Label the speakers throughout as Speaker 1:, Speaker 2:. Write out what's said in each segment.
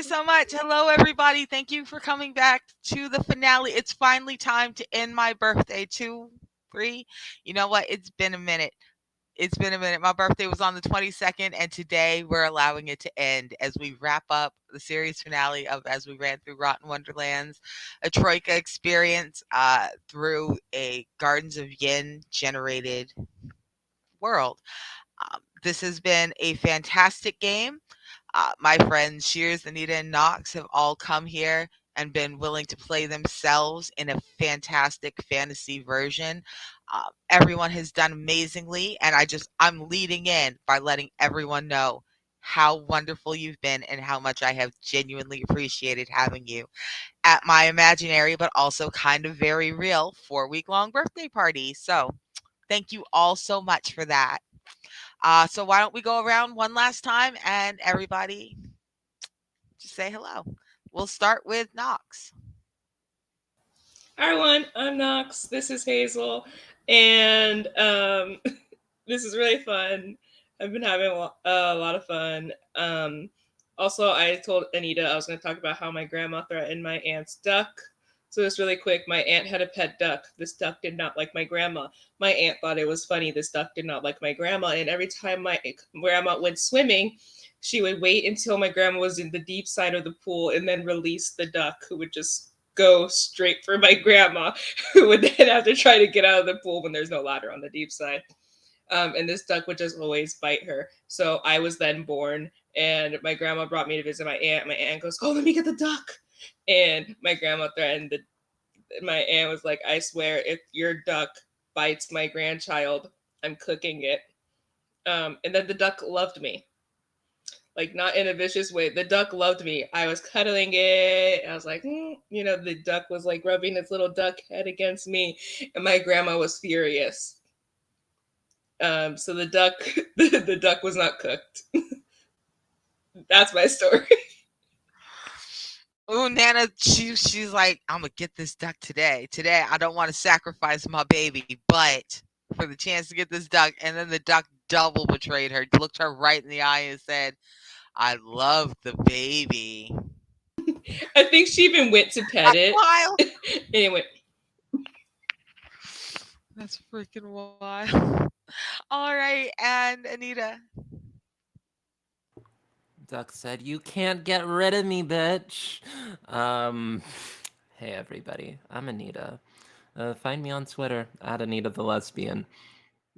Speaker 1: you so much. Hello, everybody. Thank you for coming back to the finale. It's finally time to end my birthday. 2, 3. You know what? It's been a minute. It's been a minute. My birthday was on the 22nd, and today we're allowing it to end as we wrap up the series finale of As We Ran Through Rotten Wonderlands, a Troika experience through a Gardens of Yin generated world. This has been a fantastic game. My friends Shears, Anita, and Knox have all come here and been willing to play themselves in a fantastic fantasy version. Everyone has done amazingly, and I'm leading in by letting everyone know how wonderful you've been and how much I have genuinely appreciated having you at my imaginary but also kind of very real 4-week long birthday party. So, thank you all so much for that. So why don't we go around one last time and everybody just say hello. We'll start with Knox.
Speaker 2: Hi everyone, I'm Knox. This is Hazel, and this is really fun. I've been having a lot of fun. Also, I told Anita I was going to talk about how my grandma threatened my aunt's duck. So just really quick, my aunt had a pet duck. This duck did not like my grandma. My aunt thought it was funny. This duck did not like my grandma, and every time my grandma went swimming, she would wait until my grandma was in the deep side of the pool and then release the duck, who would just go straight for my grandma, who would then have to try to get out of the pool when there's no ladder on the deep side. And this duck would just always bite her. So I was then born, and my grandma brought me to visit my aunt. My aunt goes, "Oh, let me get the duck," and my grandma threatened. My aunt was like, "I swear, if your duck bites my grandchild, I'm cooking it." And then the duck loved me, like not in a vicious way. The duck loved me. I was cuddling it. I was like, the duck was like rubbing its little duck head against me, and my grandma was furious. So the duck, the duck was not cooked. That's my story.
Speaker 1: Ooh, Nana, she's like, I'm gonna get this duck today. Today, I don't want to sacrifice my baby, but for the chance to get this duck, and then the duck double betrayed her, looked her right in the eye, and said, "I love the baby."
Speaker 2: I think she even went to pet
Speaker 1: That's
Speaker 2: it.
Speaker 1: wild.
Speaker 2: Anyway,
Speaker 1: That's freaking wild. All right, and Anita.
Speaker 3: Duck said, "You can't get rid of me, bitch." Um, hey everybody, I'm Anita. Find me on Twitter at Anita the Lesbian.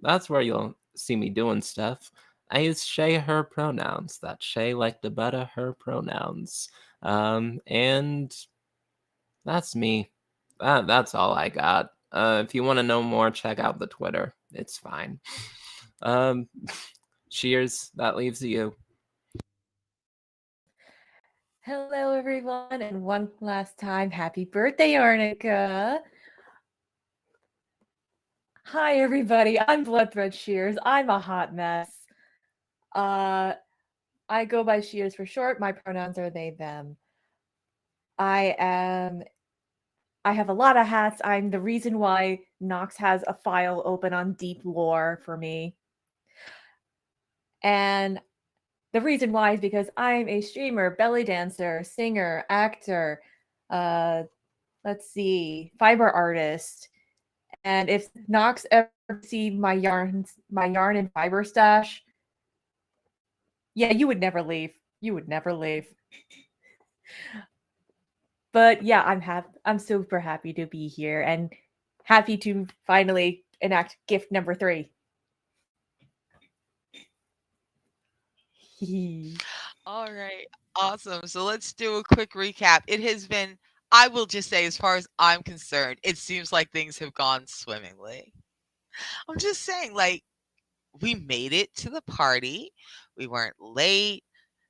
Speaker 3: That's where you'll see me doing stuff. I use she, her pronouns. That she like to butter her pronouns. And that's me. That's all I got. If you want to know more, check out the Twitter. It's fine. Um, Cheers. That leaves you.
Speaker 4: Hello, everyone, and one last time, happy birthday, Arnica. Hi, everybody. I'm Bloodthread Shears. I'm a hot mess. Uh, I go by Shears for short. My pronouns are they, them. I am. I have a lot of hats. I'm the reason why Nox has a file open on deep lore for me. And the reason why is because I'm a streamer, belly dancer, singer, actor, uh, let's see, fiber artist. And if Nox ever see my yarn and fiber stash, yeah, you would never leave. You would never leave. But yeah, I'm super happy to be here and happy to finally enact gift number 3.
Speaker 1: All right, awesome. So let's do a quick recap. It has been, I will just say, as far as I'm concerned, it seems like things have gone swimmingly. I'm just saying, like, we made it to the party. We weren't late.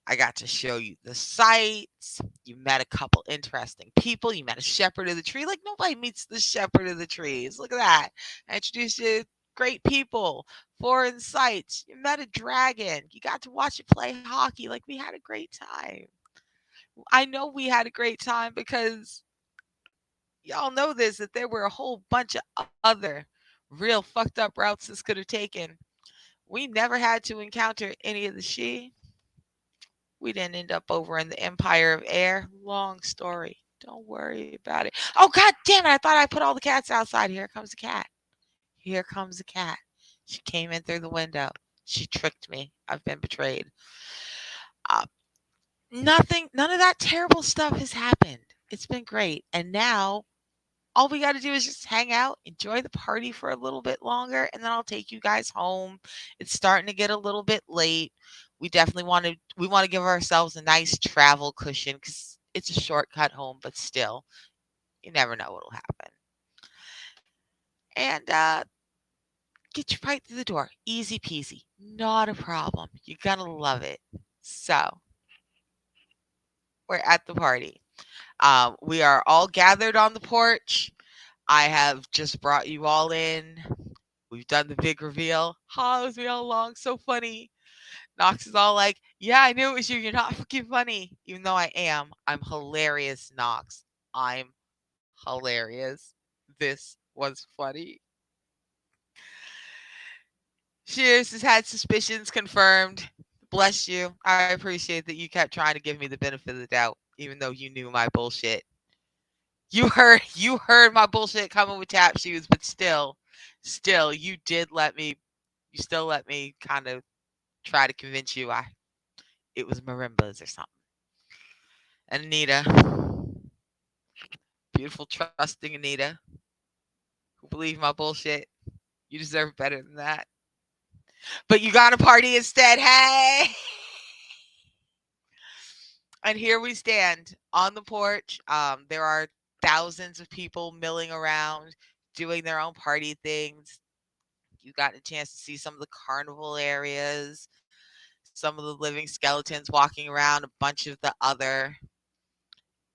Speaker 1: I got to show you the sights. You met a couple interesting people. You met a shepherd of the tree. Like, nobody meets the shepherd of the trees. Look at that. I introduced you to great people, foreign sights. You met a dragon. You got to watch it play hockey. Like, we had a great time. I know we had a great time because y'all know this, that there were a whole bunch of other real fucked up routes this could have taken. We never had to encounter any of the she. We didn't end up over in the Empire of Air. Long story. Don't worry about it. Oh, god damn it. I thought I put all the cats outside. Here comes a cat. Here comes a cat. She came in through the window. She tricked me. I've been betrayed. Uh, none of that terrible stuff has happened. It's been great. And now all we got to do is just hang out, enjoy the party for a little bit longer, and then I'll take you guys home. It's starting to get a little bit late. We want to give ourselves a nice travel cushion cuz it's a shortcut home, but still, you never know what'll happen. And get you right through the door. Easy peasy. Not a problem. You're going to love it. So, we're at the party. We are all gathered on the porch. I have just brought you all in. We've done the big reveal. Ha, it was me all along. So funny. Knox is all like, yeah, I knew it was you. You're not fucking funny. Even though I am. I'm hilarious, Knox. I'm hilarious. This was funny. Shears has had suspicions confirmed. Bless you. I appreciate that you kept trying to give me the benefit of the doubt, even though you knew my bullshit. You heard my bullshit coming with tap shoes, but still, you still let me kind of try to convince you it was marimbas or something. And Anita, beautiful, trusting Anita, who believed my bullshit. You deserve better than that. But you got a party instead, hey! And here we stand on the porch. There are thousands of people milling around, doing their own party things. You got a chance to see some of the carnival areas, some of the living skeletons walking around, a bunch of the other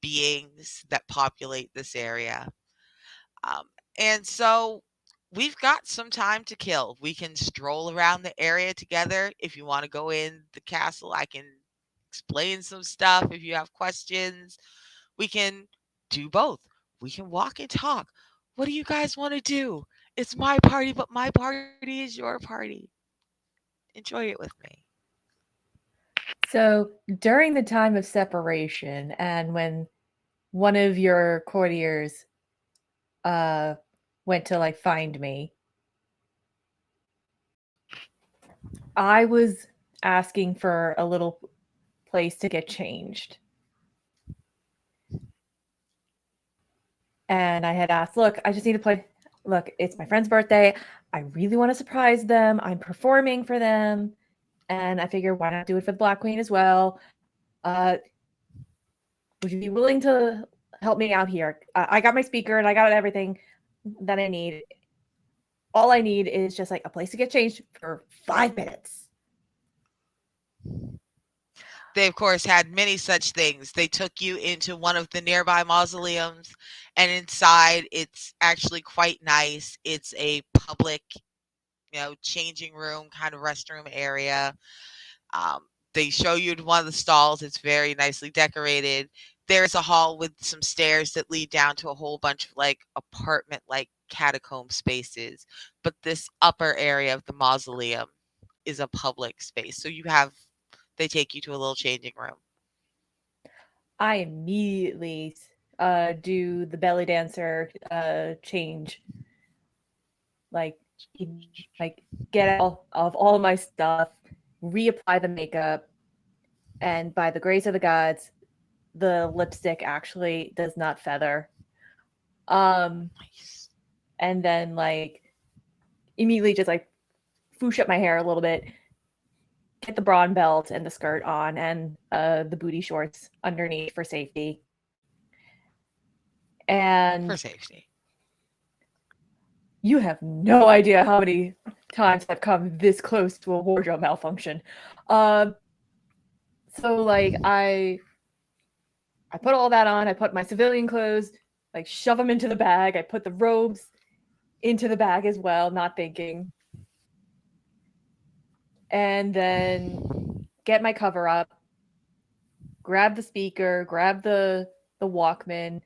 Speaker 1: beings that populate this area. Um, and so we've got some time to kill. We can stroll around the area together. If you want to go in the castle, I can explain some stuff. If you have questions, we can do both. We can walk and talk. What do you guys want to do? It's my party, but my party is your party. Enjoy it with me.
Speaker 4: So during the time of separation, and when one of your courtiers uh went to like find me, I was asking for a little place to get changed. And I had asked, look, I just need to play. Look, it's my friend's birthday. I really want to surprise them. I'm performing for them. And I figure, why not do it for the Black Queen as well? Would you be willing to help me out here? I got my speaker and I got everything that I need. All I need is just like a place to get changed for 5 minutes.
Speaker 1: They, of course, had many such things. They took you into one of the nearby mausoleums, and inside it's actually quite nice. It's a public, changing room, kind of restroom area. Um, they show you to one of the stalls. It's very nicely decorated. There is a hall with some stairs that lead down to a whole bunch of like apartment like catacomb spaces. But this upper area of the mausoleum is a public space. So they take you to a little changing room.
Speaker 4: I immediately do the belly dancer change, like like get all of all my stuff, reapply the makeup, and by the grace of the gods, the lipstick actually does not feather.
Speaker 1: Nice.
Speaker 4: And then like immediately just like foosh up my hair a little bit, get the brawn belt and the skirt on, and the booty shorts underneath for safety. And
Speaker 1: For safety.
Speaker 4: you have no idea how many times I've come this close to a wardrobe malfunction. So like I put all that on. I put my civilian clothes, like shove them into the bag. I put the robes into the bag as well, not thinking. And then get my cover up, grab the speaker, grab the Walkman.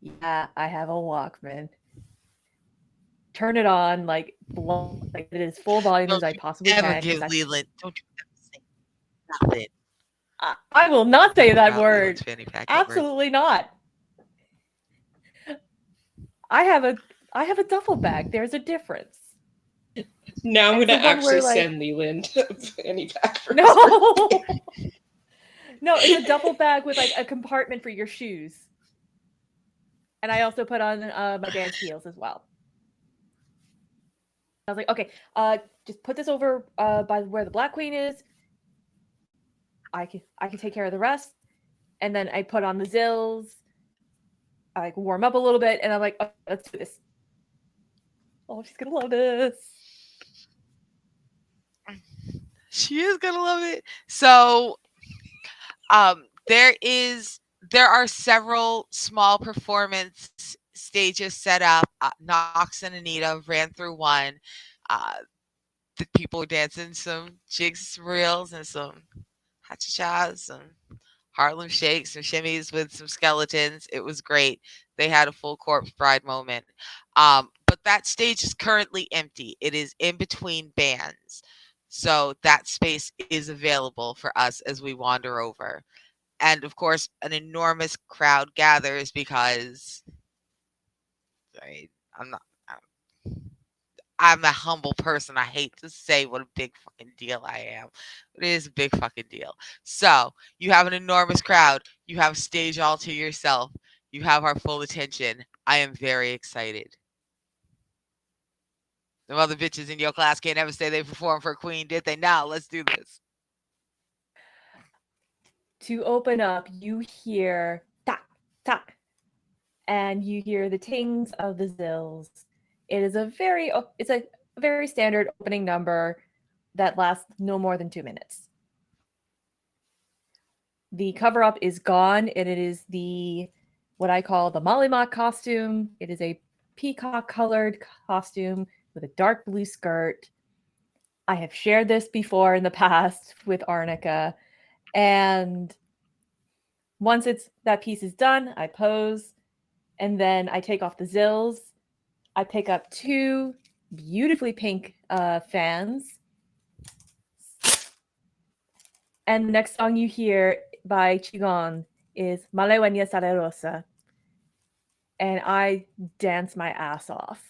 Speaker 4: Yeah, I have a Walkman. Turn it on like it is full volume as
Speaker 1: Don't
Speaker 4: I
Speaker 1: you
Speaker 4: possibly
Speaker 1: ever
Speaker 4: can.
Speaker 1: give Leland, don't you ever say nothing.
Speaker 4: I will not say that
Speaker 1: About Leland's
Speaker 4: word.
Speaker 1: fanny pack at work.
Speaker 4: Absolutely not. I have a I have a duffel bag. There's a difference.
Speaker 2: Now I'm
Speaker 4: It's
Speaker 2: gonna
Speaker 4: the one
Speaker 2: actually
Speaker 4: where like
Speaker 2: send Leland any pack for his
Speaker 4: no,
Speaker 2: birthday.
Speaker 4: no, it's a duffel bag with like a compartment for your shoes, and I also put on my dance heels as well. I was like, okay, just put this over by where the Black Queen is. I can take care of the rest, and then I put on the zills. I like warm up a little bit, and I'm like, oh, let's do this. Oh, she's gonna love this.
Speaker 1: She is gonna love it. So, there are several small performance stages set up. Knox and Anita ran through one. Uh, the people were dancing some jigs, reels, and some cha-cha-chas, some Harlem shakes, some shimmies with some skeletons. It was great. They had a full corpse bride moment. But that stage is currently empty. It is in between bands. So that space is available for us as we wander over. And of course, an enormous crowd gathers because I, I'm not. I'm a humble person. I hate to say what a big fucking deal I am. But it is a big fucking deal. So, you have an enormous crowd. You have stage all to yourself. You have our full attention. I am very excited. The other bitches in your class can't ever say they performed for a queen, did they? Now, let's do this.
Speaker 4: To open up, you hear tak tak, and you hear the tings of the zills. It's a very standard opening number that lasts no more than 2 minutes. The cover up is gone, and it is the what I call the Mollymauk costume. It is a peacock colored costume with a dark blue skirt. I have shared this before in the past with Arnica, and once it's that piece is done, I pose, and then I take off the zills. I pick up two beautifully pink fans, and the next song you hear by Chigon is Malewenia Salerosa, and I dance my ass off.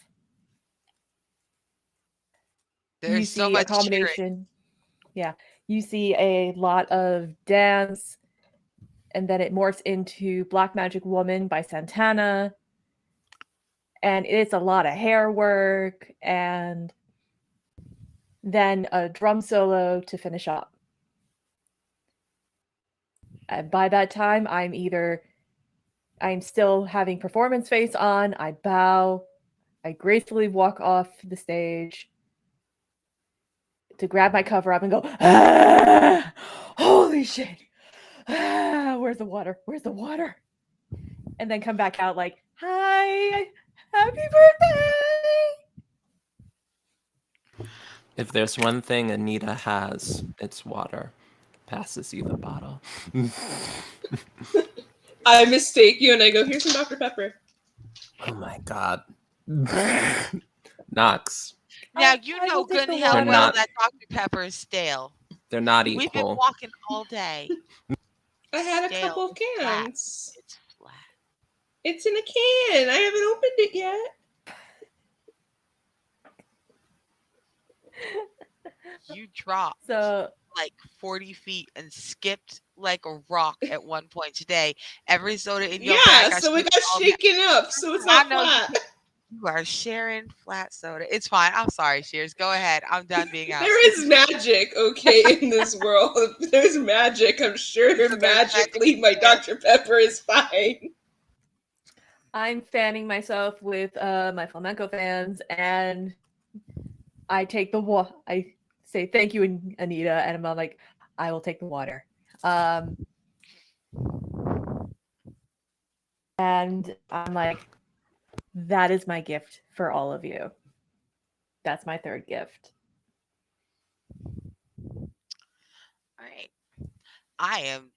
Speaker 4: You
Speaker 1: There's so
Speaker 4: see a
Speaker 1: much cheering.
Speaker 4: combination, yeah, you see a lot of dance, and then it morphs into Black Magic Woman by Santana, and it's a lot of hair work and then a drum solo to finish up. And by that time, I'm still having performance face on, I bow, I gracefully walk off the stage to grab my cover up and go, ah, holy shit. Ah, where's the water? Where's the water? And then come back out like, hi, happy birthday.
Speaker 3: If there's one thing Anita has, it's water. Passes you the bottle.
Speaker 2: I mistake you and I go, here's some Dr. Pepper.
Speaker 3: Oh my god. Knox.
Speaker 1: Now,
Speaker 4: I
Speaker 1: you
Speaker 4: will
Speaker 1: know
Speaker 4: take
Speaker 1: good
Speaker 4: the
Speaker 1: and hell
Speaker 3: They're
Speaker 4: water.
Speaker 1: well
Speaker 3: not
Speaker 1: that Dr. Pepper is stale.
Speaker 3: they're not
Speaker 1: We've been
Speaker 3: equal.
Speaker 1: walking all day.
Speaker 2: I had a
Speaker 1: Stale.
Speaker 2: couple of
Speaker 1: It's flat.
Speaker 2: cans.
Speaker 1: It's flat.
Speaker 2: It's in a can. I haven't opened it yet.
Speaker 1: You dropped
Speaker 4: So
Speaker 1: like 40 feet and skipped like a rock at one point today. Every soda in your bag
Speaker 2: Yeah,
Speaker 1: got
Speaker 2: so it
Speaker 1: shaken
Speaker 2: got
Speaker 1: all day.
Speaker 2: shaken up, so it's
Speaker 1: I
Speaker 2: not
Speaker 1: know
Speaker 2: flat.
Speaker 1: you are sharing flat soda. It's fine. I'm sorry, Shears. Go ahead. I'm done being out.
Speaker 2: There is magic, okay, in this world. If there's magic, I'm sure
Speaker 1: So there's magic
Speaker 2: magically my
Speaker 1: there.
Speaker 2: Dr. Pepper is fine.
Speaker 4: I'm fanning myself with my flamenco fans, and I take I say thank you, Anita, and I'm like, I will take the water. Um, and I'm like, that is my gift for all of you. That's my third gift.
Speaker 1: All right. I am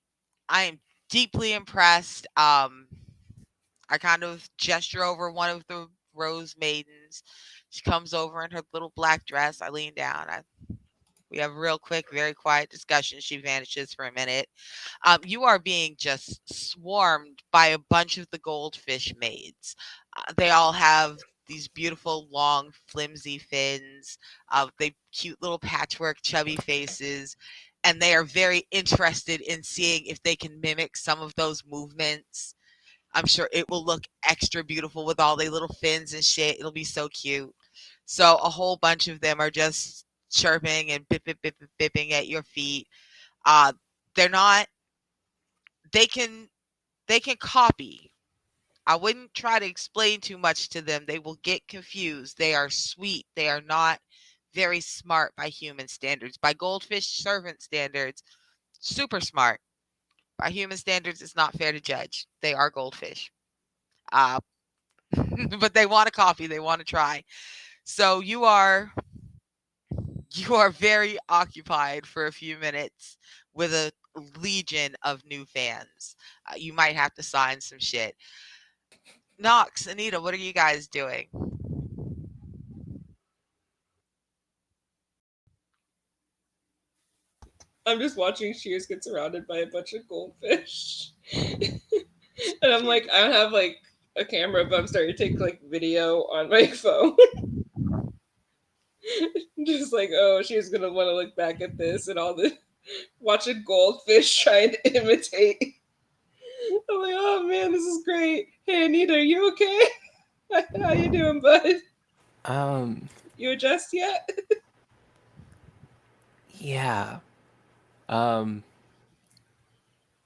Speaker 1: I am deeply impressed. I kind of gesture over one of the rose maidens. She comes over in her little black dress. I lean down. We have a real quick, very quiet discussion. She vanishes for a minute. You are being just swarmed by a bunch of the goldfish maids. They all have these beautiful, long, flimsy fins. They cute little patchwork, chubby faces, and they are very interested in seeing if they can mimic some of those movements. I'm sure it will look extra beautiful with all their little fins and shit. It'll be so cute. So a whole bunch of them are just chirping and bipping at your feet. Uh, they're not. They can copy. I wouldn't try to explain too much to them. They will get confused. They are sweet. They are not very smart by human standards. By goldfish servant standards, super smart. By human standards, it's not fair to judge. They are goldfish. Uh, but they want to copy. They want to try. So you are very occupied for a few minutes with a legion of new fans. You might have to sign some shit. Nox, Anita, what are you guys doing?
Speaker 2: I'm just watching Shears get surrounded by a bunch of goldfish. And I'm like, I don't have like a camera, but I'm starting to take like video on my phone. Just like, oh, she's gonna want to look back at this and all the watch a goldfish trying to imitate. I'm like, oh man, this is great. Hey Anita, are you okay? How you doing, bud?
Speaker 3: Um,
Speaker 2: You adjust yet?
Speaker 3: yeah. Um,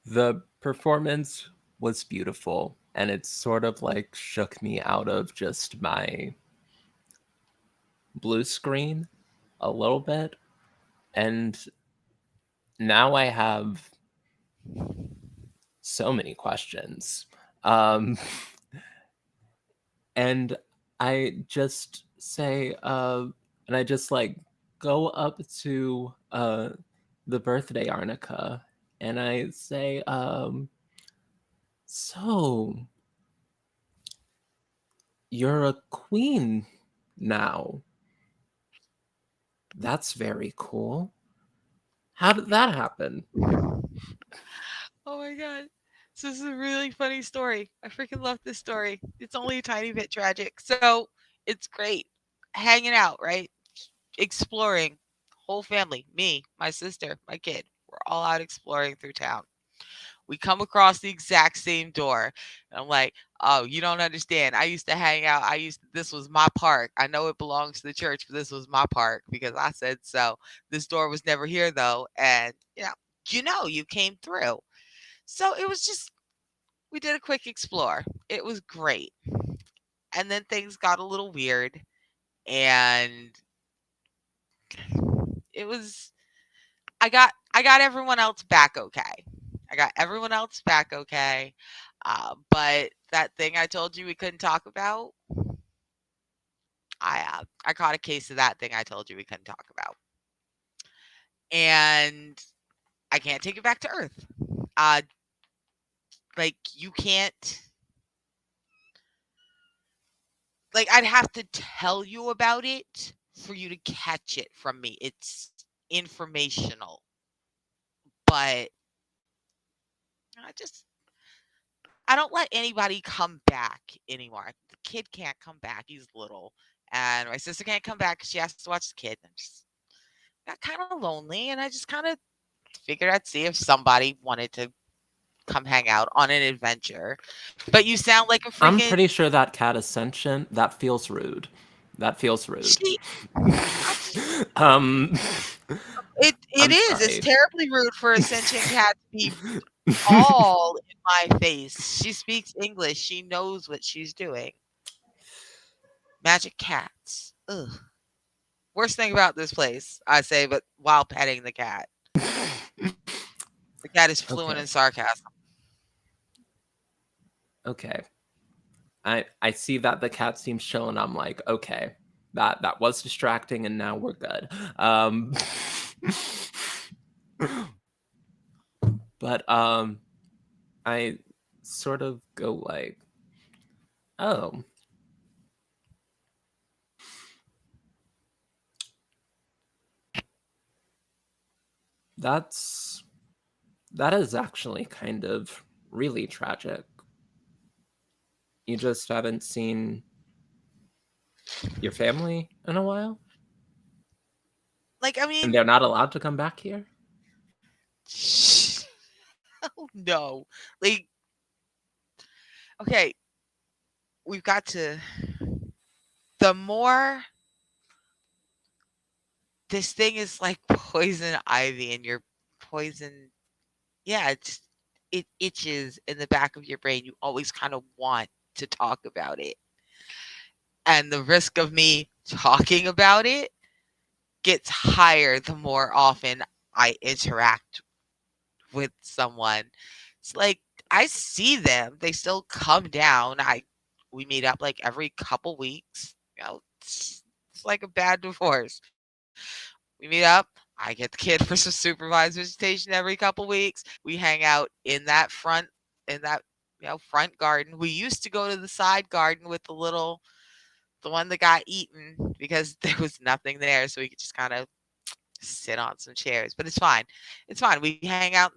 Speaker 3: the performance was beautiful, and it sort of like shook me out of just my blue screen a little bit. And now I have so many questions. Um, and I just say, and I just like go up to the birthday Arnica, and I say, so you're a queen now. That's very cool. How did that happen?
Speaker 1: Oh my god. This is a really funny story. I freaking love this story. It's only a tiny bit tragic. So it's great. Hanging out, right? Exploring. Whole family. Me, my sister, my kid. We're all out exploring through town. We come across the exact same door. And I'm like, oh, you don't understand. I used to hang out. This was my park. I know it belongs to the church, but this was my park because I said so. This door was never here though. And you came through. So it was just, we did a quick explore. It was great. And then things got a little weird. And it was, I got everyone else back okay. I got everyone else back okay. But that thing I told you we couldn't talk about, I caught a case of that thing I told you we couldn't talk about, and I can't take it back to Earth. Uh, like you can't. Like I'd have to tell you about it for you to catch it from me. It's informational, but I don't let anybody come back anymore. The kid can't come back. He's little. And my sister can't come back because she has to watch the kid. And I just got kind of lonely. And I just kind of figured I'd see if somebody wanted to come hang out on an adventure. But you sound like a
Speaker 3: I'm
Speaker 1: freaking.
Speaker 3: pretty sure that cat is sentient. That feels rude. That feels rude.
Speaker 1: She,
Speaker 3: um,
Speaker 1: it
Speaker 3: I'm
Speaker 1: is. It's
Speaker 3: sorry.
Speaker 1: terribly rude for a sentient cat to be all in my face. She speaks English. She knows what she's doing. Magic cats. Ugh. Worst thing about this place, I say, but while petting the cat. The cat is fluent
Speaker 3: Okay.
Speaker 1: in sarcasm.
Speaker 3: Okay. I see that the cat seems chill, and I'm like, okay, that was distracting, and now we're good. But I sort of go like, oh, That's that is actually kind of really tragic. You just haven't seen your family in a while,
Speaker 1: Like, I
Speaker 3: and
Speaker 1: mean,
Speaker 3: they're not allowed to come back here.
Speaker 1: oh no. Like, okay, we've got to. The more this thing is like poison ivy and you're poison, yeah, it itches in the back of your brain. You always kind of want to talk about it. And the risk of me talking about it gets higher the more often I interact with someone. It's like I see them, they still come down. I We meet up like every couple weeks. It's like a bad divorce. We meet up. I get the kid for some supervised visitation every couple weeks. We hang out in that front garden. We used to go to the side garden with the one that got eaten because there was nothing there, so we could just kind of sit on some chairs. But it's fine. It's fine. We'll just hang out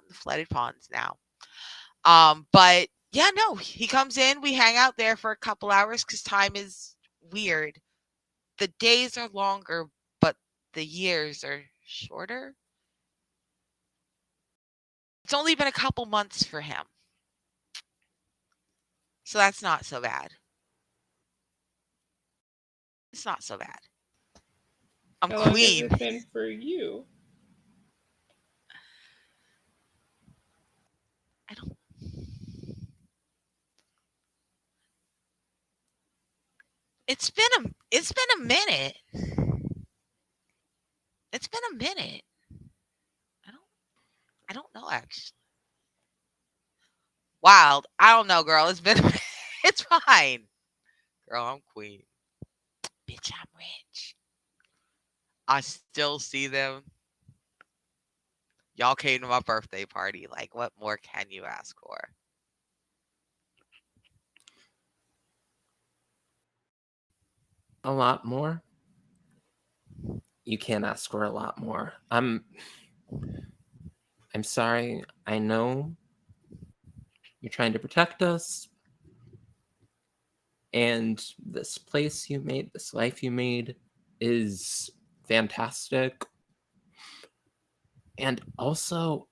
Speaker 1: in the flooded ponds now. But yeah, no, he comes in. We hang out there for a couple hours because time is weird. The days are longer, but the years are shorter. It's only been a couple months for him, so that's not so bad. It's not so bad. I'm
Speaker 2: How long has
Speaker 1: queen.
Speaker 2: it been for you?
Speaker 1: I don't. It's been a minute. It's been a minute. I don't I don't know actually. Wild. I don't know, girl. It's been a minute. It's fine. Girl, I'm queen. Bitch, I'm rich. I still see them. Y'all came to my birthday party. Like, what more can you ask for?
Speaker 3: A lot more. You can't ask for a lot more. I'm sorry. I know you're trying to protect us, and this place you made, this life you made, is fantastic. And also,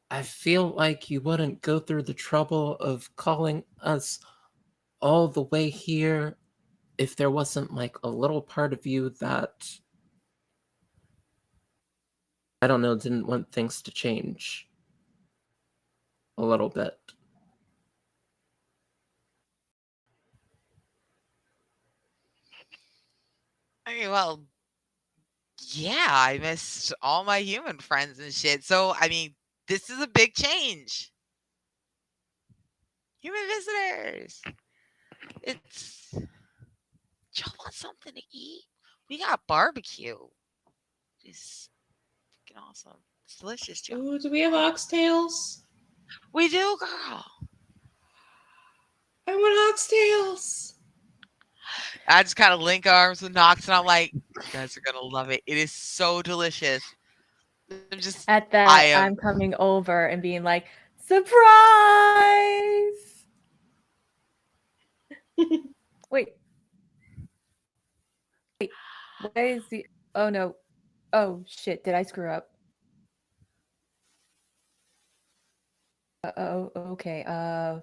Speaker 3: I feel like you wouldn't go through the trouble of calling us all the way here if there wasn't like a little part of you that, I don't know, didn't want things to change a little bit.
Speaker 1: Okay, well, yeah, I miss all my human friends and shit. So, I mean, this is a big change. Human visitors. It's Y'all want something to eat? We got barbecue. It's fucking awesome. It's delicious, y'all.
Speaker 2: Ooh, do we have oxtails?
Speaker 1: We do, girl.
Speaker 2: I want oxtails.
Speaker 1: I just kind of link arms with Knox, and I'm like, you guys are gonna love it. It is so delicious.
Speaker 4: At
Speaker 1: I
Speaker 4: that,
Speaker 1: am.
Speaker 4: I'm coming over and being like, surprise! Wait, why is the. Oh no. Oh shit, did I screw up? Oh, okay. And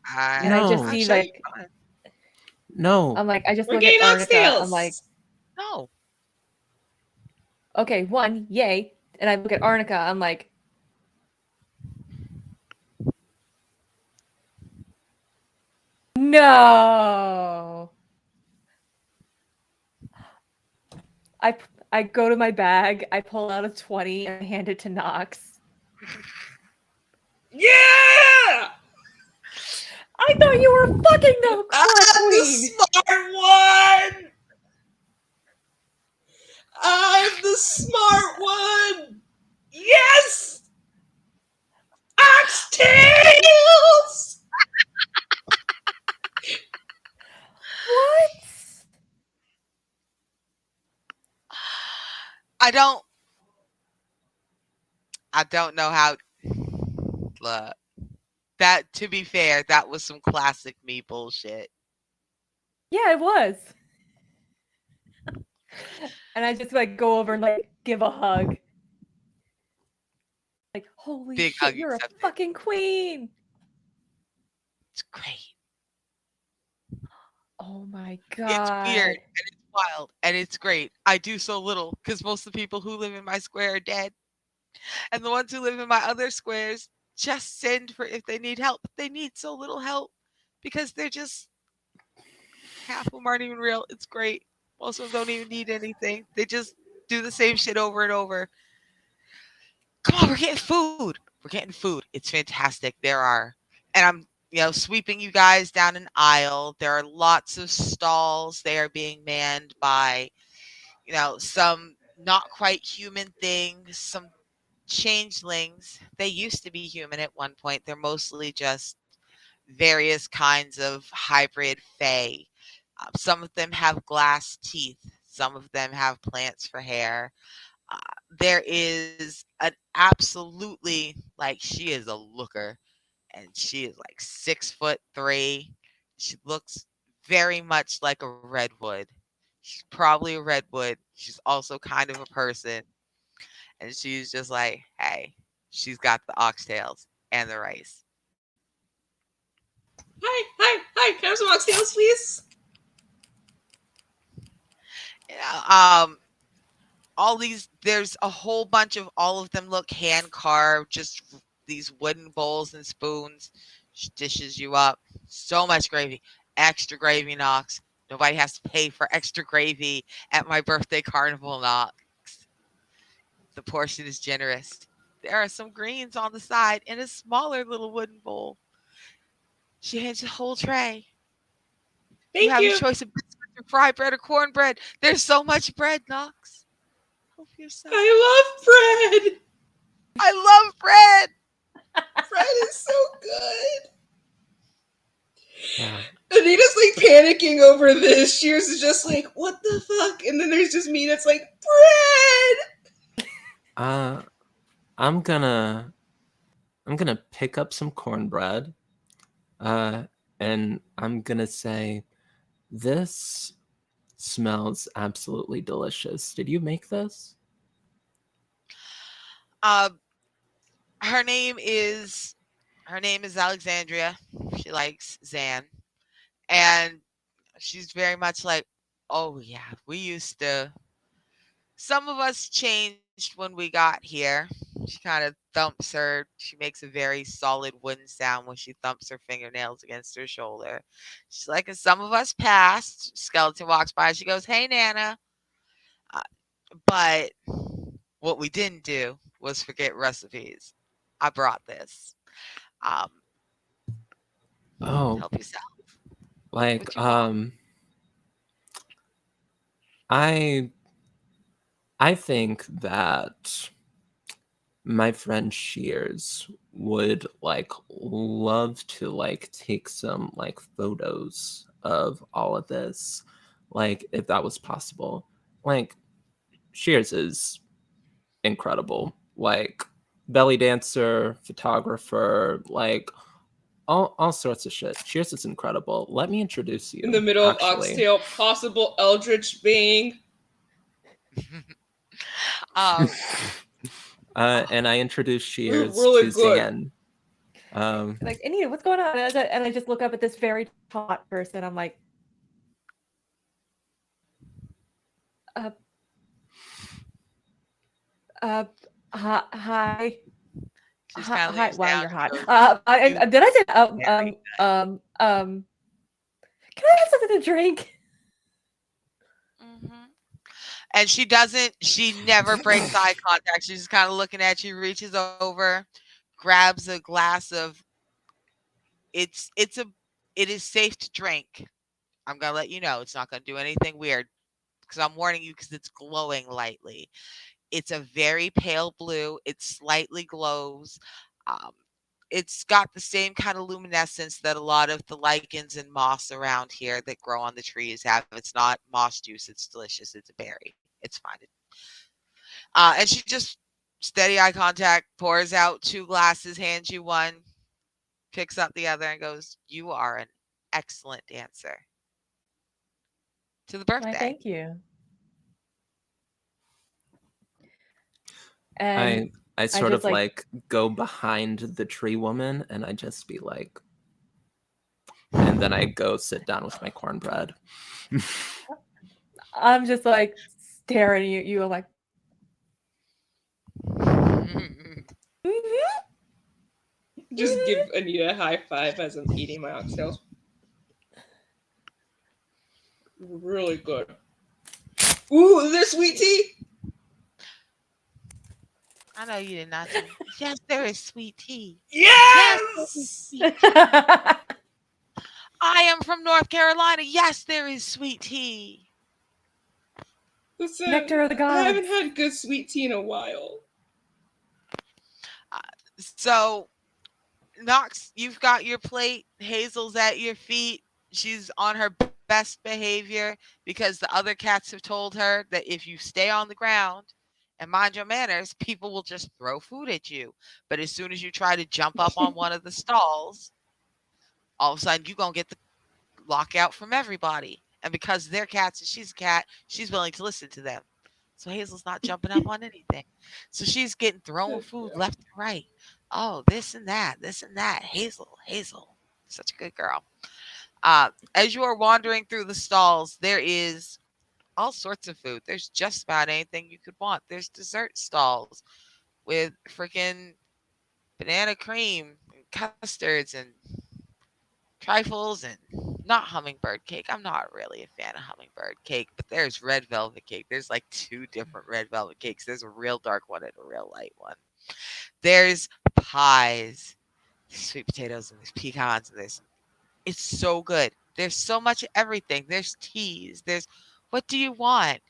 Speaker 4: I just
Speaker 1: I'm
Speaker 3: No,
Speaker 4: see
Speaker 1: sure you
Speaker 4: like,
Speaker 1: fine.
Speaker 3: no.
Speaker 4: I'm like, I just
Speaker 2: We're
Speaker 4: look at
Speaker 2: getting
Speaker 4: Arnica. I'm like,
Speaker 2: oxtails.
Speaker 1: No,
Speaker 4: okay, one, yay. And I look at Arnica. I'm like, no. I I go to my bag. I pull out a 20 and I hand it to Knox.
Speaker 2: Yeah!
Speaker 4: I thought you were fucking the
Speaker 2: I'm the
Speaker 4: queen.
Speaker 2: smart one! I'm the smart one! Yes! Oxtails!
Speaker 4: What?
Speaker 1: I don't. I don't know how. Look, that to be fair, that was some classic me bullshit.
Speaker 4: Yeah, it was. And I just like go over and like give a hug. Like, holy
Speaker 1: Big hug
Speaker 4: shit, you're a
Speaker 1: accepted.
Speaker 4: fucking queen.
Speaker 1: It's great.
Speaker 4: Oh my
Speaker 1: It's weird
Speaker 4: god.
Speaker 1: and it's wild and it's great. I do so little because most of the people who live in my square are dead, and the ones who live in my other squares just send for if they need help. They need so little help because they're just half of them aren't even real. It's great. Most of them don't even need anything. They just do the same shit over and over. Come on, we're getting food. We're getting food. It's fantastic. There are, and I'm, sweeping you guys down an aisle. There are lots of stalls. They are being manned by, some not quite human things, some changelings. They used to be human at one point. They're mostly just various kinds of hybrid fae. Some of them have glass teeth. Some of them have plants for hair. Uh, there is an absolutely like she is a looker, and she is like 6'3". She looks very much like a redwood. She's probably a redwood. She's also kind of a person, and she's just like, hey, she's got the oxtails and the rice.
Speaker 2: Hi, hi, hi. Can I have some oxtails, please?
Speaker 1: Yeah, all these there's a whole bunch of all of them look hand carved, just these wooden bowls and spoons. She dishes you up so much gravy, extra gravy, Knox. Nobody has to pay for extra gravy at my birthday carnival, Knox. The portion is generous. There are some greens on the side in a smaller little wooden bowl. She hands you a whole tray. You
Speaker 2: Thank
Speaker 1: have your
Speaker 2: you.
Speaker 1: choice of biscuits or fried bread or cornbread. There's so much bread, Knox. Help yourself.
Speaker 2: I love bread.
Speaker 1: I love bread.
Speaker 2: Bread is so good.
Speaker 3: Yeah.
Speaker 2: Anita's like panicking over this. Shears is just like, what the fuck? And then there's just me that's like, bread!
Speaker 3: Uh, I'm gonna pick up some cornbread. Uh, and I'm gonna say, this smells absolutely delicious. Did you make this?
Speaker 1: Um, her name is Alexandria. She likes Zan, and she's very much like, oh yeah, we used to. Some of us changed when we got here. She kind of thumps her. She makes a very solid wooden sound when she thumps her fingernails against her shoulder. She's like, and some of us passed. Skeleton walks by. She goes, "Hey, Nana," uh, but what we didn't do was forget recipes. I brought this. Um,
Speaker 3: Oh,
Speaker 1: help yourself.
Speaker 3: like
Speaker 1: What you want?
Speaker 3: I I think that my friend Shears would like love to like take some like photos of all of this, like if that was possible. Like Shears is incredible, like belly dancer, photographer, like all sorts of shit. Shears is incredible. Let me introduce
Speaker 2: In the
Speaker 3: you,
Speaker 2: middle of
Speaker 3: actually.
Speaker 2: oxtail, possible eldritch bang.
Speaker 1: um,
Speaker 3: And I introduce Shears
Speaker 2: Really
Speaker 3: to
Speaker 2: good.
Speaker 3: Zan. Um,
Speaker 4: Like, Anita, what's going on? And I just look up at this very hot person. I'm like, uh, uh, hi,
Speaker 1: she just kind of
Speaker 4: hi.
Speaker 1: leans
Speaker 4: Wow,
Speaker 1: down.
Speaker 4: you're
Speaker 1: She
Speaker 4: hot.
Speaker 1: goes,
Speaker 4: I,
Speaker 1: "You
Speaker 4: did I say
Speaker 1: very
Speaker 4: Can I have something to drink?
Speaker 1: mhm." And she doesn't. She never breaks eye contact. She's just kind of looking at you. Reaches over, grabs a glass of. It is safe to drink. I'm gonna let you know. It's not gonna do anything weird because I'm warning you because it's glowing lightly. It's a very pale blue. It slightly glows. Um, it's got the same kind of luminescence that a lot of the lichens and moss around here that grow on the trees have. It's not moss juice. It's delicious. It's a berry. It's fine. And she just Steady eye contact, pours out 2 glasses, hands you one, picks up the other, and goes, "You are an excellent dancer." To the
Speaker 4: Why,
Speaker 1: birthday.
Speaker 4: thank you. And
Speaker 3: I
Speaker 4: I
Speaker 3: sort
Speaker 4: just
Speaker 3: of
Speaker 4: like
Speaker 3: like go behind the tree woman and I just be like, and then I go sit down with my cornbread.
Speaker 4: I'm just like staring at you. I'm like, "Mhm."
Speaker 2: Just give Anita a high five as I'm eating my oxtails. Really good. Ooh, is there sweet tea?
Speaker 1: I know you did not say, "Yes, there is sweet tea. Yes, there is
Speaker 2: Yes!
Speaker 1: sweet tea. I am from North Carolina. Yes, there is sweet tea."
Speaker 2: Listen,
Speaker 4: Nectar of the
Speaker 2: I haven't
Speaker 4: gods.
Speaker 2: had good sweet tea in a while.
Speaker 1: Uh, so, Knox, you've got your plate. Hazel's at your feet. She's on her best behavior because the other cats have told her that if you stay on the ground and mind your manners, people will just throw food at you. But as soon as you try to jump up on one of the stalls, all of a sudden you're going to get the lockout from everybody. And because they're cats and she's a cat, she's willing to listen to them. So Hazel's not jumping up on anything. So she's getting thrown
Speaker 2: Good
Speaker 1: food
Speaker 2: girl.
Speaker 1: left and right. Oh, this and that, this and that. Hazel, Hazel, such a good girl. As you are wandering through the stalls, there is all sorts of food. There's just about anything you could want. There's dessert stalls with freaking banana cream and custards and trifles and not hummingbird cake. I'm not really a fan of hummingbird cake, but there's red velvet cake. There's like 2 different red velvet cakes. There's a real dark one and a real light one. There's pies, there's sweet potatoes, and there's pecans, and there's it's so good. There's so much of everything. There's teas. There's what do you want?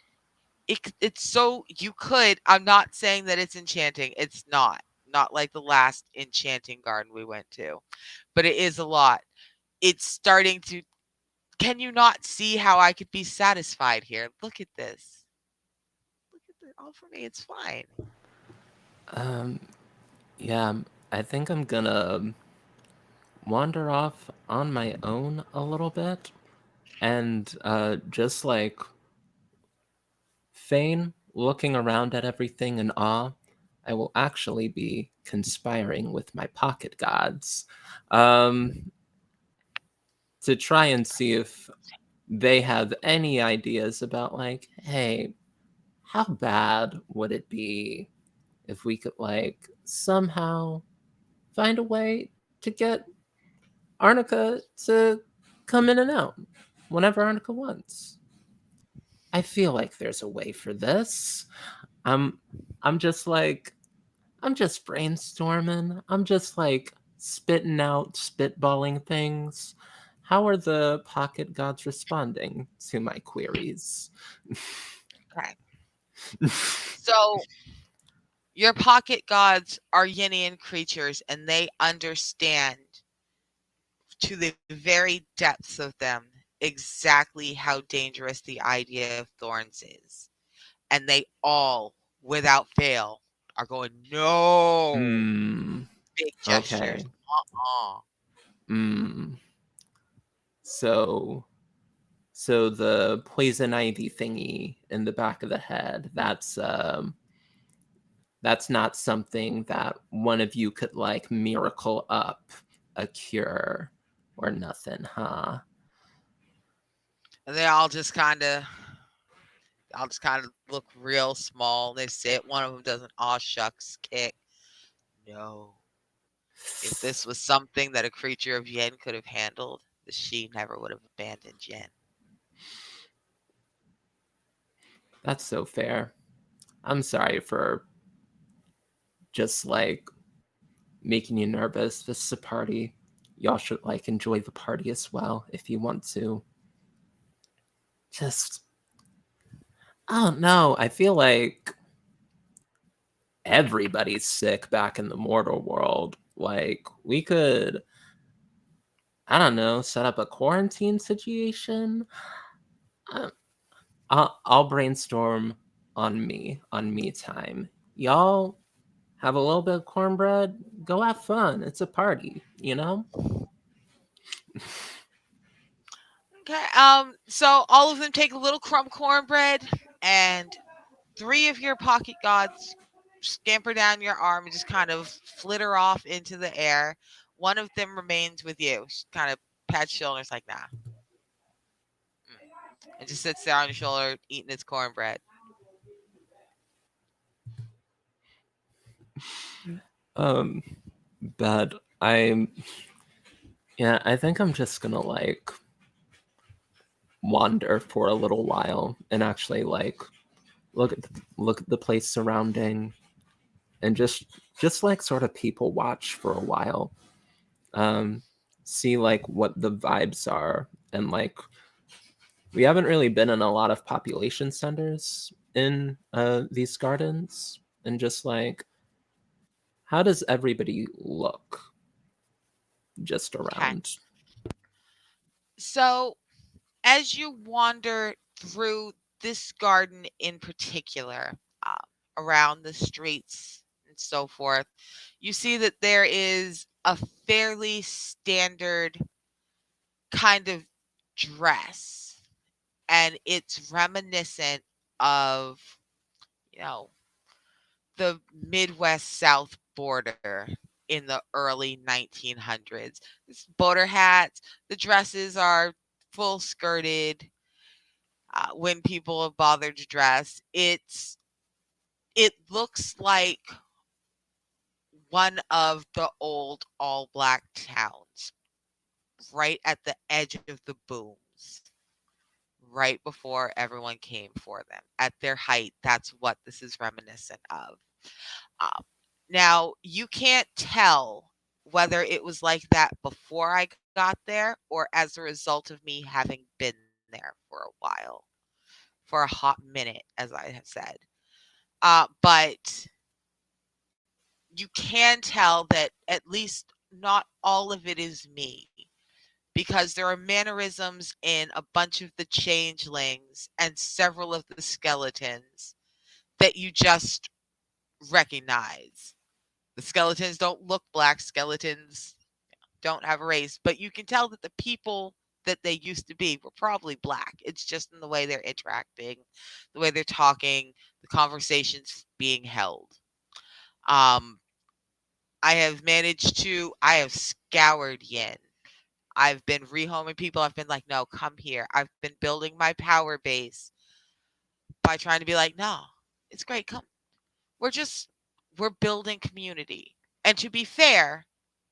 Speaker 1: It's so you could. I'm not saying that it's enchanting. It's not. Not like the last enchanting garden we went to, but it is a lot. It's starting to can you not see how I could be satisfied here? Look at this. Look at this. All for me. It's fine.
Speaker 3: Um, yeah, I think I'm gonna wander off on my own a little bit and just like feign looking around at everything in awe. I will actually be conspiring with my pocket gods um, to try and see if they have any ideas about, like, hey, how bad would it be if we could, like, somehow find a way to get Arnica to come in and out whenever Arnica wants? I feel like there's a way for this. I'm I'm just like I'm just brainstorming. I'm just like spitting out, spitballing things. How are the pocket gods responding to my queries?
Speaker 1: Okay. So your pocket gods are Yinian creatures and they understand to the very depths of them exactly how dangerous the idea of thorns is. And they all, without fail, are going, no.
Speaker 3: Hmm.
Speaker 1: Big gestures.
Speaker 3: Okay.
Speaker 1: Uh-uh.
Speaker 3: Hmm. So so the poison ivy thingy in the back of the head, that's not something that one of you could like miracle up a cure or nothing, huh?
Speaker 1: And they all just kind of look real small. They sit. One of them does an aw shucks kick. No. If this was something that a creature of Yen could have handled, the she never would have abandoned Yen.
Speaker 3: That's so fair. I'm sorry for just like making you nervous. This is a party. Y'all should like enjoy the party as well if you want to. Just, I don't know. I feel like everybody's sick back in the mortal world. Like, we could, I don't know, set up a quarantine situation. I- I'll brainstorm on me time. Y'all have a little bit of cornbread, go have fun. It's a party, you know?
Speaker 1: Okay. So all of them take a little crumb cornbread, and 3 of your pocket gods scamper down your arm and just kind of flitter off into the air. One of them remains with you. She kind of pats your shoulders like, nah. And just sits there on your shoulder eating its cornbread.
Speaker 3: Um, but I'm, yeah, I think I'm just gonna like wander for a little while and actually like look at the place surrounding and just like sort of people watch for a while. Um, see like what the vibes are and like we haven't really been in a lot of population centers in these gardens and just like how does everybody look just
Speaker 1: Okay.
Speaker 3: around?
Speaker 1: So as you wander through this garden in particular, uh, around the streets and so forth, you see that there is a fairly standard kind of dress, and it's reminiscent of, you know, the Midwest South border in the early 1900s. It's boater hats, the dresses are full skirted. When people have bothered to dress, it looks like one of the old all black towns right at the edge of the booms, right before everyone came for them. At their height, that's what this is reminiscent of. Um, Now, you can't tell whether it was like that before I got there or as a result of me having been there for a while, for a hot minute, as I have said. But you can tell that at least not all of it is me, because there are mannerisms in a bunch of the changelings and several of the skeletons that you just recognize. The skeletons don't look black. Skeletons don't have a race, but you can tell that the people that they used to be were probably black. It's just in the way they're interacting, the way they're talking, the conversations being held. Um, I have scoured Yin. I've been rehoming people. I've been like, no, come here. I've been building my power base by trying to be like, no, it's great. Come. We're just, we're building community. And to be fair,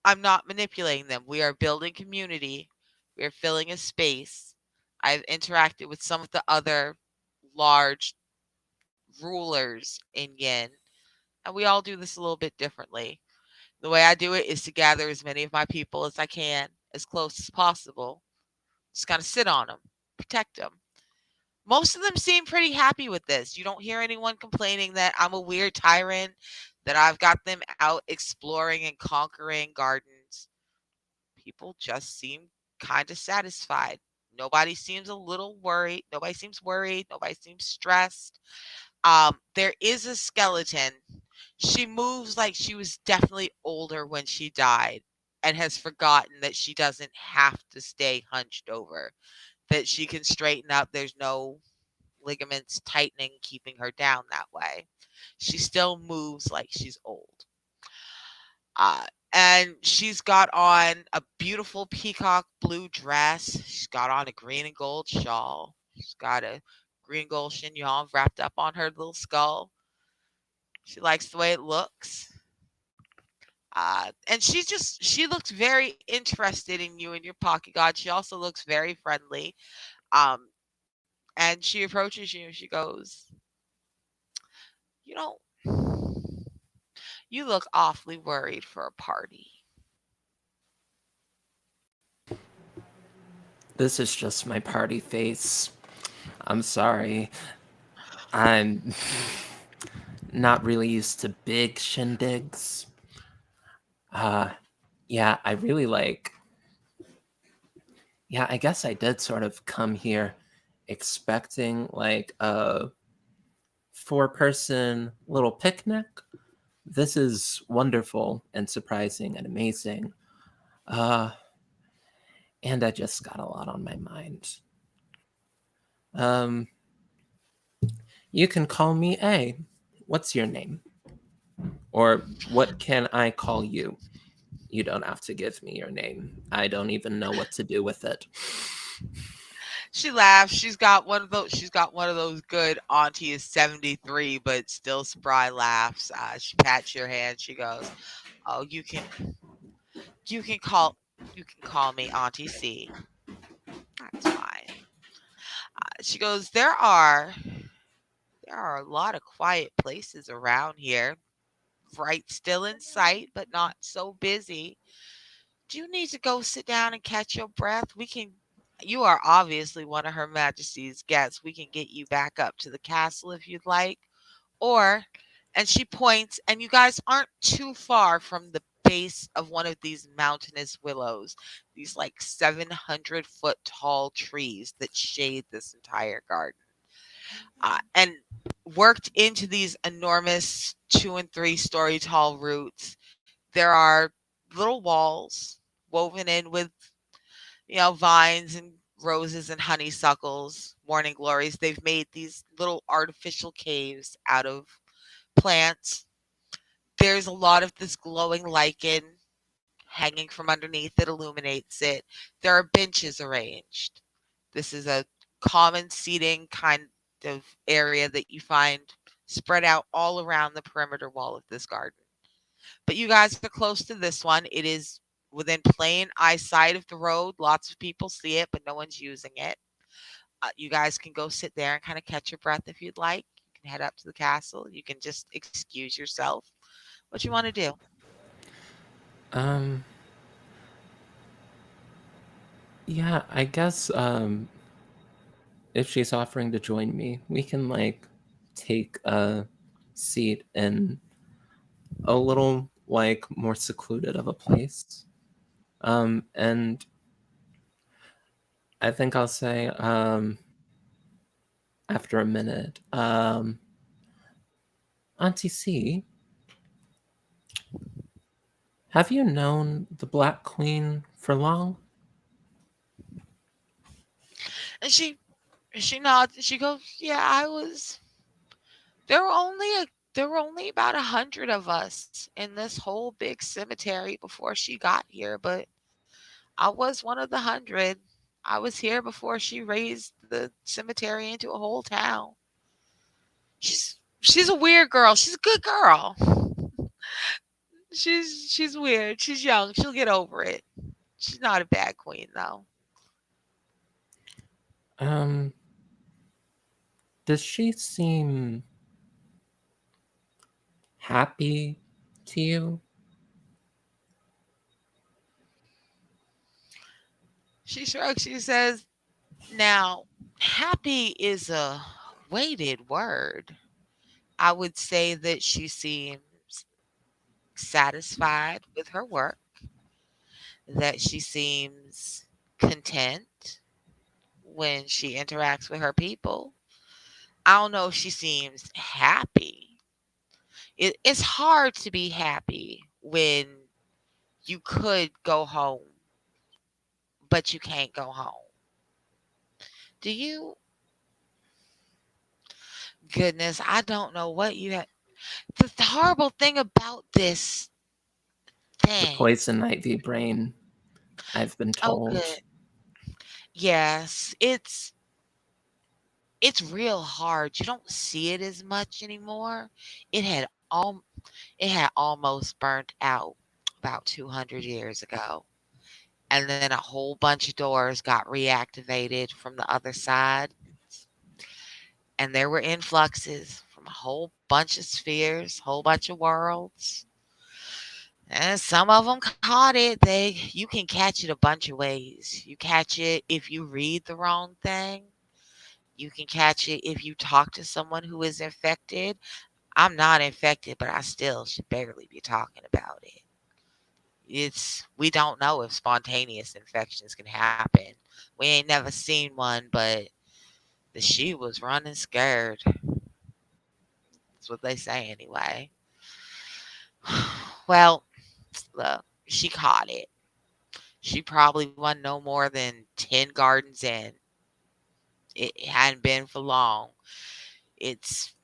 Speaker 1: I'm not manipulating them. We are building community. We are filling a space. I've interacted with some of the other large rulers in Yin, and we all do this a little bit differently. The way I do it is to gather as many of my people as I can, as close as possible. Just kind of sit on them, protect them. Most of them seem pretty happy with this. You don't hear anyone complaining that I'm a weird tyrant, that I've got them out exploring and conquering gardens. People just seem kind of satisfied. Nobody seems a little worried. Nobody seems worried. Nobody seems stressed. There is a skeleton. She moves like she was definitely older when she died and has forgotten that she doesn't have to stay hunched over, that she can straighten up. There's no ligaments tightening, keeping her down that way. She still moves like she's old. Uh, and she's got on a beautiful peacock blue dress. She's got on a green and gold shawl. She's got a green and gold chignon wrapped up on her little skull. She likes the way it looks. And she looks very interested in you and your pocket god. She also looks very friendly. Um, and she approaches you and she goes, you know, you look awfully worried for a party.
Speaker 3: This is just my party face. I'm sorry. I'm not really used to big shindigs. Uh, yeah, I really like. Yeah, I guess I did sort of come here expecting like a 4-person little picnic, This is wonderful and surprising and amazing. Uh, and I just got a lot on my mind. Um, you can call me A. What's your name? Or what can I call you? You don't have to give me your name. I don't even know what to do with it.
Speaker 1: She laughs. She's got one of those. She's got one of those good auntie is 73 but still spry laughs. She pats your hand. She goes, "Oh, you can call you can call me Auntie C. That's fine." She goes, there are a lot of quiet places around here. Right, still in sight, but not so busy. Do you need to go sit down and catch your breath? We can. You are obviously one of Her Majesty's guests. We can get you back up to the castle if you'd like. Or, and she points, and you guys aren't too far from the base of one of these mountainous willows, these like 700-foot tall trees that shade this entire garden. And worked into these enormous 2 and 3 story tall roots, there are little walls woven in with, vines and roses and honeysuckles, morning glories. They've made these little artificial caves out of plants. There's a lot of this glowing lichen hanging from underneath that illuminates it. There are benches arranged. This is a common seating kind of area that you find spread out all around the perimeter wall of this garden. But you guys are close to this one. It is within plain eyesight of the road. Lots of people see it, but no one's using it. You guys can go sit there and kind of catch your breath if you'd like. You can head up to the castle. You can just excuse yourself. What you want to do?
Speaker 3: Um, yeah, I guess if she's offering to join me, we can like take a seat in a little like more secluded of a place. And I think I'll say after a minute, Auntie C, have you known the Black Queen for long?
Speaker 1: And she nods and she goes, "Yeah, I was. There were only about 100 of us in this whole big cemetery before she got here, but I was one of the 100. I was here before she raised the cemetery into a whole town. She's a weird girl. She's a good girl. She's weird. She's young. She'll get over it. She's not a bad queen though."
Speaker 3: Um, does she seem happy to you?
Speaker 1: She shrugs. She says, "Now, happy is a weighted word. I would say that she seems satisfied with her work, that she seems content when she interacts with her people. I don't know if she seems happy. It's hard to be happy when you could go home, but you can't go home. Do you? Goodness, I don't know what you have. The horrible thing about this
Speaker 3: The
Speaker 1: thing.
Speaker 3: poison ivy brain, I've been
Speaker 1: Oh,
Speaker 3: told.
Speaker 1: good. Yes, it's real hard. You don't see it as much anymore. It had all it had almost burnt out about 200 years ago. And then a whole bunch of doors got reactivated from the other side, and there were influxes from a whole bunch of spheres, whole bunch of worlds. And some of them caught it. You can catch it a bunch of ways. You catch it if you read the wrong thing. You can catch it if you talk to someone who is infected. I'm not infected, but I still should barely be talking about it. We don't know if spontaneous infections can happen. We ain't never seen one, but the she was running scared. That's what they say anyway. Well, look, she caught it. She probably won no more than 10 gardens in. It hadn't been for long. It's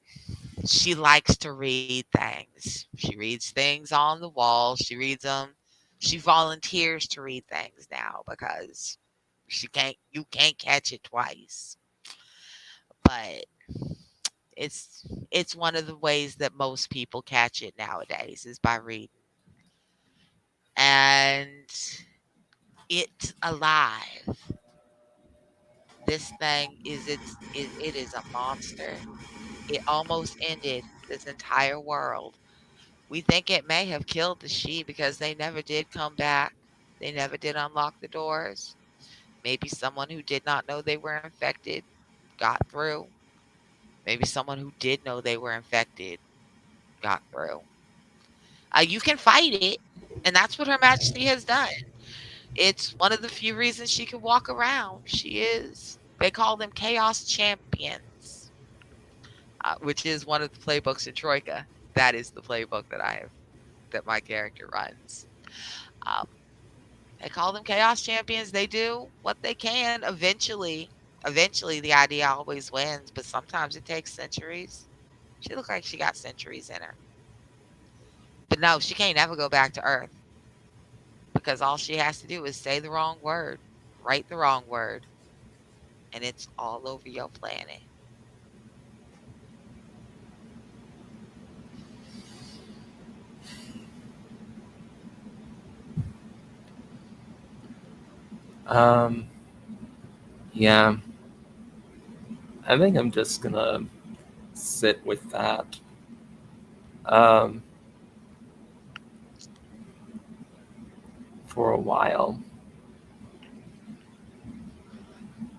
Speaker 1: She likes to read things. She reads things on the wall. She reads them. She volunteers to read things now because you can't catch it twice. But it's one of the ways that most people catch it nowadays is by reading. And it's alive. This thing it is a monster. It almost ended this entire world. We think it may have killed the sheep because they never did come back. They never did unlock the doors. Maybe someone who did not know they were infected got through. Maybe someone who did know they were infected got through. You can fight it, and that's what Her Majesty has done. It's one of the few reasons she can walk around. They call them Chaos Champions, which is one of the playbooks in Troika. That is the playbook that my character runs. Um, they call them Chaos Champions. They do what they can. Eventually, the idea always wins, but sometimes it takes centuries. She looks like she got centuries in her. But no, she can't ever go back to Earth because all she has to do is say the wrong word, write the wrong word, and it's all over your planet.
Speaker 3: Um, yeah, I think I'm just gonna sit with that. Um, for a while.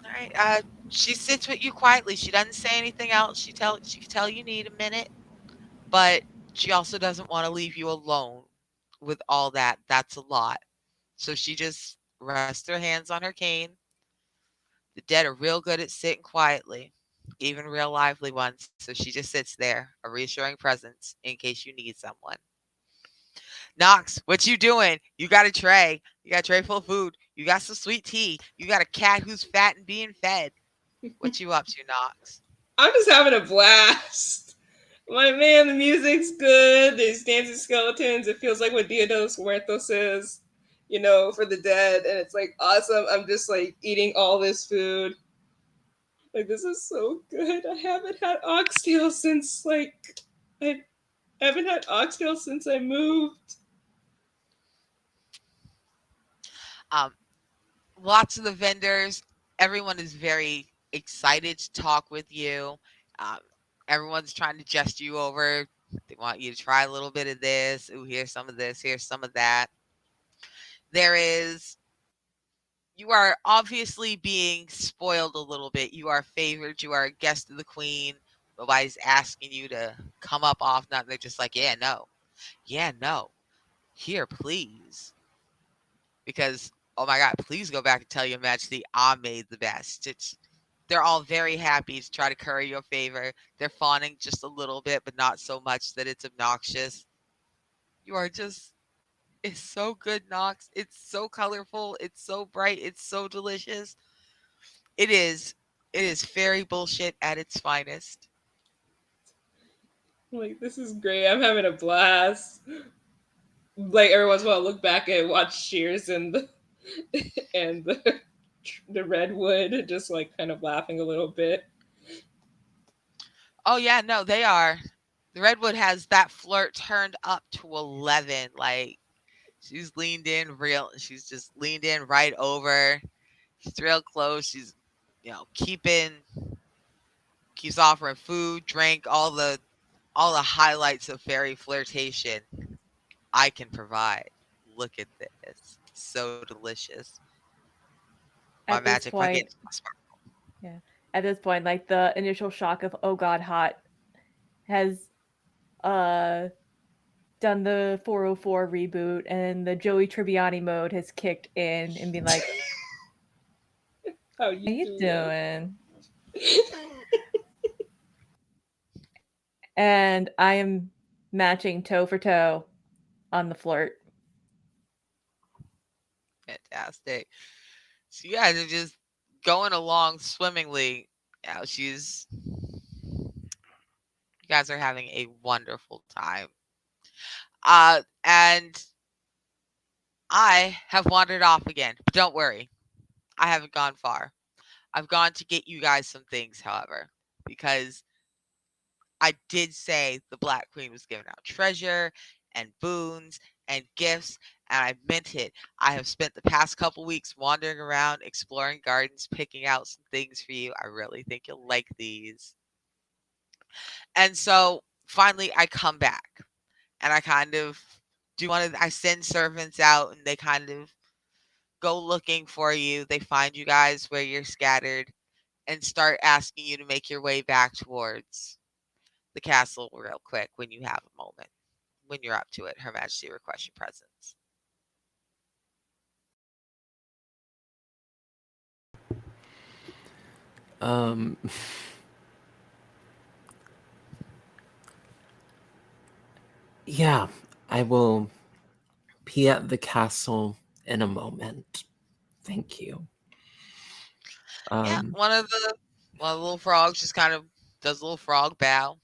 Speaker 1: All right. She sits with you quietly. She doesn't say anything else. She can tell you need a minute, but she also doesn't want to leave you alone with all that. That's a lot. So she just rests her hands on her cane. The dead are real good at sitting quietly, even real lively ones. So she just sits there, a reassuring presence in case you need someone. Knox, what you doing? You got a tray. You got a tray full of food. You got some sweet tea. You got a cat who's fat and being fed. What you up to, Knox?
Speaker 2: I'm just having a blast. My man, the music's good. There's dancing skeletons. It feels like what Dia de los Muertos is, for the dead. And it's like awesome. I'm just like eating all this food. Like, this is so good. I haven't had oxtail since, I haven't had oxtail since I moved.
Speaker 1: Um, Lots of the vendors, everyone is very excited to talk with you. Um, Everyone's trying to jest you over. They want you to try a little bit of this. Ooh, here's some of this. Here's some of that. There is You are obviously being spoiled a little bit. You are favored. You are a guest of the queen. Nobody's asking you to come up off nothing. They're just like, yeah, no. Yeah, no. Here, please. Because, oh my God, please go back and tell your majesty I made the best. They're all very happy to try to curry your favor. They're fawning just a little bit, but not so much that it's obnoxious. You are just It's so good, Knox. It's so colorful. It's so bright. It's so delicious. It is. It is fairy bullshit at its finest.
Speaker 2: Like, this is great. I'm having a blast. Like, every once in a while, I look back and watch Cheers and and the redwood, just like kind of laughing a little bit.
Speaker 1: Oh yeah, no, they are. The redwood has that flirt turned up to 11. Like she's just leaned in right over. She's real close. She's keeps offering food, drink, all the highlights of fairy flirtation I can provide. Look at this. So delicious. My
Speaker 4: At this
Speaker 1: magic bucket.
Speaker 4: point, yeah. At this point, like the initial shock of "oh god, hot" has uh done the 404 reboot, and the Joey Tribbiani mode has kicked in and been like,
Speaker 2: How
Speaker 4: "How
Speaker 2: you
Speaker 4: you
Speaker 2: doing?
Speaker 4: doing?" And I am matching toe for toe. on the flirt.
Speaker 1: Fantastic. So you guys are just going along swimmingly. Yeah, you guys are having a wonderful time. And I have wandered off again. But don't worry, I haven't gone far. I've gone to get you guys some things, however, because I did say the Black Queen was giving out treasure and boons and gifts, and I meant it. I have spent the past couple weeks wandering around, exploring gardens, picking out some things for you. I really think you'll like these. And so finally, I come back and I kind of I send servants out and they kind of go looking for you. They find you guys where you're scattered and start asking you to make your way back towards the castle real quick when you have a moment. When you're up to it, Her Majesty requests your presence.
Speaker 3: Um, yeah, I will be at the castle in a moment. Thank you.
Speaker 1: Yeah,
Speaker 3: Um,
Speaker 1: one of the little frogs just kind of does a little frog bow,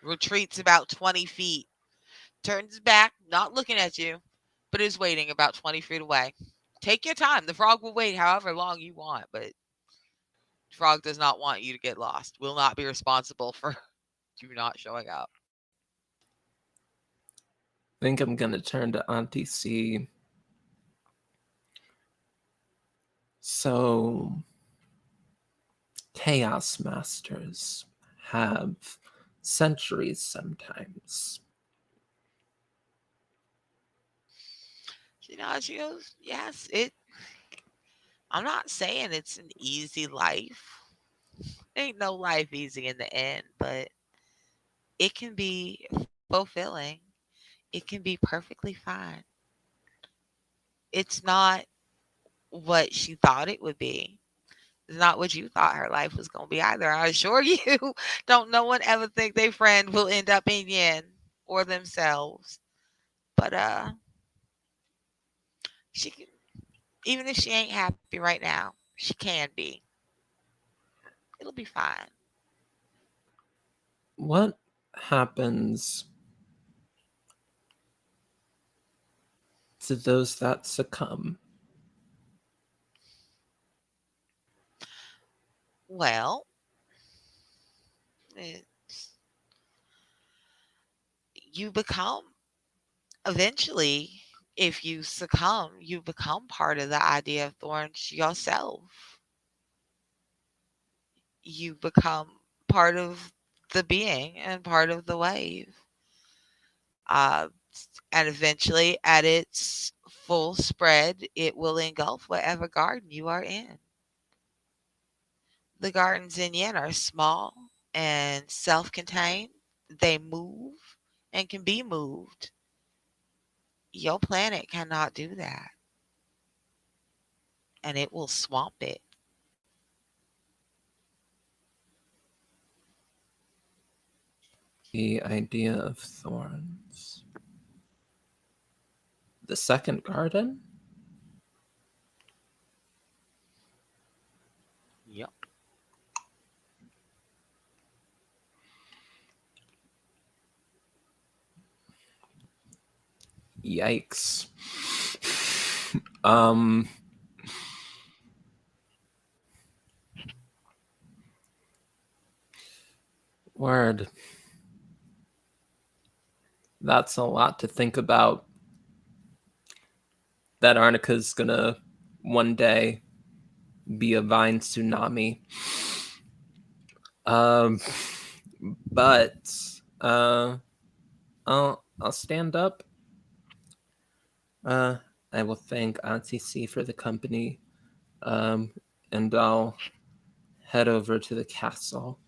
Speaker 1: retreats about 20 feet, turns his back, not looking at you, but is waiting about 20 feet away. Take your time. The frog will wait however long you want, but the frog does not want you to get lost. Will not be responsible for you not showing up.
Speaker 3: I think I'm gonna turn to Auntie C. So, Chaos Masters have centuries sometimes.
Speaker 1: She goes, yes, it. I'm not saying it's an easy life. Ain't no life easy in the end, but it can be fulfilling. It can be perfectly fine. It's not what she thought it would be. It's not what you thought her life was going to be either. I assure you, don't no one ever think their friend will end up in yin or themselves. But she can, even if she ain't happy right now, she can be. It'll be fine.
Speaker 3: What happens to those that succumb?
Speaker 1: Well, it's, you become eventually, if you succumb, you become part of the idea of thorns yourself. You become part of the being and part of the wave. Uh, and eventually, at its full spread, it will engulf whatever garden you are in. The gardens in Yin are small and self contained, they move and can be moved. Your planet cannot do that, and it will swamp it.
Speaker 3: The idea of thorns. The second garden?
Speaker 1: Yep.
Speaker 3: Yikes. um, Word. That's a lot to think about. That Arnica's gonna one day be a vine tsunami. Um, but I'll stand up. Uh, I will thank Auntie C for the company. Um, and I'll head over to the castle.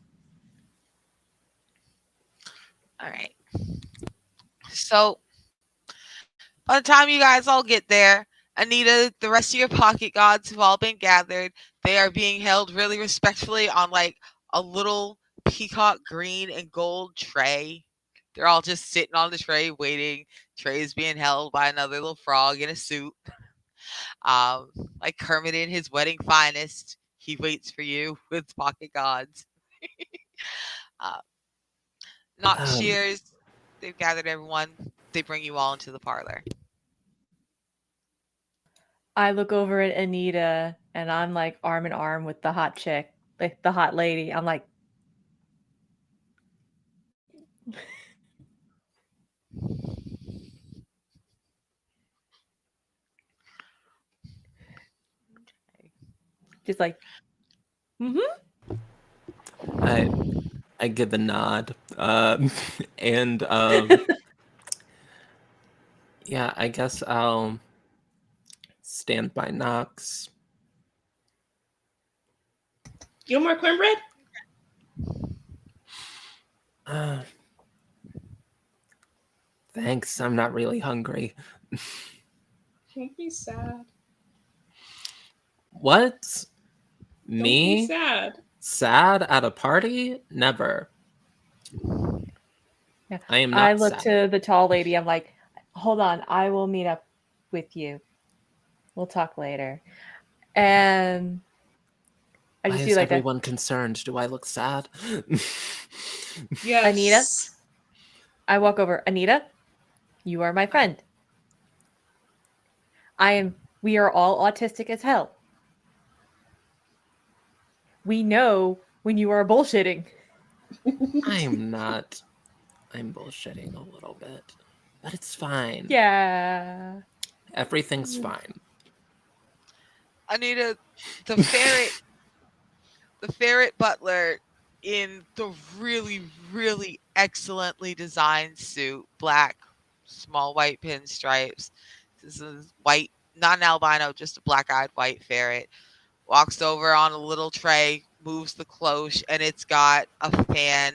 Speaker 1: All right. So by the time you guys all get there, Anita, the rest of your pocket gods have all been gathered. They are being held really respectfully on like a little peacock green and gold tray. They're all just sitting on the tray waiting. Tray is being held by another little frog in a suit. Um, like Kermit in his wedding finest. He waits for you with pocket gods. Uh, Knock
Speaker 3: Um,
Speaker 1: shears. They've gathered everyone. They bring you all into the parlor.
Speaker 4: I look over at Anita and I'm like arm in arm with the hot chick, like the hot lady. I'm like, just like, mm-hmm.
Speaker 3: I I give a nod. And yeah, I guess I'll stand by Knox.
Speaker 2: You want more cornbread?
Speaker 3: Uh, thanks. I'm not really hungry.
Speaker 2: Don't be sad.
Speaker 3: What?
Speaker 2: Don't be
Speaker 3: Me?
Speaker 2: sad.
Speaker 3: Sad at a party? Never.
Speaker 4: Yeah.
Speaker 3: I am
Speaker 4: I
Speaker 3: not
Speaker 4: look
Speaker 3: sad.
Speaker 4: to the tall lady. I'm like, hold on, I will meet up with you. We'll talk later. And I
Speaker 3: Why
Speaker 4: just do
Speaker 3: is
Speaker 4: like a
Speaker 3: everyone concerned? Do I look sad?
Speaker 2: Yes.
Speaker 4: Anita? I walk over. Anita, you are my friend. We are all autistic as hell. We know when you are bullshitting.
Speaker 3: I'm not. I'm bullshitting a little bit. But it's fine.
Speaker 4: Yeah.
Speaker 3: Everything's fine.
Speaker 1: Anita, the ferret butler in the really excellently designed suit, black, small white pinstripes. This is white, not an albino, just a black-eyed white ferret. Walks over on a little tray, moves the cloche, and it's got a fan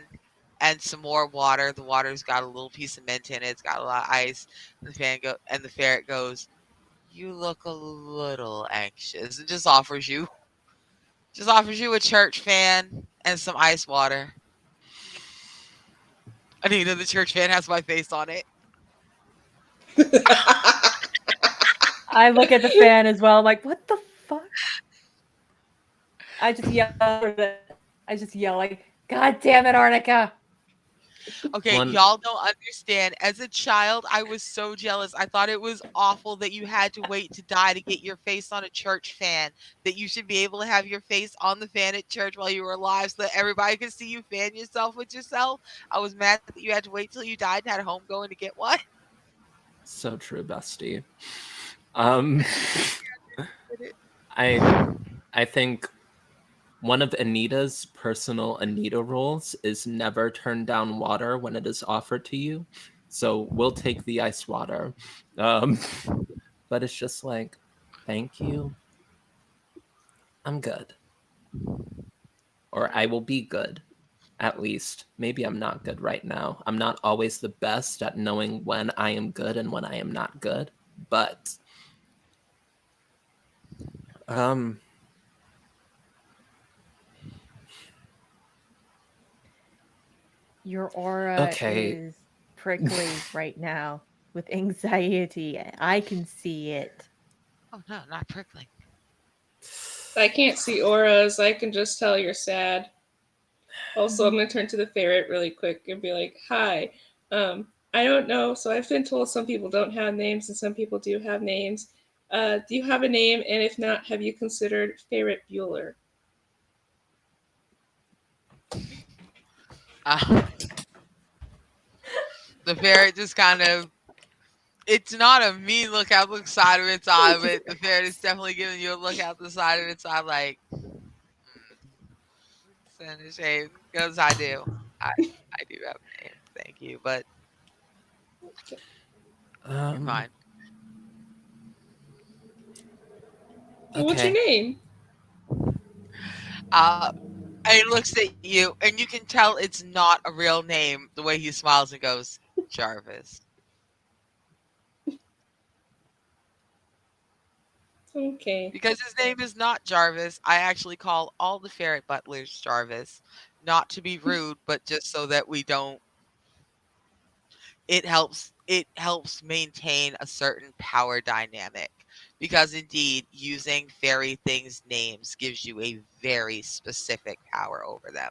Speaker 1: and some more water. The water's got a little piece of mint in it. It's got a lot of ice. And the ferret goes, "You look a little anxious," and just offers you a church fan and some ice water. Anita, the church fan has my face on it.
Speaker 4: I look at the fan as well. I'm like, what the fuck? I just yell I just yell like, God damn it, Arnica.
Speaker 1: Okay,
Speaker 3: One.
Speaker 1: y'all don't understand. As a child, I was so jealous. I thought it was awful that you had to wait to die to get your face on a church fan. That you should be able to have your face on the fan at church while you were alive so that everybody could see you fan yourself with yourself. I was mad that you had to wait till you died and had a home going to get one.
Speaker 3: So true, bestie. Um, I I think one of Anita's personal Anita rules is never turn down water when it is offered to you. So we'll take the ice water. Um, but it's just like, thank you. I'm good. Or I will be good. At least. Maybe I'm not good right now. I'm not always the best at knowing when I am good and when I am not good. But um
Speaker 4: Your aura
Speaker 3: okay.
Speaker 4: is prickly right now with anxiety. I can see it.
Speaker 1: Oh no, not prickling.
Speaker 2: I can't see auras. I can just tell you're sad. Also, I'm gonna turn to the ferret really quick and be like, "Hi, I don't know. So I've been told some people don't have names and some people do have names. Do you have a name? And if not, have you considered Ferret Bueller?"
Speaker 1: Uh, the ferret just kind of. It's not a mean look out the side of its eye, but the ferret is definitely giving you a look out the side of its eye, like, send a shame, because I do. I do have a name. Thank you, but you're
Speaker 3: Um
Speaker 1: fine.
Speaker 2: Well, what's your
Speaker 3: okay.
Speaker 2: name?
Speaker 1: Uh, and he looks at you, and you can tell it's not a real name the way he smiles and goes, Jarvis.
Speaker 2: Okay.
Speaker 1: Because his name is not Jarvis. I actually call all the ferret butlers Jarvis. Not to be rude, but just so that we don't it helps maintain a certain power dynamic, because indeed using fairy things names gives you a very specific power over them.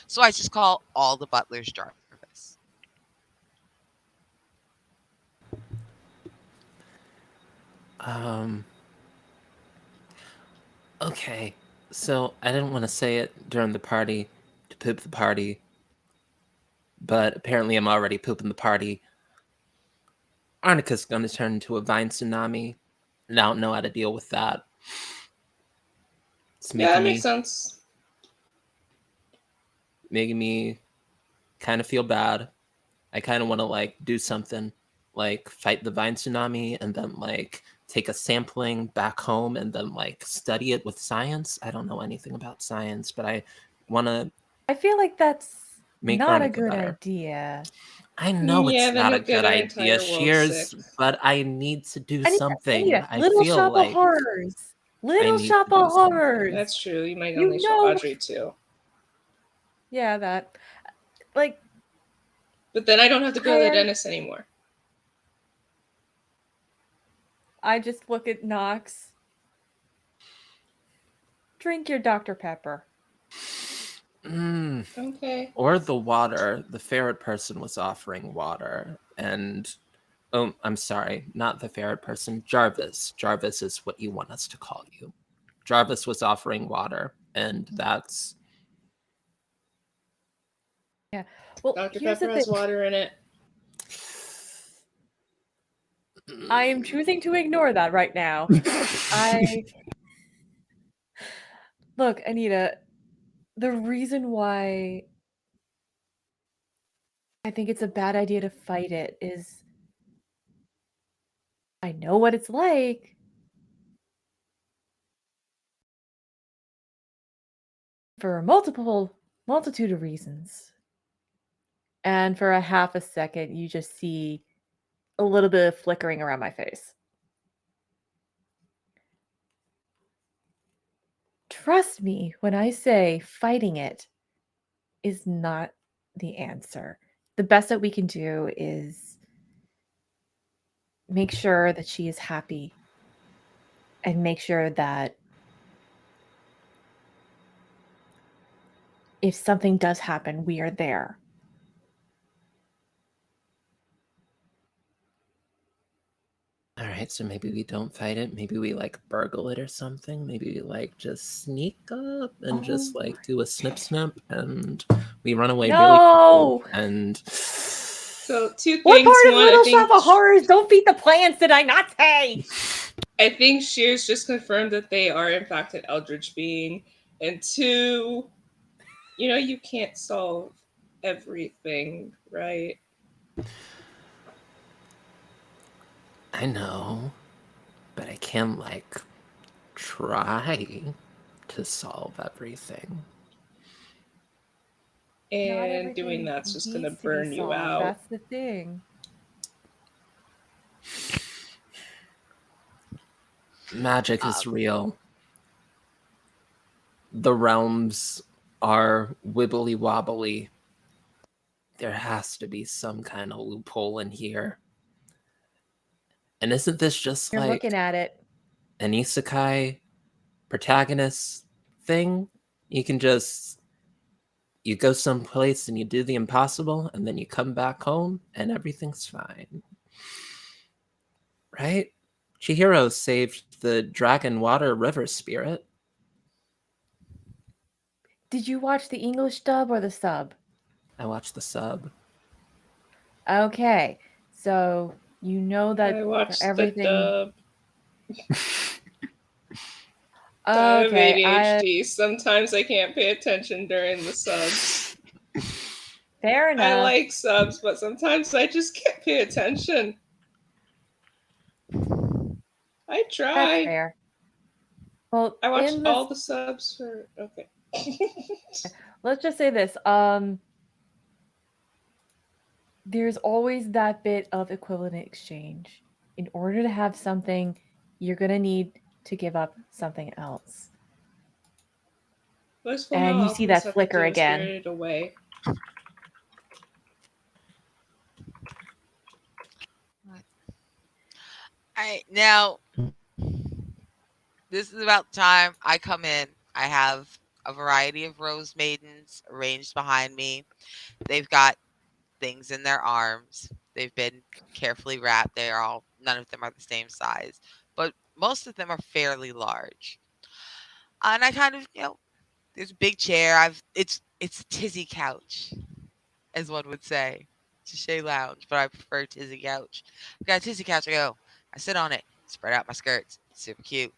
Speaker 1: So I just call all the butlers Jarvis.
Speaker 3: Um, okay. So I didn't want to say it during the party to poop the party, but apparently I'm already pooping the party. Arnica's gonna turn into a vine tsunami, and I don't know how to deal with that. It's
Speaker 2: Yeah, that makes sense.
Speaker 3: making me kind of feel bad. I kind of want to like do something, like fight the vine tsunami, and then like take a sampling back home, and then like study it with science. I don't know anything about science, but I want to
Speaker 4: I feel like that's
Speaker 3: make
Speaker 4: not a
Speaker 3: Arnica
Speaker 4: good
Speaker 3: better.
Speaker 4: idea.
Speaker 3: I know
Speaker 2: Yeah,
Speaker 3: it's
Speaker 2: then
Speaker 3: not a
Speaker 2: you'll get
Speaker 3: good
Speaker 2: our
Speaker 3: idea,
Speaker 2: entire world sick.
Speaker 3: Shears, but I need to do
Speaker 4: I need,
Speaker 3: something. I
Speaker 4: Little
Speaker 3: feel
Speaker 4: Shop of
Speaker 3: like
Speaker 4: Horrors.
Speaker 3: I
Speaker 4: Little
Speaker 3: need
Speaker 4: Shop
Speaker 3: to do
Speaker 4: of
Speaker 3: something.
Speaker 4: Horrors.
Speaker 2: That's true. You might
Speaker 4: You
Speaker 2: only show
Speaker 4: know,
Speaker 2: Audrey too.
Speaker 4: yeah, that. Like,
Speaker 2: But then I don't have to go to the
Speaker 4: Claire,
Speaker 2: dentist anymore.
Speaker 4: I just look at Knox. Drink your Dr. Pepper.
Speaker 2: Okay.
Speaker 3: Or the water. The ferret person was offering water, and oh, I'm sorry, not the ferret person. Jarvis. Jarvis is what you want us to call you. Jarvis was offering water, and that's.
Speaker 4: Yeah. Well,
Speaker 2: Dr.
Speaker 4: here's the
Speaker 2: Pepper
Speaker 4: thing.
Speaker 2: has water in it.
Speaker 4: I am choosing to ignore that right now. I look, Anita, the reason why I think it's a bad idea to fight it is I know what it's like. For a multitude of reasons. And for a half a second, you just see a little bit of flickering around my face. Trust me when I say fighting it is not the answer. The best that we can do is make sure that she is happy and make sure that if something does happen, we are there.
Speaker 3: All right, so maybe we don't fight it. Maybe we like burgle it or something. Maybe we like just sneak up and just
Speaker 4: Oh.
Speaker 3: like do a snip snip, and we run away really
Speaker 4: No!
Speaker 3: quickly. And
Speaker 2: So two
Speaker 4: What
Speaker 2: things.
Speaker 4: part of
Speaker 2: One,
Speaker 4: Little Shop of Horrors don't feed the plants did I not say?
Speaker 2: I think Shears just confirmed that they are in fact an eldritch being. And two, you can't solve everything, right?
Speaker 3: I know, but I can like try to solve everything.
Speaker 2: And doing that's just gonna burn you out.
Speaker 4: That's the thing.
Speaker 3: Magic is real. The realms are wibbly wobbly. There has to be some kind of loophole in here. And isn't this just
Speaker 4: You're
Speaker 3: like
Speaker 4: looking at it.
Speaker 3: an isekai protagonist thing? You can just you go someplace and you do the impossible, and then you come back home and everything's fine. Right? Chihiro saved the dragon water river spirit.
Speaker 4: Did you watch the English dub or the sub?
Speaker 3: I watched the sub.
Speaker 4: Okay. So you know that
Speaker 2: I
Speaker 4: for
Speaker 2: watched the
Speaker 4: everything.
Speaker 2: dub. I have
Speaker 4: Okay,
Speaker 2: ADHD. Sometimes I can't pay attention during the subs.
Speaker 4: fair
Speaker 2: I
Speaker 4: enough.
Speaker 2: like subs, but sometimes I just can't pay attention. I
Speaker 4: That's
Speaker 2: try.
Speaker 4: fair. Well,
Speaker 2: I watched
Speaker 4: in
Speaker 2: all
Speaker 4: this,
Speaker 2: the subs for okay.
Speaker 4: let's just say this. There's always that bit of equivalent exchange. In order to have something, you're gonna need to give up something else.
Speaker 2: Most full
Speaker 4: And
Speaker 2: metal
Speaker 4: you see that
Speaker 2: alchemists have to
Speaker 4: flicker
Speaker 2: do is
Speaker 4: again.
Speaker 2: Spirited Away.
Speaker 1: All right, now this is about the time I come in. I have a variety of rose maidens arranged behind me. They've got things in their arms. They've been carefully wrapped. They are all none of them are the same size, but most of them are fairly large. And I kind of, there's a big chair. It's a tizzy couch, as one would say. It's a Shea lounge, but I prefer tizzy couch. I've got a tizzy couch. I sit on it, spread out my skirts. Super cute,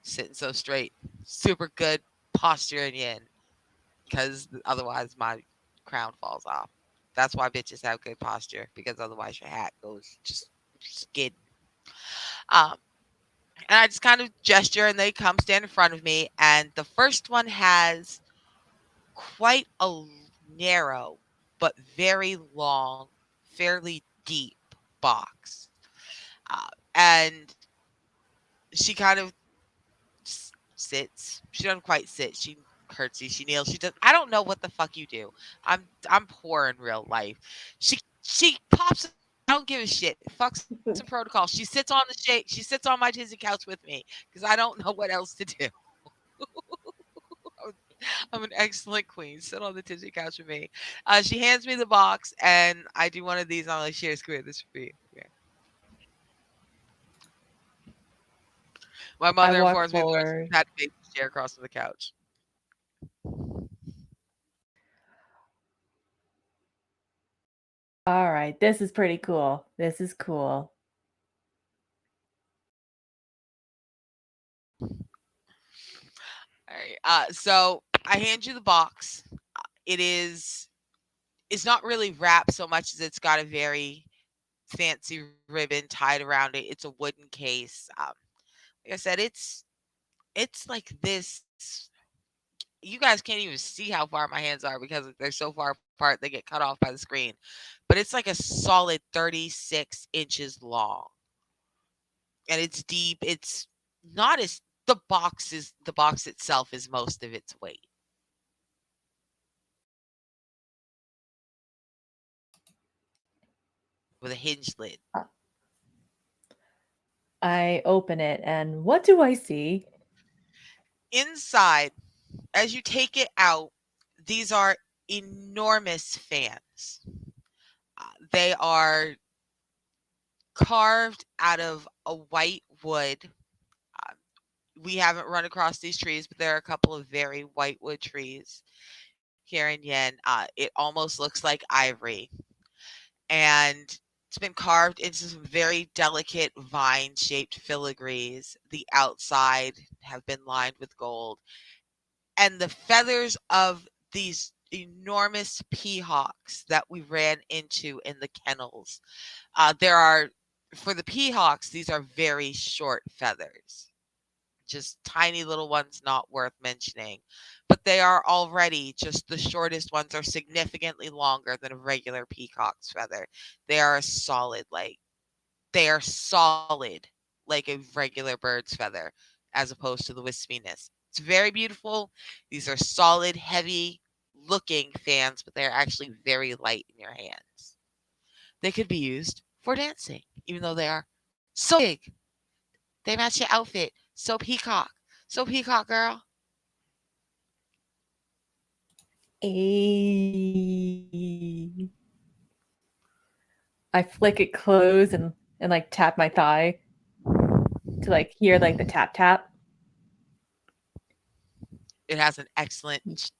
Speaker 1: sitting so straight, super good posture and yin. Because otherwise my crown falls off. That's why bitches have good posture, because otherwise your hat goes just skid. Um, and I just kind of gesture, and they come stand in front of me. And the first one has quite a narrow but very long, fairly deep box. And she kind of sits. She doesn't quite sit. She curtsies. She kneels. She does. I don't know what the fuck you do. I'm poor in real life. She pops. I don't give a shit. Fuck some protocol. She sits on the shake. She sits on my tizzy couch with me because I don't know what else to do. I'm an excellent queen. Sit on the tizzy couch with me. She hands me the box, and I do one of these. I'm like, "Here, square this for you." Yeah. My
Speaker 4: I
Speaker 1: mother
Speaker 4: walk
Speaker 1: informs me that
Speaker 4: forward.
Speaker 1: I had to make the chair across from the couch.
Speaker 4: All right, this is pretty cool. This is cool.
Speaker 1: All right. So I hand you the box. It is. It's not really wrapped so much as it's got a very fancy ribbon tied around it. It's a wooden case. Like I said, it's like this. You guys can't even see how far my hands are because they're so far apart they get cut off by the screen. But it's like a solid 36 inches long, and it's deep. It's not as the box itself is most of its weight with a hinged lid.
Speaker 4: Uh, I open it, and what do I see?
Speaker 1: Inside, as you take it out, these are enormous fans. They are carved out of a white wood. Uh, we haven't run across these trees, but there are a couple of very white wood trees here in Yen. It almost looks like ivory, and it's been carved into some very delicate vine-shaped filigrees. The outside have been lined with gold, and the feathers of these enormous peahawks that we ran into in the kennels. There are for the peahawks, these are very short feathers, just tiny little ones, not worth mentioning. But they are already just the shortest ones are significantly longer than a regular peacock's feather. They are a solid, they are solid like a regular bird's feather, as opposed to the wispiness. It's very beautiful. These are solid, heavy looking fans, but they're actually very light in your hands. They could be used for dancing, even though they are so big. They match your outfit. So peacock. So peacock, girl.
Speaker 4: A. I flick it closed and like tap my thigh to like hear like the tap tap.
Speaker 1: It has an excellent,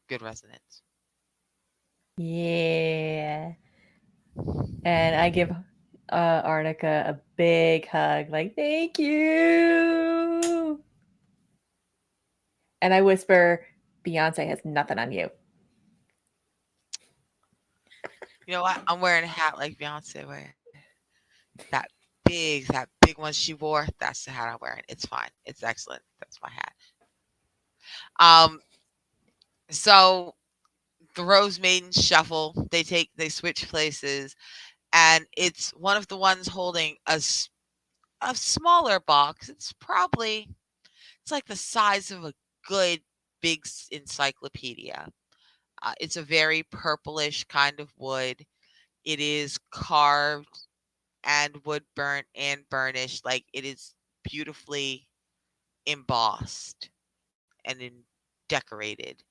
Speaker 1: good resonance.
Speaker 4: Yeah. And I give Arnica a big hug, like, thank you. And I whisper, Beyonce has nothing on you.
Speaker 1: You know what? I'm wearing a hat like Beyonce wear. That big one she wore. That's the hat I'm wearing. It's fine. It's excellent. That's my hat. Um. So the Rose Maidens shuffle. They switch places, and it's one of the ones holding a smaller box. It's like the size of a good big encyclopedia. It's a very purplish kind of wood. It is carved and wood burnt and burnished. Like it is beautifully embossed and decorated.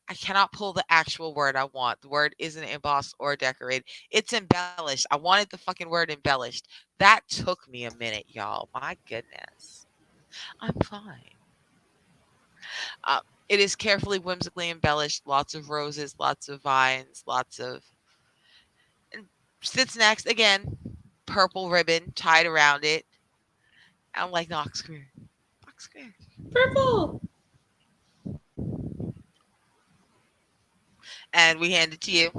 Speaker 1: I cannot pull the actual word I want. The word isn't embossed or decorated. It's embellished. I wanted the fucking word embellished. That took me a minute, y'all. My goodness. I'm fine. It is carefully, whimsically embellished. Lots of roses, lots of vines, lots of. And sits next again. Purple ribbon tied around it. I'm like, Knox, come here. Knox, come here.
Speaker 2: Purple.
Speaker 1: And we hand it to you.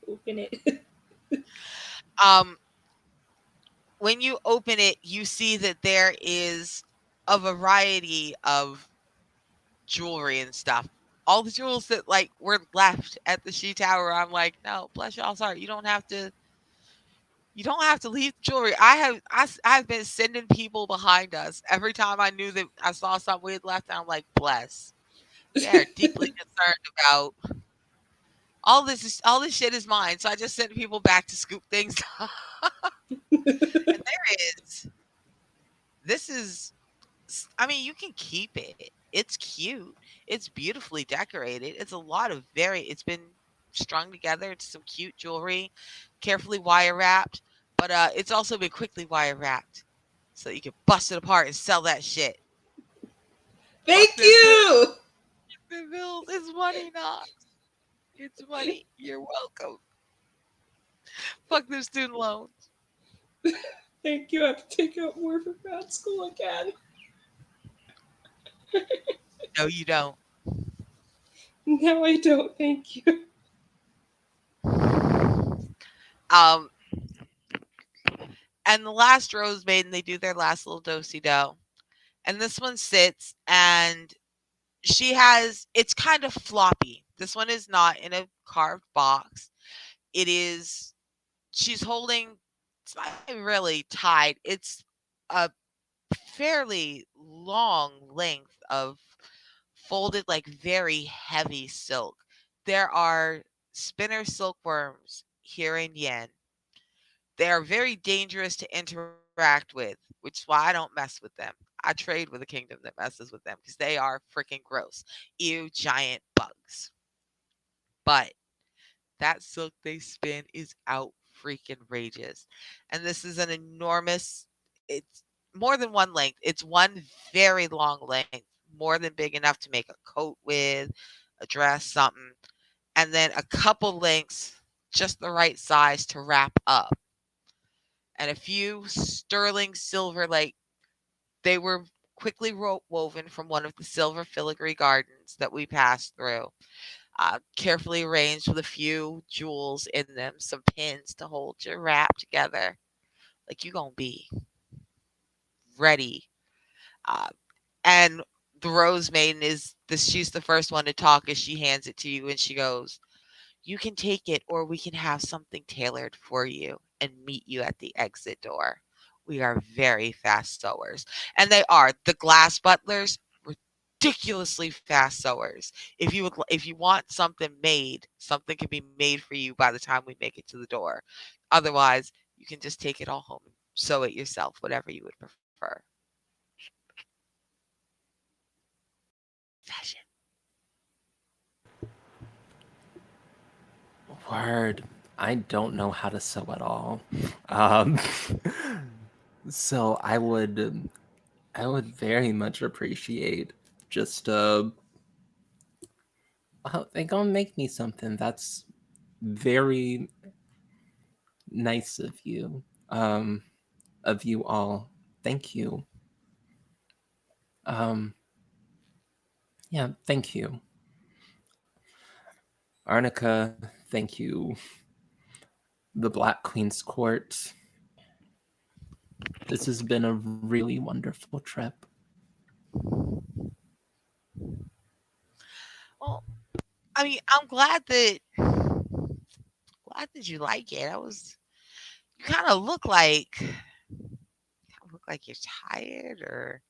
Speaker 2: Open it.
Speaker 1: Um, when you open it, you see that there is a variety of jewelry and stuff. All the jewels that like were left at the She Tower, I'm like, no, bless y'all. Sorry, you don't have to. You don't have to leave jewelry. I've been sending people behind us every time I knew that I saw something we had left. And I'm like, bless. They are deeply concerned about all this shit is mine. So I just sent people back to scoop things up. And this is I mean, you can keep it. It's cute. It's beautifully decorated. It's a lot of it's been strung together. It's some cute jewelry, carefully wire wrapped, but it's also been quickly wire wrapped so you can bust it apart and sell that shit. Fuck
Speaker 2: Thank
Speaker 1: them bills.
Speaker 2: you.
Speaker 1: The bills. It's money, not. It's money. You're welcome. Fuck them student loans.
Speaker 2: Thank you. I have to take out more for grad school again.
Speaker 1: No, you don't.
Speaker 2: No, I don't. Thank you.
Speaker 1: Um, and the last Rose Maiden, they do their last little do-si do. And this one sits and it's kind of floppy. This one is not in a carved box. It is, she's holding, it's not really tied. It's a fairly long length of folded, like very heavy silk. There are spinner silkworms here in Yen. They are very dangerous to interact with, which is why I don't mess with them. I trade with a kingdom that messes with them because they are freaking gross. Ew, giant bugs. But that silk they spin is out freaking rageous. And this is an enormous, it's more than one length. It's one very long length, more than big enough to make a coat with, a dress, something. And then a couple lengths, just the right size to wrap up. And a few sterling silver, like they were quickly woven from one of the silver filigree gardens that we passed through. Carefully arranged with a few jewels in them, some pins to hold your wrap together. Like you gonna be ready. Uh, and the Rose Maiden is this. She's the first one to talk as she hands it to you, and she goes, "You can take it, or we can have something tailored for you and meet you at the exit door. We are very fast sewers." And they are. The glass butlers, ridiculously fast sewers. If you want something made, something can be made for you by the time we make it to the door. Otherwise, you can just take it all home and sew it yourself, whatever you would prefer. Fashion.
Speaker 3: Word. I don't know how to sew at all. Um, so I would very much appreciate just they gonna make me something. That's very nice um, of you all. Thank you. Um, yeah, thank you, Arnica. Thank you, the Black Queen's Court. This has been a really wonderful trip.
Speaker 1: Well, I mean, I'm glad that you like it. I was you kind of look like you're tired or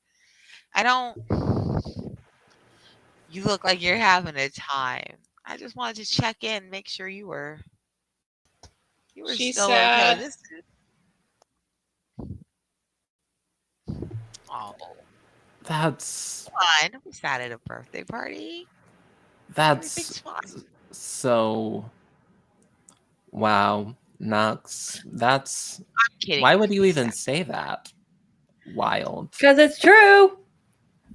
Speaker 1: I don't You look like you're having a time. I just wanted to check in, make sure you were
Speaker 2: She's
Speaker 1: still okay.
Speaker 2: sad.
Speaker 1: This is oh
Speaker 3: That's
Speaker 1: fine. Don't be sad at a birthday party.
Speaker 3: that's
Speaker 1: Everything's fine.
Speaker 3: so wow, Nux. That's
Speaker 1: I'm kidding.
Speaker 3: why
Speaker 1: You
Speaker 3: would
Speaker 1: can
Speaker 3: you
Speaker 1: be
Speaker 3: even
Speaker 1: sad.
Speaker 3: say that? Wild.
Speaker 4: Because it's true.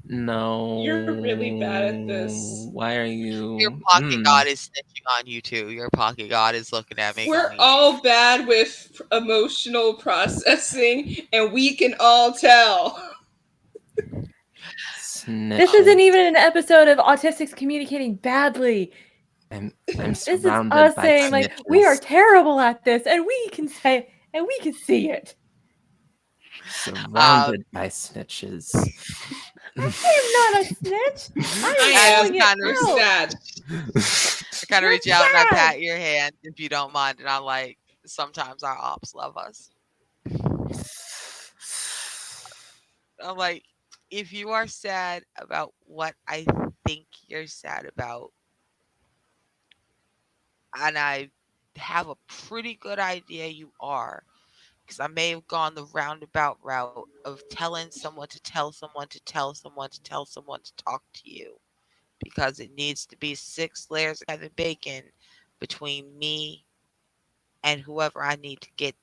Speaker 3: No.
Speaker 2: You're really bad at this.
Speaker 3: Why are
Speaker 1: Your
Speaker 3: you?
Speaker 1: pocket god is snitching on you too. Your pocket god is looking at me
Speaker 2: We're
Speaker 1: going,
Speaker 2: all bad with emotional processing, and we can all tell.
Speaker 4: This isn't
Speaker 3: Snitches.
Speaker 4: even an episode of autistics communicating badly.
Speaker 3: I'm
Speaker 4: This is
Speaker 3: surrounded
Speaker 4: us
Speaker 3: by
Speaker 4: saying like we are
Speaker 3: snitches.
Speaker 4: terrible at this, and we can say and we can see it.
Speaker 3: Surrounded by snitches.
Speaker 4: I am not a snitch. I
Speaker 2: I
Speaker 4: am
Speaker 1: I
Speaker 2: am.
Speaker 1: just
Speaker 4: calling it
Speaker 1: kind of,
Speaker 2: We're
Speaker 4: out.
Speaker 2: sad.
Speaker 1: I kind of
Speaker 4: We're
Speaker 1: reach out and I
Speaker 4: sad.
Speaker 1: pat your hand if you don't mind, and I'm like, sometimes our ops love us. I'm like, if you are sad about what I think you're sad about, and I have a pretty good idea you are, because I may have gone the roundabout route of telling someone to tell someone to tell someone to tell someone to talk to you, because it needs to be 6 layers of Kevin Bacon between me and whoever I need to get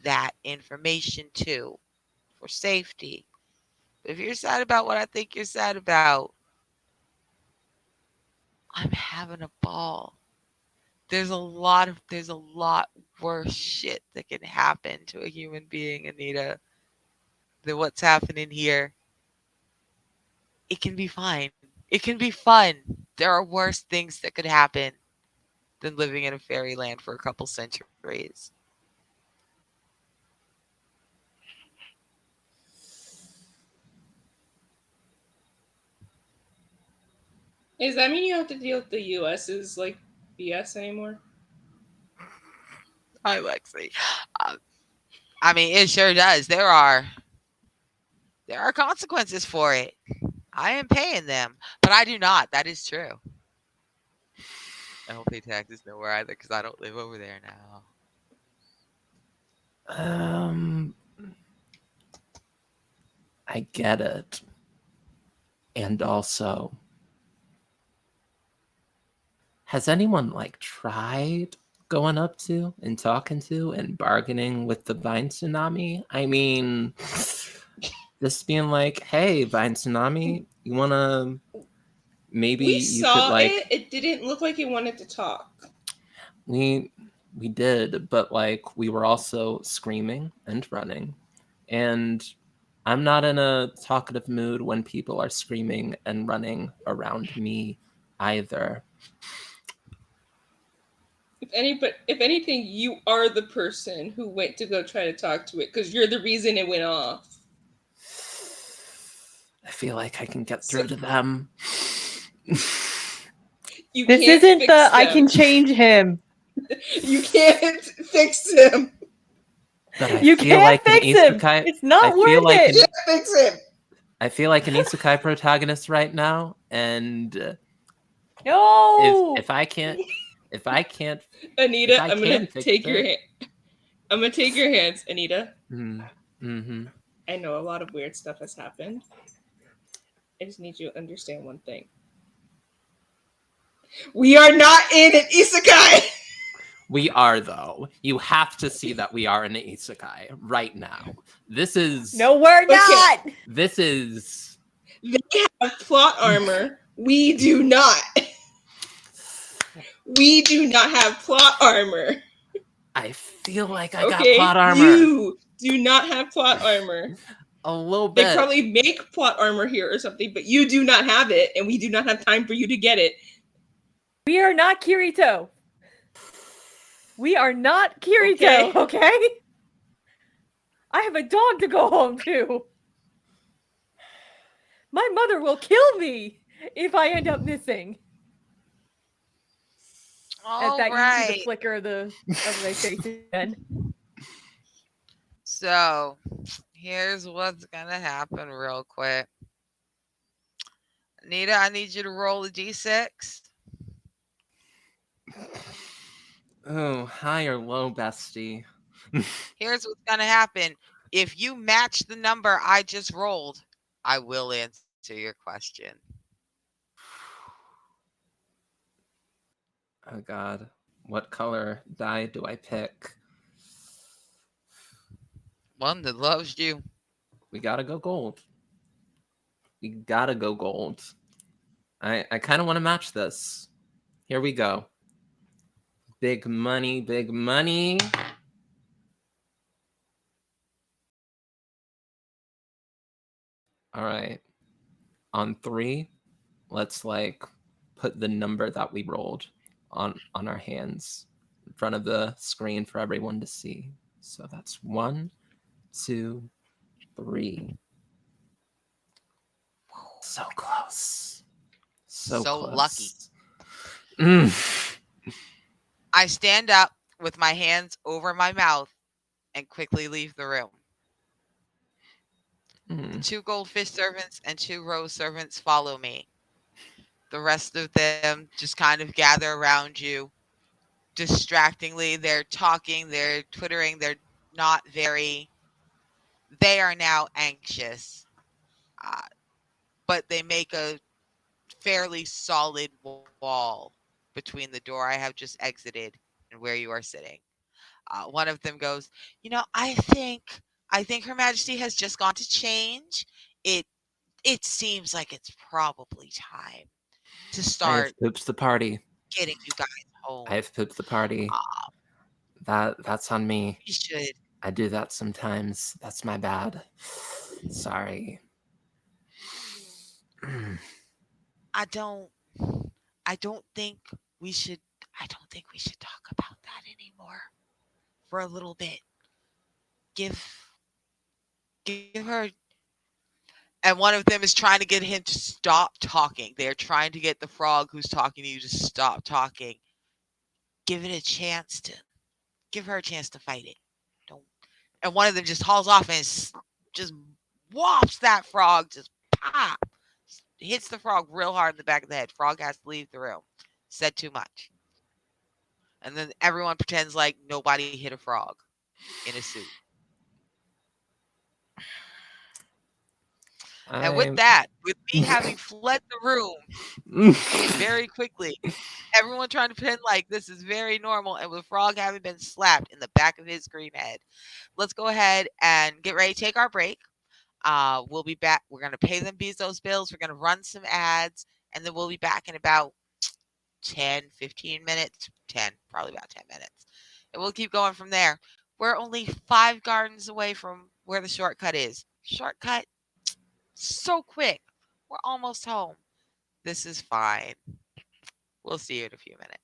Speaker 1: that information to for safety. But if you're sad about what I think you're sad about, I'm having a ball. There's a lot worse shit that can happen to a human being, Anita, than what's happening here. It can be fine. It can be fun. There are worse things that could happen than living in a fairyland for a couple centuries.
Speaker 2: Does that mean you have to deal with the US's like BS anymore?
Speaker 1: Hi, Lexi. Um, I mean, it sure does. There are consequences for it. I am paying them, but I do not. That is true. I don't pay taxes nowhere either because I don't live over there now.
Speaker 3: Um, I get it. And also, has anyone like tried going up to and talking to and bargaining with the Vine Tsunami? I mean, just being like, hey, Vine Tsunami, you wanna maybe
Speaker 2: We
Speaker 3: you could
Speaker 2: saw
Speaker 3: like
Speaker 2: it. It didn't look like it wanted to talk.
Speaker 3: we did, but like we were also screaming and running. And I'm not in a talkative mood when people are screaming and running around me either.
Speaker 2: If anything, you are the person who went to go try to talk to it because you're the reason it went off.
Speaker 3: I feel like I can get
Speaker 2: So
Speaker 3: through to them.
Speaker 2: you
Speaker 4: This
Speaker 2: can't
Speaker 4: isn't
Speaker 2: fix
Speaker 4: the I
Speaker 2: them.
Speaker 4: can change him.
Speaker 2: You can't fix him.
Speaker 3: But I
Speaker 4: You
Speaker 3: feel
Speaker 4: can't
Speaker 3: like an
Speaker 4: fix him.
Speaker 3: isekai.
Speaker 4: It's not
Speaker 3: I
Speaker 4: worth
Speaker 3: feel like
Speaker 4: it.
Speaker 2: You can't fix him.
Speaker 3: I feel like an isekai protagonist right now, and
Speaker 4: No.
Speaker 3: if I can't
Speaker 2: Anita, I'm
Speaker 3: can
Speaker 2: gonna
Speaker 3: fix
Speaker 2: take your
Speaker 3: it.
Speaker 2: hand. I'm gonna take your hands, Anita.
Speaker 3: Mm-hmm.
Speaker 2: I know a lot of weird stuff has happened. I just need you to understand one thing. We are not in an isekai.
Speaker 3: We are, though. You have to see that we are in an isekai right now. This is
Speaker 4: No, we're not.
Speaker 3: This is
Speaker 2: They have plot armor. We do not. We do not have plot armor.
Speaker 3: I feel like I got
Speaker 2: Okay,
Speaker 3: plot armor.
Speaker 2: you do not have plot armor.
Speaker 3: A little
Speaker 2: They
Speaker 3: bit.
Speaker 2: probably make plot armor here or something, but you do not have it, and we do not have time for you to get it.
Speaker 4: We are not Kirito. We are not Kirito,
Speaker 2: Okay.
Speaker 4: okay? I have a dog to go home to. My mother will kill me if I end up missing. At
Speaker 1: All
Speaker 4: that, you see the
Speaker 1: right.
Speaker 4: flicker of my face again.
Speaker 1: So, here's what's gonna happen real quick. Anita, I need you to roll a d6.
Speaker 3: Oh, high or low, bestie?
Speaker 1: Here's what's going to happen. If you match the number I just rolled, I will answer your question.
Speaker 3: Oh God, what color die do I pick?
Speaker 1: One that loves you.
Speaker 3: We gotta go gold. We gotta go gold. I kind of want to match this. Here we go. Big money, big money. All right. On 3, let's like put the number that we rolled on our hands in front of the screen for everyone to see. So that's 1, 2, 3. So close. So
Speaker 1: So lucky.
Speaker 3: close. Mm.
Speaker 1: I stand up with my hands over my mouth and quickly leave the room. The
Speaker 3: Mm.
Speaker 1: 2 goldfish servants and 2 rose servants follow me. The rest of them just kind of gather around you. Distractingly, they're talking, they're twittering, they're not very, they are now anxious. Uh, but they make a fairly solid wall between the door I have just exited and where you are sitting. One of them goes, I think Her Majesty has just gone to change. It it seems like it's probably time to
Speaker 3: I have
Speaker 1: start
Speaker 3: pooped the party.
Speaker 1: getting you guys home.
Speaker 3: I have pooped the party.
Speaker 1: Uh,
Speaker 3: That's on me.
Speaker 1: we should.
Speaker 3: I do that sometimes. That's my bad. Sorry.
Speaker 1: I don't. I don't think we should. I don't think we should talk about that anymore for a little bit. Give give her. And one of them is trying to get him to stop talking. They're trying to get the frog who's talking to you to stop talking. Give it a chance to. Give her a chance to fight it. Don't. And one of them just hauls off and just whops that frog. Just pop. Hits the frog real hard in the back of the head. Frog has to leave the room. Said too much. And then everyone pretends like nobody hit a frog in a suit. And with
Speaker 3: I'm.
Speaker 1: that, with me having fled the room very quickly, everyone trying to pretend like this is very normal, and with Frog having been slapped in the back of his green head, let's go ahead and get ready to take our break. We'll be back. We're going to pay them Bezos bills. We're going to run some ads, and then we'll be back in about 10, 15 minutes. 10, probably about 10 minutes. And we'll keep going from there. We're only 5 gardens away from where the shortcut is. Shortcut, so quick. We're almost home. This is fine. We'll see you in a few minutes.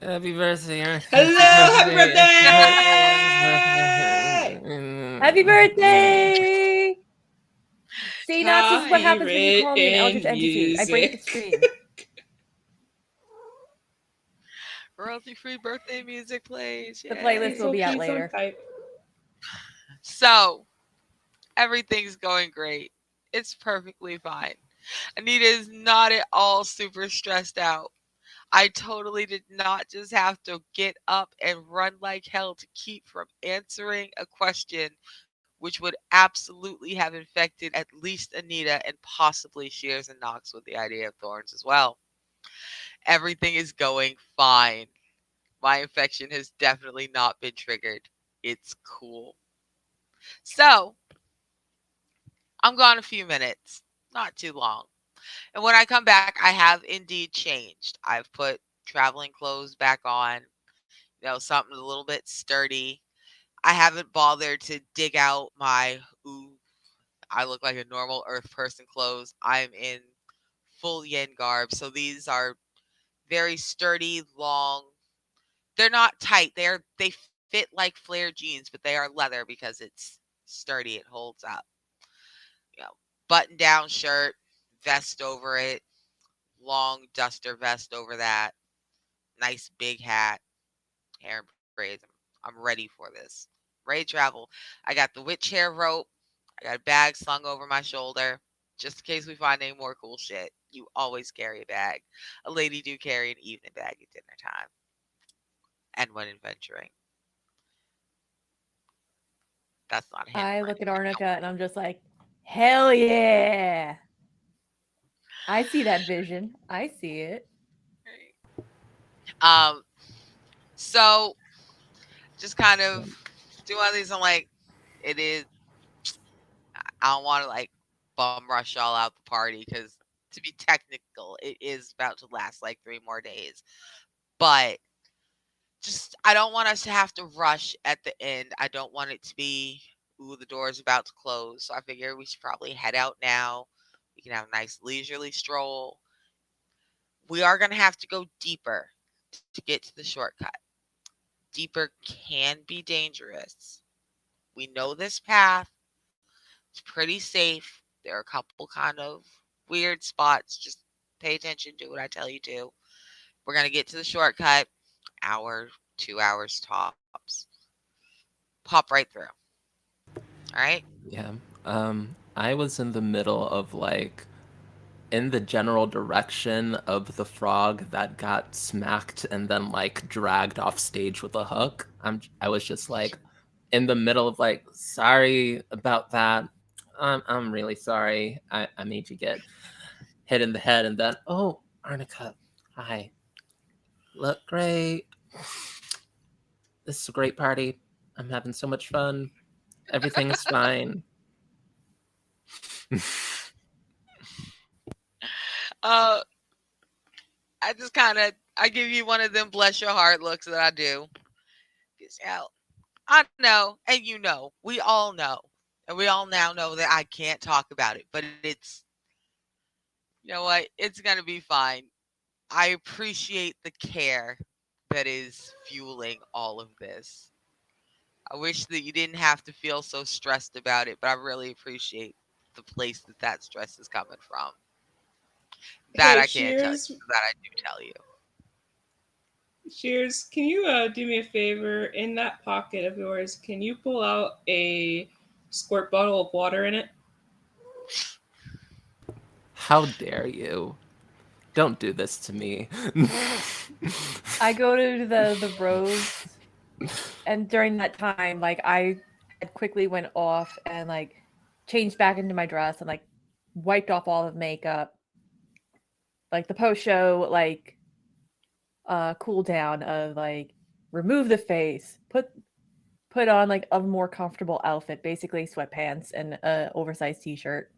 Speaker 3: Happy birthday, Earth.
Speaker 2: Hello, happy
Speaker 4: Happy
Speaker 2: birthday!
Speaker 4: birthday! See, Knox, this is what happens when you call me an eldritch
Speaker 2: Copyrighted
Speaker 4: entity. I break the
Speaker 2: music.
Speaker 4: stream.
Speaker 1: Royalty-free birthday music plays.
Speaker 4: The playlist
Speaker 1: Yay.
Speaker 4: will
Speaker 2: Hazel,
Speaker 4: be out
Speaker 2: please don't
Speaker 4: later.
Speaker 2: type.
Speaker 1: So, everything's going great. It's perfectly fine. Anita is not at all super stressed out. I totally did not just have to get up and run like hell to keep from answering a question which would absolutely have infected at least Anita and possibly Shears and Knox with the idea of thorns as well. Everything is going fine. My infection has definitely not been triggered. It's cool. So, I'm gone a few minutes, not too long. And when I come back, I have indeed changed. I've put traveling clothes back on, something a little bit sturdy. I haven't bothered to dig out my I look like a normal Earth person clothes. I'm in full yin garb. So these are very sturdy, long. They're not tight. They fit like flare jeans, but they are leather because it's sturdy. It holds up. You know, button down shirt, vest over it, long duster vest over that, nice big hat, hair and braids. I'm ready for this. Ready to travel. I got the witch hair rope. I got a bag slung over my shoulder. Just in case we find any more cool shit. You always carry a bag. A lady do carry an evening bag at dinner time and when adventuring. That's not a hint
Speaker 4: I
Speaker 1: for
Speaker 4: look at
Speaker 1: anything.
Speaker 4: Arnica and I'm just like, hell yeah. I see that vision. I see it.
Speaker 1: Um, so just kind of doing all these. I'm like, it is. I don't want to like bum rush all out the party because to be technical, it is about to last like 3 more days. But just I don't want us to have to rush at the end. I don't want it to be, ooh, the door's about to close. So I figure we should probably head out now. We can have a nice leisurely stroll. We are going to have to go deeper to get to the shortcut. Deeper can be dangerous. We know this path. It's pretty safe. There are a couple kind of weird spots. Just pay attention, do what I tell you to. We're going to get to the shortcut. Hour, 2 hours tops. Pop right through. All right.
Speaker 3: Yeah. I was in the middle of like in the general direction of the frog that got smacked and then like dragged off stage with a hook. I was just like in the middle of like, sorry about that. I'm really sorry. I made you get hit in the head, and then oh, Arnica, hi, look great. This is a great party. I'm having so much fun. Everything's fine.
Speaker 1: Uh, I just kind of I give you one of them bless your heart looks that I do. 'Cause, I know, and you know, we all know, and we all now know that I can't talk about it, but it's you know what? It's gonna be fine. I appreciate the care that is fueling all of this. I wish that you didn't have to feel so stressed about it, but I really appreciate the place that that stress is coming from. That
Speaker 2: Hey,
Speaker 1: I can't tell you.
Speaker 2: Shears,
Speaker 1: That I do tell you.
Speaker 2: Shears, can you do me a favor? In that pocket of yours, can you pull out a squirt bottle of water in it?
Speaker 3: How dare you? Don't do this to me.
Speaker 4: I go to the robes, and during that time, like I had quickly went off and like changed back into my dress and like wiped off all the makeup, like the post show cool down of like remove the face, put on like a more comfortable outfit, basically sweatpants and a oversized t-shirt,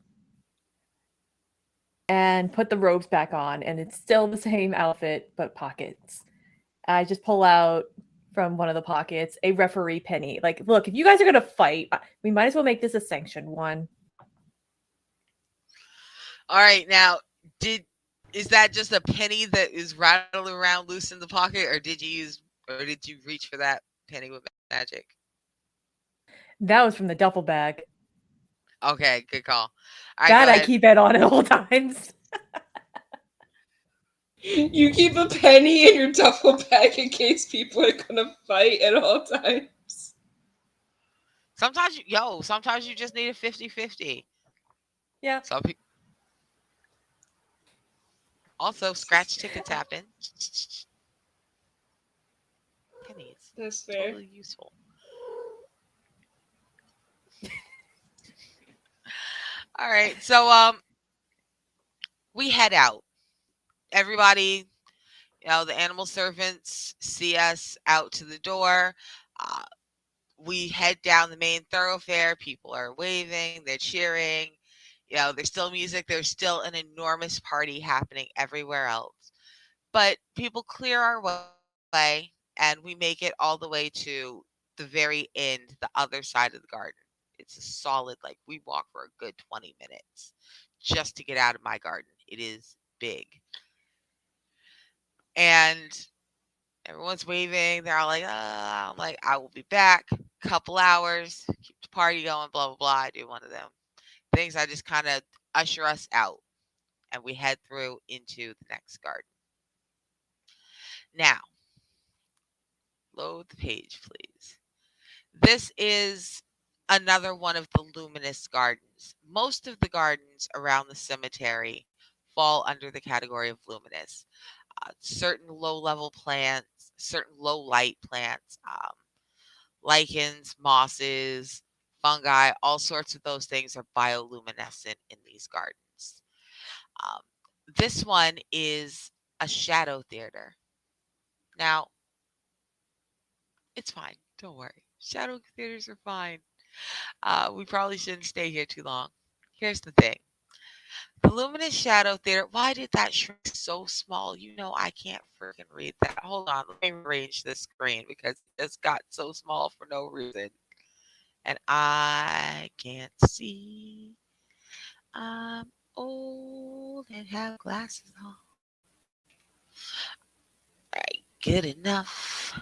Speaker 4: and put the robes back on, and it's still the same outfit but pockets. I just pull out from one of the pockets a referee penny. Like, look, if you guys are gonna fight, we might as well make this a sanctioned one.
Speaker 1: All right, now did is that just a penny that is rattling around loose in the pocket, or did you reach for that penny with magic?
Speaker 4: That was from the duffel bag.
Speaker 1: Okay, good call. All right, go
Speaker 4: That I
Speaker 1: ahead.
Speaker 4: keep it on at all times.
Speaker 2: You keep a penny in your duffel bag in case people are gonna fight at all times.
Speaker 1: Sometimes you just need a 50-50.
Speaker 4: Yeah.
Speaker 1: Some people also scratch tickets happen. Pennies,
Speaker 2: That's fair.
Speaker 1: totally useful. All right, so we head out. Everybody, the animal servants see us out to the door. Uh, we head down the main thoroughfare. People are waving, they're cheering. There's still music. There's still an enormous party happening everywhere else. But people clear our way, and we make it all the way to the very end, the other side of the garden. It's a solid, like, we walk for a good 20 minutes just to get out of my garden. It is big. And everyone's waving. They're all like, I'm like, I will be back. Couple hours, keep the party going, blah, blah, blah. I do one of them things. I just kind of usher us out and we head through into the next garden. Now, load the page, please. This is another one of the luminous gardens. Most of the gardens around the cemetery fall under the category of luminous. Certain low level plants, certain low light plants, lichens, mosses, fungi, all sorts of those things are bioluminescent in these gardens. Um, this one is a shadow theater. Now, it's fine. Don't worry. Shadow theaters are fine. We probably shouldn't stay here too long. Here's the thing. The luminous shadow theater. Why did that shrink so small? You know I can't freaking read that. Hold on. Let me rearrange this screen because it just got so small for no reason. And I can't see. I'm old and have glasses on. Right, good enough.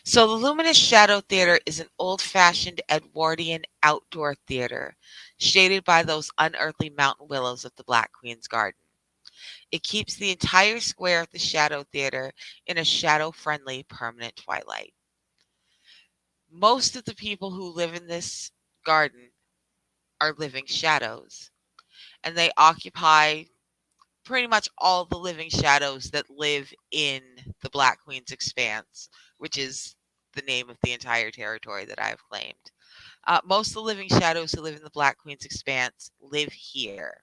Speaker 1: So, the Luminous Shadow Theater is an old fashioned Edwardian outdoor theater shaded by those unearthly mountain willows of the Black Queen's Garden. It keeps the entire square of the Shadow Theater in a shadow friendly permanent twilight. Most of the people who live in this garden are living shadows, and they occupy pretty much all the living shadows that live in the Black Queen's Expanse, which is the name of the entire territory that I have claimed. Most of the living shadows who live in the Black Queen's Expanse live here,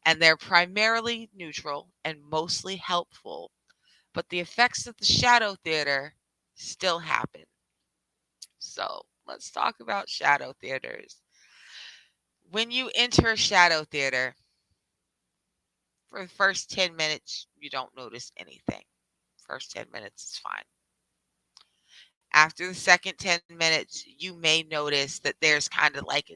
Speaker 1: and they're primarily neutral and mostly helpful, but the effects of the Shadow Theater still happen. So let's talk about Shadow Theaters. When you enter a Shadow Theater, for the first 10 minutes, you don't notice anything. First 10 minutes is fine. After the second 10 minutes, you may notice that there's kind of like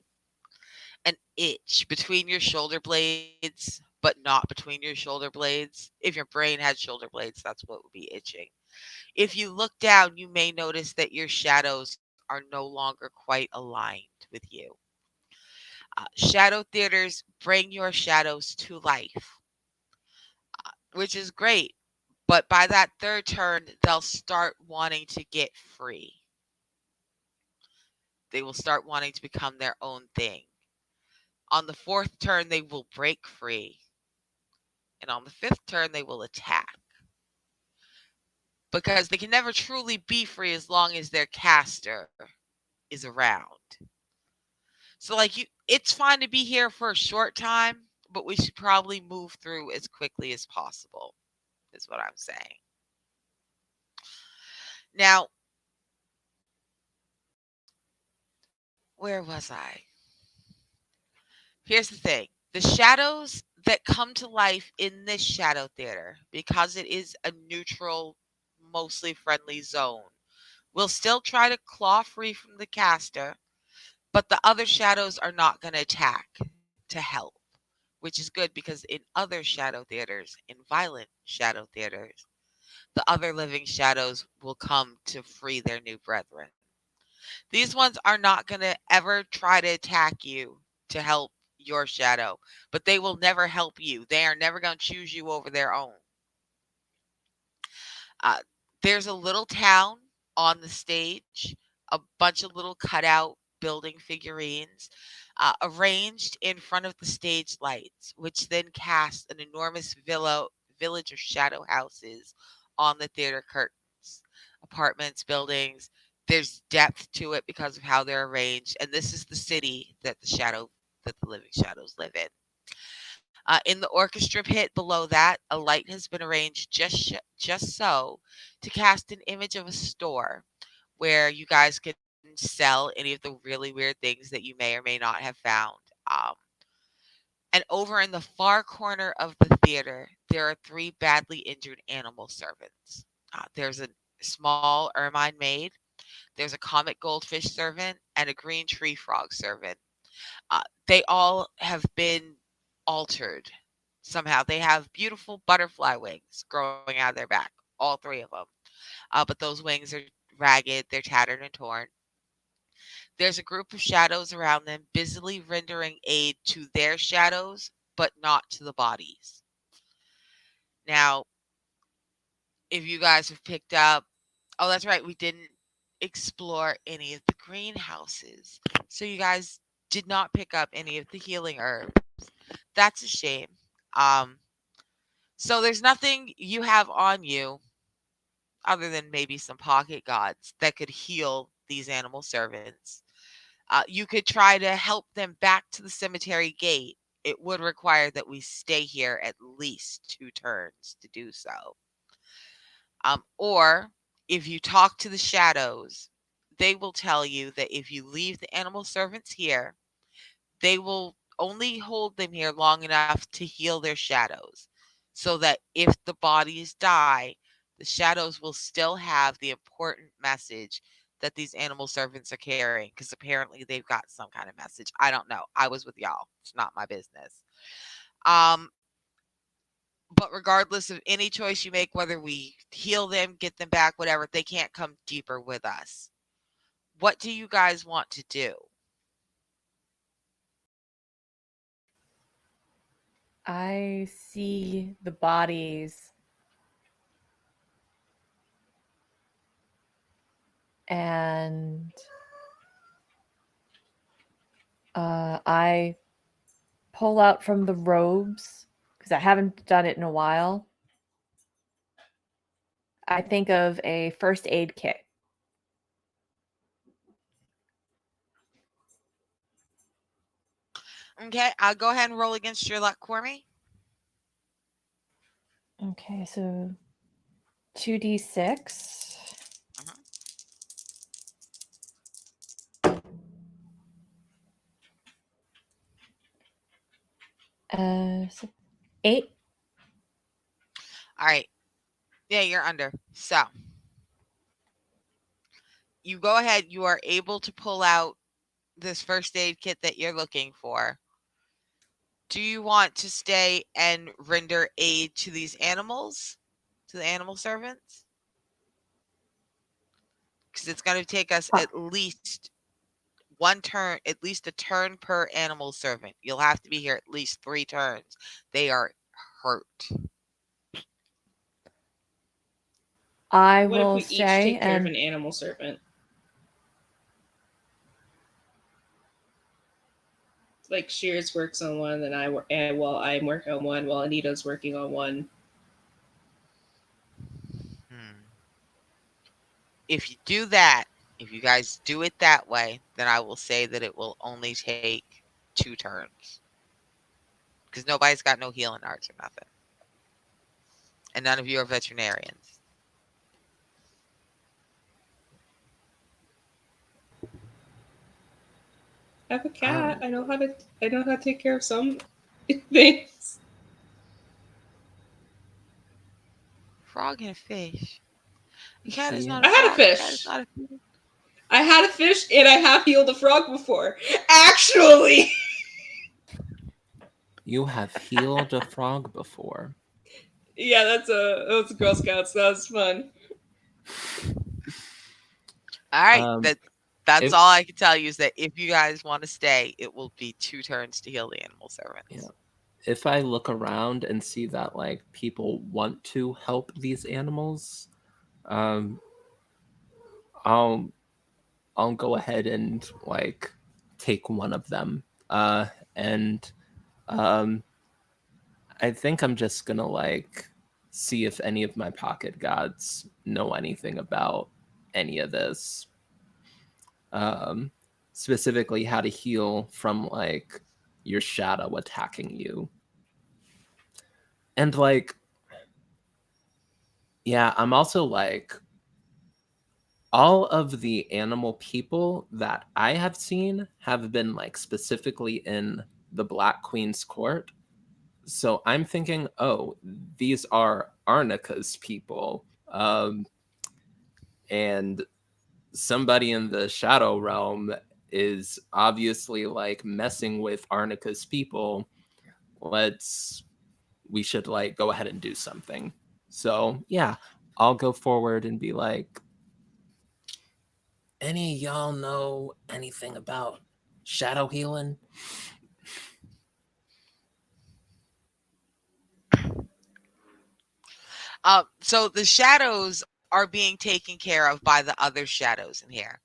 Speaker 1: an itch between your shoulder blades, but not between your shoulder blades. If your brain had shoulder blades, that's what would be itching. If you look down, you may notice that your shadows are no longer quite aligned with you. Shadow theaters bring your shadows to life, which is great. But by that third turn, they'll start wanting to get free. They will start wanting to become their own thing. On the fourth turn, they will break free. And on the fifth turn, they will attack. Because they can never truly be free as long as their caster is around. So, like, it's fine to be here for a short time, but we should probably move through as quickly as possible, is what I'm saying. Now, where was I? Here's the thing. The shadows that come to life in this shadow theater, because it is a neutral, mostly friendly zone, will still try to claw free from the caster, but the other shadows are not going to attack to help, which is good because in other shadow theaters, in violent shadow theaters, the other living shadows will come to free their new brethren. These ones are not going to ever try to attack you to help your shadow, but they will never help you. They are never going to choose you over their own. Uh, there's a little town on the stage, a bunch of little cutout building figurines arranged in front of the stage lights, which then cast an enormous village of shadow houses on the theater curtains. Apartments, buildings. There's depth to it because of how they're arranged, and this is the city that the living shadows live in. In the orchestra pit below that, a light has been arranged just so to cast an image of a store where you guys can sell any of the really weird things that you may or may not have found. Um, and over in the far corner of the theater, there are three badly injured animal servants. There's a small ermine maid, There's a comet goldfish servant and a green tree frog servant. They all have been altered somehow. They have beautiful butterfly wings growing out of their back, all three of them. But those wings are ragged, they're tattered and torn. There's a group of shadows around them, busily rendering aid to their shadows, but not to the bodies. Now, if you guys have picked up, oh, that's right, we didn't explore any of the greenhouses. So you guys did not pick up any of the healing herbs. That's a shame. Um, so there's nothing you have on you other than maybe some pocket gods that could heal these animal servants. You could try to help them back to the cemetery gate. It would require that we stay here at least 2 turns to do so. Or if you talk to the shadows, they will tell you that if you leave the animal servants here, they will only hold them here long enough to heal their shadows, so that if the bodies die, the shadows will still have the important message that these animal servants are carrying, because apparently they've got some kind of message. I don't know. I was with y'all. It's not my business. Um, but regardless of any choice you make, whether we heal them, get them back, whatever, they can't come deeper with us. What do you guys want to do?
Speaker 4: I see the bodies and I pull out from the robes because I haven't done it in a while. I think of a first aid kit.
Speaker 1: Okay, I'll go ahead and roll against your luck, Cormy.
Speaker 4: Okay, so 2d6.
Speaker 1: Mhm.
Speaker 4: So 8.
Speaker 1: All right. Yeah, you're under. So you go ahead. You are able to pull out this first aid kit that you're looking for. Do you want to stay and render aid to these animals, to the animal servants? Because it's going to take us
Speaker 4: Uh,
Speaker 1: at least 1 turn, at least a turn per animal servant. You'll have to be here at least 3 turns. They are hurt.
Speaker 4: I
Speaker 2: What if
Speaker 4: will
Speaker 2: we each
Speaker 4: stay
Speaker 2: take care of
Speaker 4: and
Speaker 2: an animal servant? Like Shears works on one, then I work. While I'm working on one, while Anita's working on one.
Speaker 1: Hmm. If you do that, if you guys do it that way, then I will say that it will only take 2 turns. Because nobody's got no healing arts or nothing. And none of you are veterinarians.
Speaker 2: I have a cat.
Speaker 3: Um,
Speaker 2: I know how to. I know how to take care of some things.
Speaker 1: Frog and a fish. A cat is
Speaker 3: he
Speaker 1: not a
Speaker 2: I had a
Speaker 1: frog. A cat is
Speaker 2: fish.
Speaker 1: not a fish.
Speaker 2: I had a fish, and I have healed a frog before. Actually.
Speaker 3: You have healed a frog before.
Speaker 2: Yeah, that was Girl Scouts. That was fun.
Speaker 1: All right.
Speaker 3: Um,
Speaker 1: That's
Speaker 3: if
Speaker 1: all I can tell you is that if you guys want to stay, it will be 2 turns to heal the animal
Speaker 3: yeah,
Speaker 1: servants.
Speaker 3: if I look around and see that like people want to help these animals, um, I'll I'll go ahead and like take one of them. And um, I think I'm just gonna like see if any of my pocket gods know anything about any of this. Um, Specifically, how to heal from like your shadow attacking you. And like, yeah, I'm also like, all of the animal people that I have seen have been like specifically in the Black Queen's court. So I'm thinking, oh, these are Arnica's people. And somebody in the shadow realm is obviously like messing with Arnica's people. We should like go ahead and do something. So yeah, I'll go forward and be like, any of y'all know anything about shadow healing?
Speaker 1: So the shadows are being taken care of by the other shadows in here.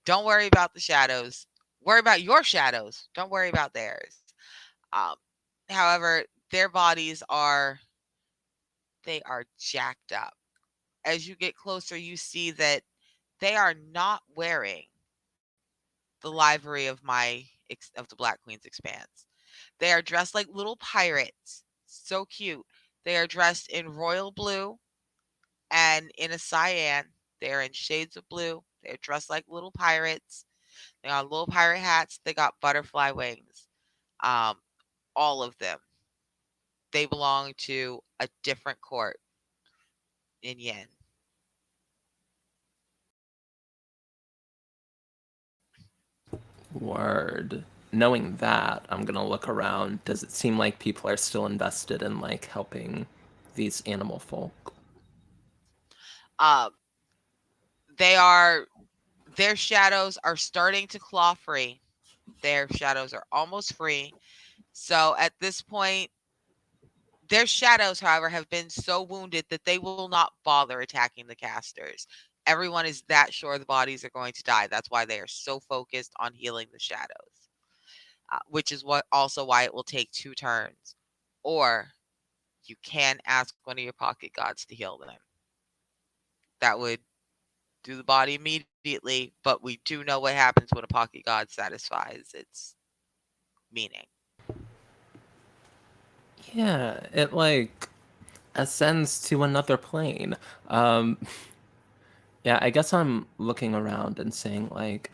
Speaker 1: Don't worry about the shadows. Worry about your shadows. Don't worry about theirs. Um, however, their bodies are they are jacked up. As you get closer, you see that they are not wearing the livery of of the Black Queen's expanse. They are dressed like little pirates. So cute. They are dressed in royal blue and in a cyan. They're in shades of blue. They're dressed like little pirates. They got little pirate hats. They got butterfly wings. Um, all of them. They belong to a different court in Yen.
Speaker 3: Word. Knowing that, I'm gonna look around. Does it seem like people are still invested in like helping these animal folk?
Speaker 1: Um, they are their shadows are starting to claw free. Their shadows are almost free. So at this point, their shadows, however, have been so wounded that they will not bother attacking the casters. Everyone is that sure the bodies are going to die. That's why they are so focused on healing the shadows, which is what also why it will take 2 turns. Or you can ask one of your pocket gods to heal them. That would do the body immediately, but we do know what happens when a pocket god satisfies its meaning.
Speaker 3: Yeah, it like ascends to another plane. Um, yeah, I guess I'm looking around and saying like,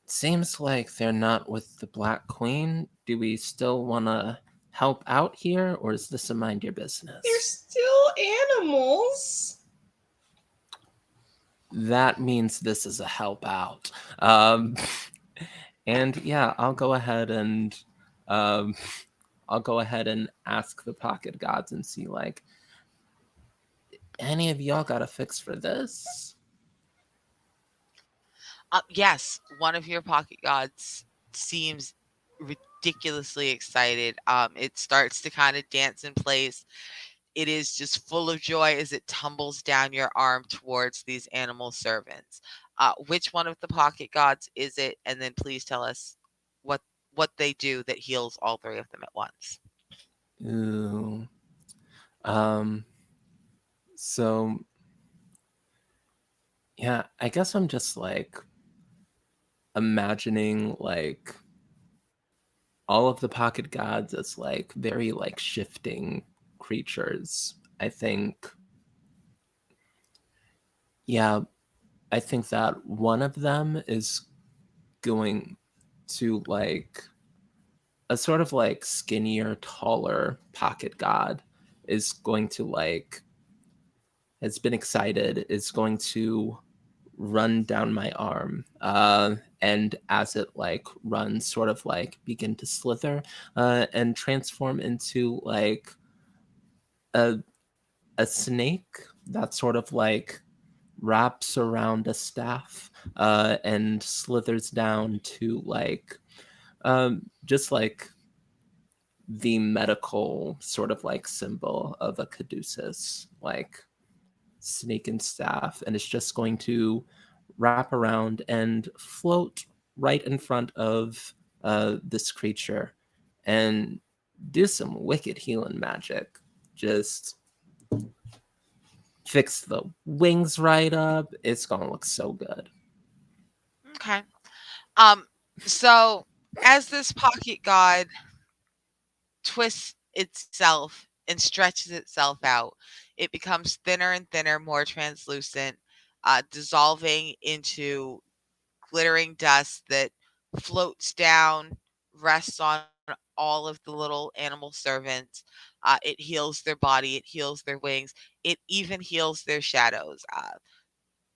Speaker 3: seems like they're not with the Black Queen. Do we still want to help out here, or is this a mind your
Speaker 2: They're
Speaker 3: business?
Speaker 2: still animals.
Speaker 3: That means this is a help out. Um, and yeah, um, I'll go ahead and ask the pocket gods and see like, any of y'all got a fix for this?
Speaker 1: Yes, one of your pocket gods seems ridiculously excited. It starts to kind of dance in place. It is just full of joy as it tumbles down your arm towards these animal servants. Which one of the pocket gods is it? And then please tell us what what they do that heals all three of them at once.
Speaker 3: Ooh. Um. So yeah, I guess I'm just like imagining like all of the pocket gods as like very like shifting creatures. I think, yeah, I think that one of them is going to like a sort of like skinnier, taller pocket god is going to like has been excited, is going to run down my arm, and as it like runs, sort of like begin to slither and transform into like a a snake that sort of like wraps around a staff and slithers down to like just like the medical sort of like symbol of a caduceus, like snake and staff, and it's just going to wrap around and float right in front of this creature and do some wicked healing magic. Just fix the wings right up. It's gonna look so good.
Speaker 1: Okay. Um. So as this pocket god twists itself and stretches itself out, it becomes thinner and thinner, more translucent, dissolving into glittering dust that floats down, rests on all of the little animal servants. It heals their body, it heals their wings, it even heals their shadows.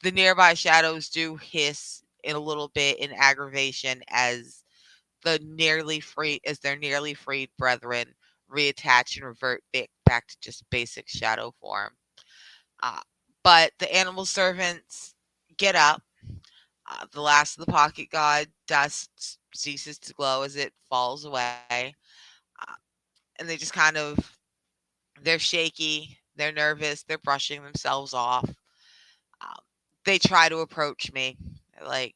Speaker 1: The nearby shadows do hiss in a little bit in aggravation as their nearly freed brethren reattach and revert back to just basic shadow form. Uh, but the animal servants get up. The last of the pocket god dust ceases to glow as it falls away. Uh, and they just kind of, they're shaky, they're nervous, they're brushing themselves off. Um, they try to approach me. Like,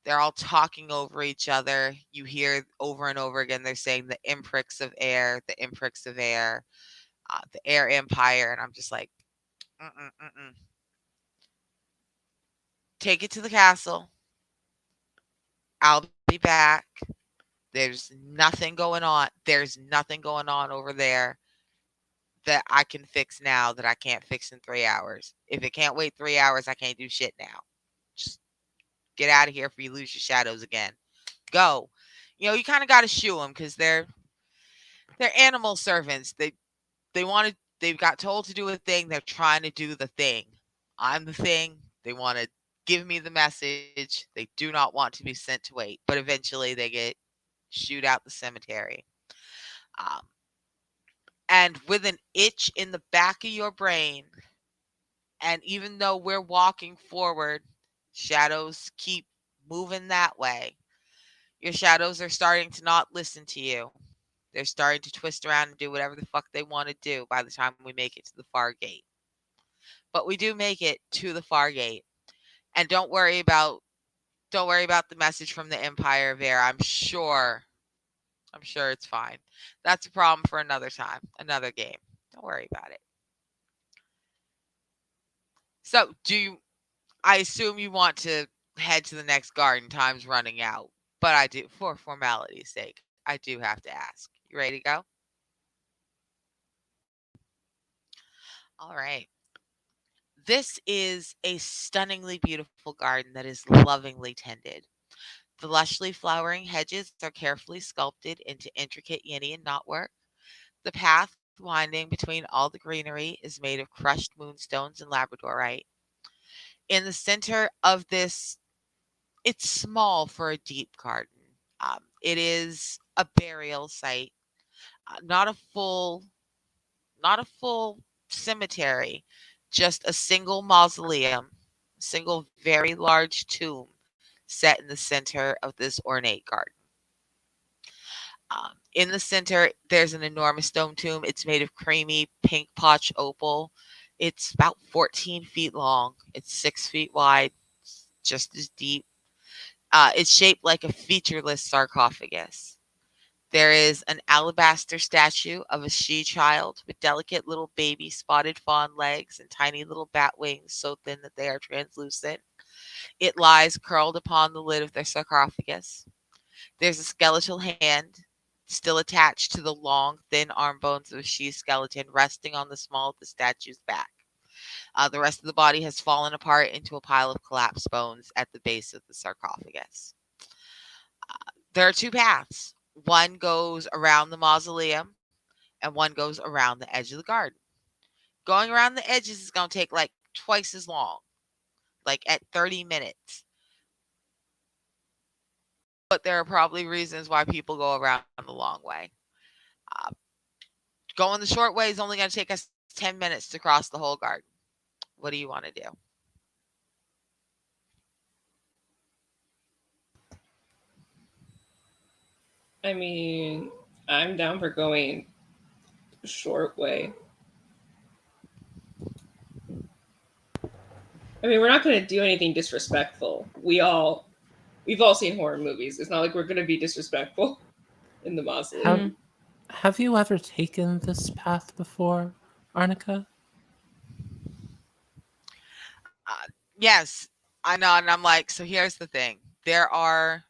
Speaker 1: they're all talking over each other. You hear over and over again, they're saying the impricks of air, the impricks of air, the air empire. And I'm just like, mm-mm, mm-mm. Take it to the castle. I'll be back. There's nothing going on. There's nothing going on over there that I can fix now that I can't fix in 3 hours. If it can't wait 3 hours, I can't do shit now. Just get out of here before you lose your shadows again. Go. You kind of got to shoo them because they're animal servants. They've got told to do a thing. They're trying to do the thing. I'm the thing. They want to give me the message. They do not want to be sent to wait, but eventually they get shooed out the cemetery. Um, and with an itch in the back of your brain, and even though we're walking forward, shadows keep moving that way. Your shadows are starting to not listen to you. They're starting to twist around and do whatever the fuck they want to do by the time we make it to the far gate. But we do make it to the far gate. And don't worry about the message from the Empire of Air. I'm sure it's fine. That's a problem for another time, another game. Don't worry about it. So, I assume you want to head to the next garden. Time's running out. But I do, for formality's sake, I do have to ask. You ready to go? All right. This is a stunningly beautiful garden that is lovingly tended. The lushly flowering hedges are carefully sculpted into intricate Yinnian knotwork. The path winding between all the greenery is made of crushed moonstones and labradorite. In the center of this, it's small for a deep garden. It is a burial site, not a full cemetery, just a single mausoleum, a single very large tomb set in the center of this ornate garden. In the center, there's an enormous stone tomb. It's made of creamy pink potch opal. It's about 14 feet long. It's 6 feet wide, just as deep. It's shaped like a featureless sarcophagus. There is an alabaster statue of a she child with delicate little baby spotted fawn legs and tiny little bat wings so thin that they are translucent. It lies curled upon the lid of their sarcophagus. There's a skeletal hand still attached to the long, thin arm bones of a she skeleton resting on the small of the statue's back. The rest of the body has fallen apart into a pile of collapsed bones at the base of the sarcophagus. There are two paths. One goes around the mausoleum, and one goes around the edge of the garden. Going around the edges is going to take like twice as long, like at 30 minutes. But there are probably reasons why people go around the long way. Uh, Going the short way is only going to take us 10 minutes to cross the whole garden. What do you want to do?
Speaker 2: I mean, I'm down for going the short way. I mean, we're not going to do anything disrespectful. We've all seen horror movies. It's not like we're going to be disrespectful in the
Speaker 3: Have
Speaker 2: mausoleum.
Speaker 3: have you ever taken this path before, Arnica?
Speaker 1: Yes, I know. And I'm like, so here's the thing. There are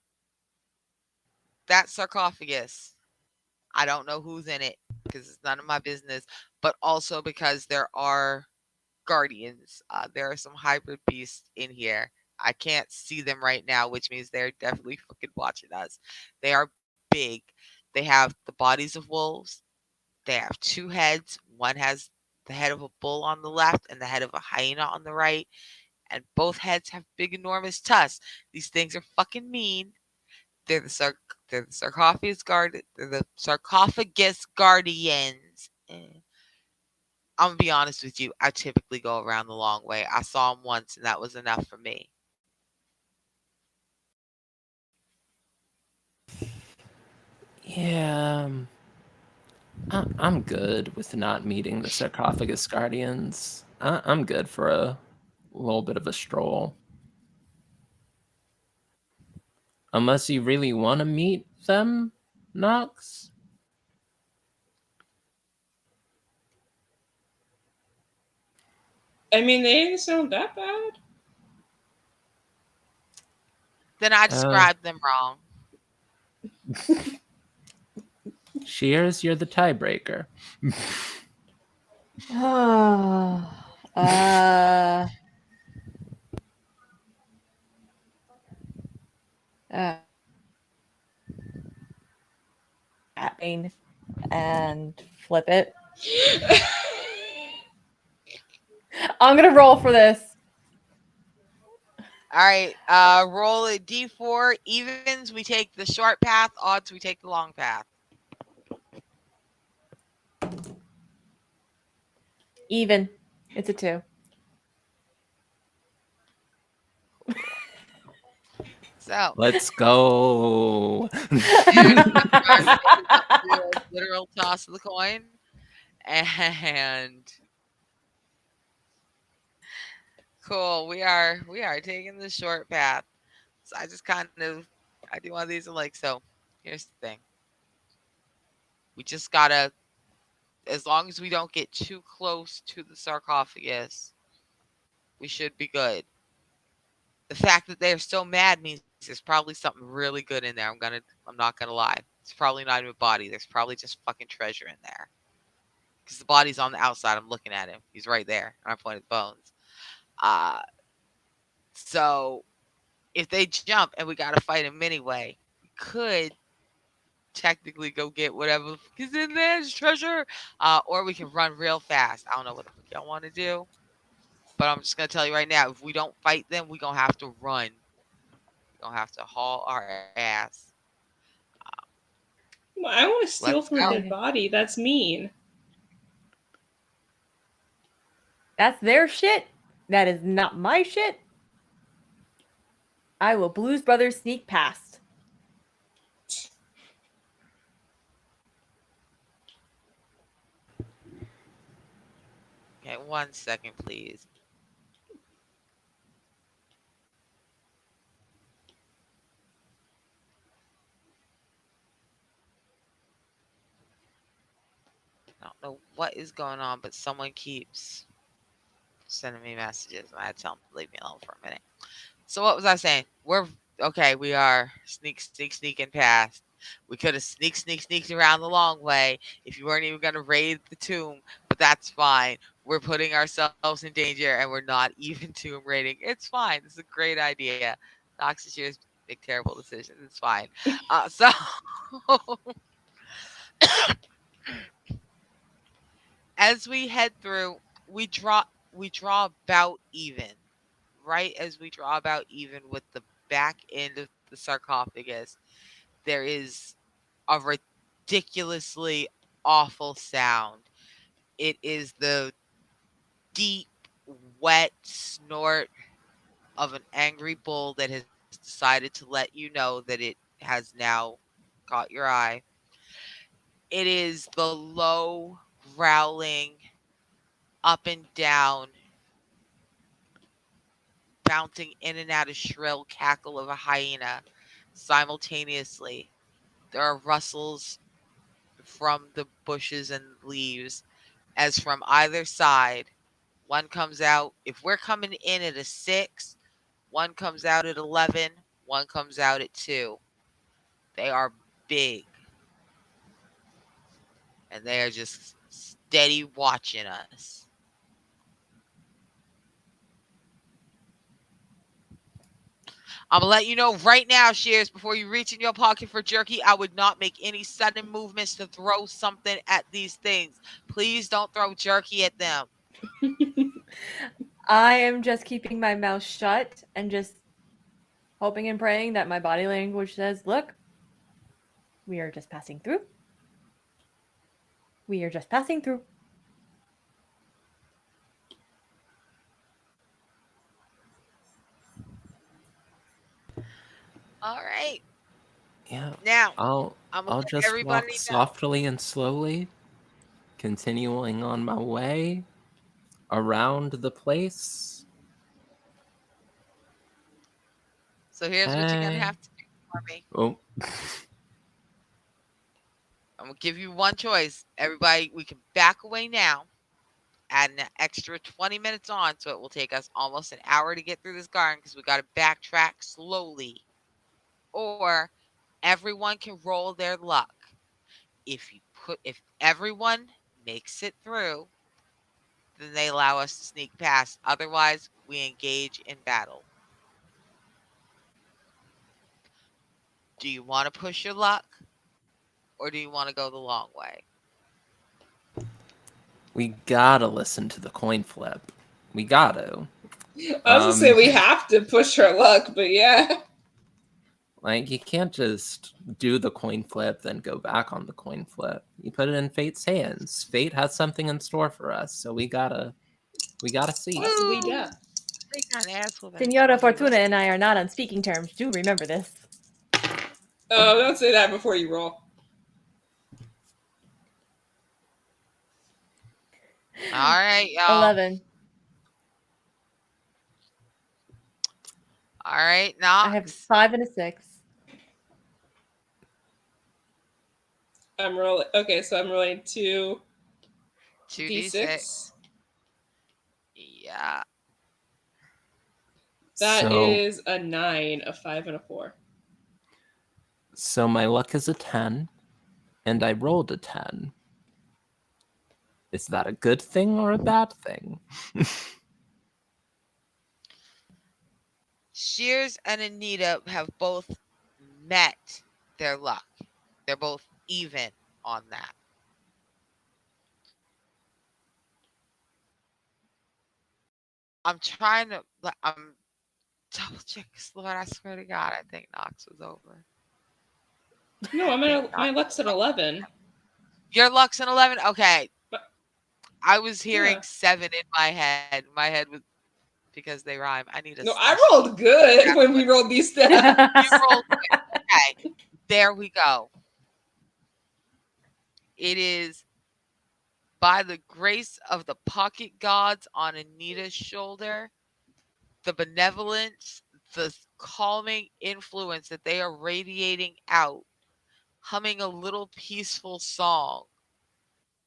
Speaker 1: that sarcophagus. I don't know who's in it because it's none of my business, but also because there are guardians. There are some hybrid beasts in here. I can't see them right now, which means they're definitely fucking watching us. They are big. They have the bodies of wolves. They have two heads. One has the head of a bull on the left and the head of a hyena on the right. and both heads have big, enormous tusks. These things are fucking mean. They're the they're the sarcophagus guard. They're the sarcophagus guardians. I'm gonna be honest with you. I typically go around the long way. I saw them once, and that was enough for me.
Speaker 3: Yeah, I'm good with not meeting the sarcophagus guardians. I'm good for a little bit of a stroll. Unless you really want to meet them, Nox?
Speaker 2: I mean, they didn't sound that bad.
Speaker 1: Then I
Speaker 3: Uh,
Speaker 1: described them wrong.
Speaker 3: Shears, you're the tiebreaker.
Speaker 4: Oh, uh, uh, tapping and flip it. I'm gonna roll for this.
Speaker 1: All right, roll a d4. Evens, we take the short path. Odds, we take the long path.
Speaker 4: Even. It's a 2.
Speaker 1: So,
Speaker 3: Let's go.
Speaker 1: literal toss of the coin, and cool. We are taking the short path. So I just kind of I do one of these and like so. Here's the thing. We just gotta, as long as we don't get too close to the sarcophagus, we should be good. The fact that they're still mad means there's probably something really good in there. I'm not gonna lie. It's probably not even a body. There's probably just fucking treasure in there. Because the body's on the outside. I'm looking at him. He's right there. And I pointed bones. Uh so if they jump and we gotta fight him anyway, we could technically go get whatever the fuck is in there, it's treasure. Or we can run real fast. I don't know what the fuck y'all want to do. But I'm just gonna tell you right now, if we don't fight them, we're gonna have to run. We're gonna have to haul our ass.
Speaker 2: Well, I want to
Speaker 1: Let's
Speaker 2: steal from a
Speaker 1: go.
Speaker 2: dead body. That's mean.
Speaker 4: That's their shit. That is not my shit. I will Blues Brothers sneak past.
Speaker 1: Okay, 1 second, please. I don't know what is going on, but someone keeps sending me messages, and I had to tell them to leave me alone for a minute. So what was I saying? We're okay. We are sneaking past. We could have sneaked around the long way if you weren't even gonna raid the tomb, but that's fine. We're putting ourselves in danger, and we're not even tomb raiding. It's fine. This is a great idea. Nox is yours. Big terrible decisions. It's fine. So as we head through, we draw we draw about even. Right as we draw about even with the back end of the sarcophagus, there is a ridiculously awful sound. It is the deep, wet snort of an angry bull that has decided to let you know that it has now caught your eye. It is the low, growling, up and down, bouncing in and out of shrill cackle of a hyena simultaneously. There are rustles from the bushes and leaves as from either side. One comes out, if we're coming in at a 6, one comes out at 11, one comes out at 2. They are big and they are just steady watching us. I'm gonna let you know right now, Shears, before you reach in your pocket for jerky, I would not make any sudden movements to throw something at these things. Please don't throw jerky at them.
Speaker 4: I am just keeping my mouth shut and just hoping and praying that my body language says, look, we are just passing through. We are just passing through.
Speaker 1: All right.
Speaker 3: Yeah.
Speaker 1: Now,
Speaker 3: I'll
Speaker 1: I'm gonna
Speaker 3: I'll
Speaker 1: let
Speaker 3: just walk
Speaker 1: everybody know.
Speaker 3: softly and slowly, continuing on my way around the place.
Speaker 1: So here's what you're gonna
Speaker 3: Hey.
Speaker 1: have to do for me.
Speaker 3: Oh.
Speaker 1: I'm gonna give you one choice. Everybody, we can back away now, add an extra 20 minutes on, so it will take us almost an hour to get through this garden because we got to backtrack slowly. Or everyone can roll their luck. If everyone makes it through, then they allow us to sneak past. Otherwise, we engage in battle. Do you want to push your luck, or do you want to go the long way?
Speaker 3: We gotta listen to the coin flip. We gotta.
Speaker 2: I was gonna say
Speaker 3: Um,
Speaker 2: we have to push her luck, but yeah.
Speaker 3: like you can't just do the coin flip then go back on the coin flip. You put it in fate's hands. Fate has something in store for us, so we gotta see.
Speaker 2: Possibly,
Speaker 1: Woo!
Speaker 2: yeah.
Speaker 1: They kind of ass whooping. It's
Speaker 4: Senora
Speaker 1: gonna be
Speaker 4: Fortuna
Speaker 1: listen.
Speaker 4: and I are not on speaking terms. Do remember this.
Speaker 2: Oh, don't say that before you roll.
Speaker 1: All right, y'all.
Speaker 4: 11.
Speaker 1: All right,
Speaker 4: I have a
Speaker 1: Knox.
Speaker 4: 5 and a 6.
Speaker 2: I'm rolling. Okay, so I'm rolling
Speaker 1: 2d6.
Speaker 2: 2d6.
Speaker 1: Yeah.
Speaker 2: That
Speaker 3: So
Speaker 2: is a 9, a 5, and a 4.
Speaker 3: so my luck is a 10 and I rolled a 10. Is that a good thing or a bad thing?
Speaker 1: Shears and Anita have both met their luck. They're both even on that. I'm trying to. I'm double check. Lord, I swear to God, I think Knox was over.
Speaker 2: No,
Speaker 1: I think
Speaker 2: my
Speaker 1: Knox.
Speaker 2: luck's an 11.
Speaker 1: Your luck's an 11. Okay,
Speaker 2: But
Speaker 1: I was
Speaker 2: yeah.
Speaker 1: hearing 7 in my head. My head was because they rhyme. I need a
Speaker 2: No, I
Speaker 1: slushy.
Speaker 2: rolled good when we rolled these stats.
Speaker 1: You rolled good. Okay, there we go. It is by the grace of the pocket gods on Anita's shoulder, the benevolence, the calming influence that they are radiating out, humming a little peaceful song.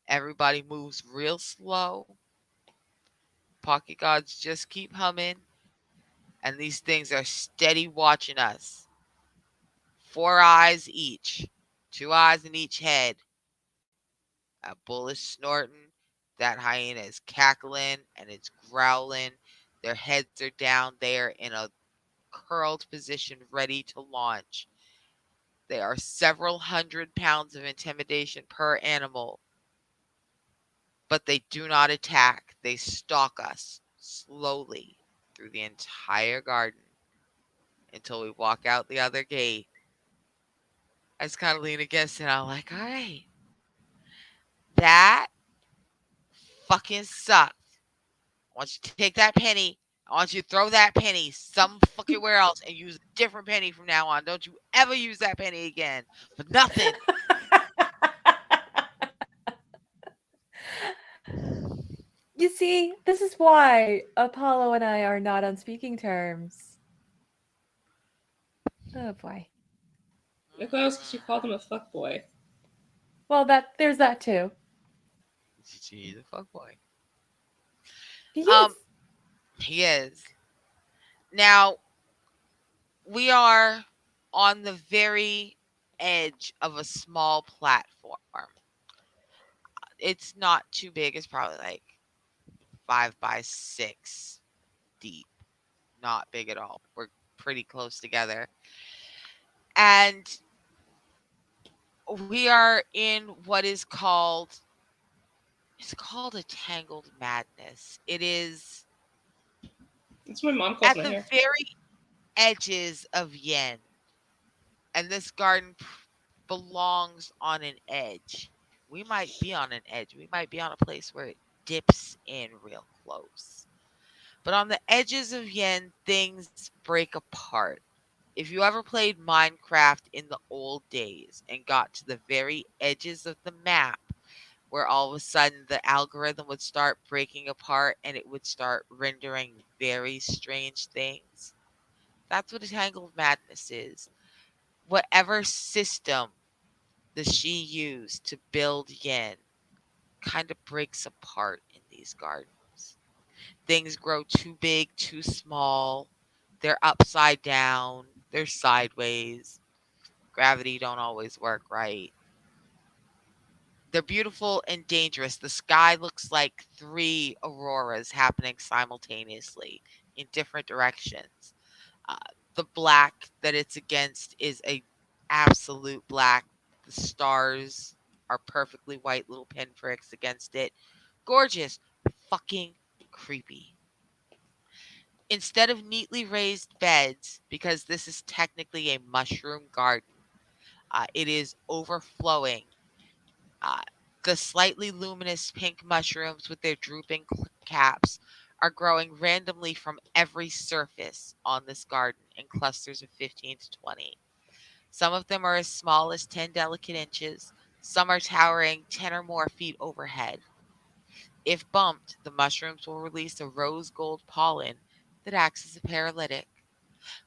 Speaker 1: Everybody moves real slow. Pocket gods just keep humming, and these things are steady watching us. 4 eyes each, 2 eyes in each head. That bull is snorting. That hyena is cackling and it's growling. Their heads are down there in a curled position, ready to launch. They are several hundred pounds of intimidation per animal, but they do not attack. They stalk us slowly through the entire garden until we walk out the other gate. I just kind of lean against it. I'm like, all right, that fucking sucked. I want you to take that penny. I want you to throw that penny some fucking where else and use a different penny from now on. Don't you ever use that penny again for nothing.
Speaker 4: You see, this is why Apollo and I are not on speaking terms. Oh boy.
Speaker 2: Nicholas, she called him a fuckboy.
Speaker 4: Well, there's that too.
Speaker 1: He's a fuckboy.
Speaker 4: He is.
Speaker 1: He is. Now we are on the very edge of a small platform. It's not too big. It's probably like 5 by 6 deep. Not big at all. We're pretty close together. And we are in what is called, it's called a tangled madness. It is
Speaker 2: That's what my mom calls
Speaker 1: At
Speaker 2: my
Speaker 1: the
Speaker 2: hair.
Speaker 1: very edges of yen, and this garden belongs on an edge. We might be on an edge. We might be on a place where it dips in real close. But on the edges of yen, things break apart. If you ever played Minecraft in the old days and got to the very edges of the map, where all of a sudden the algorithm would start breaking apart and it would start rendering very strange things, that's what a Tangled Madness is. Whatever system the she used to build yin kind of breaks apart in these gardens. Things grow too big, too small. They're upside down. They're sideways. Gravity don't always work right. They're beautiful and dangerous. The sky looks like three auroras happening simultaneously in different directions. Uh, the black that it's against is a absolute black. The stars are perfectly white little pinpricks against it. Gorgeous, fucking creepy. Instead of neatly raised beds, because this is technically a mushroom garden, it is overflowing. Uh, the slightly luminous pink mushrooms with their drooping caps are growing randomly from every surface on this garden in clusters of 15 to 20. Some of them are as small as 10 delicate inches, some are towering 10 or more feet overhead. If bumped, the mushrooms will release a rose gold pollen that acts as a paralytic,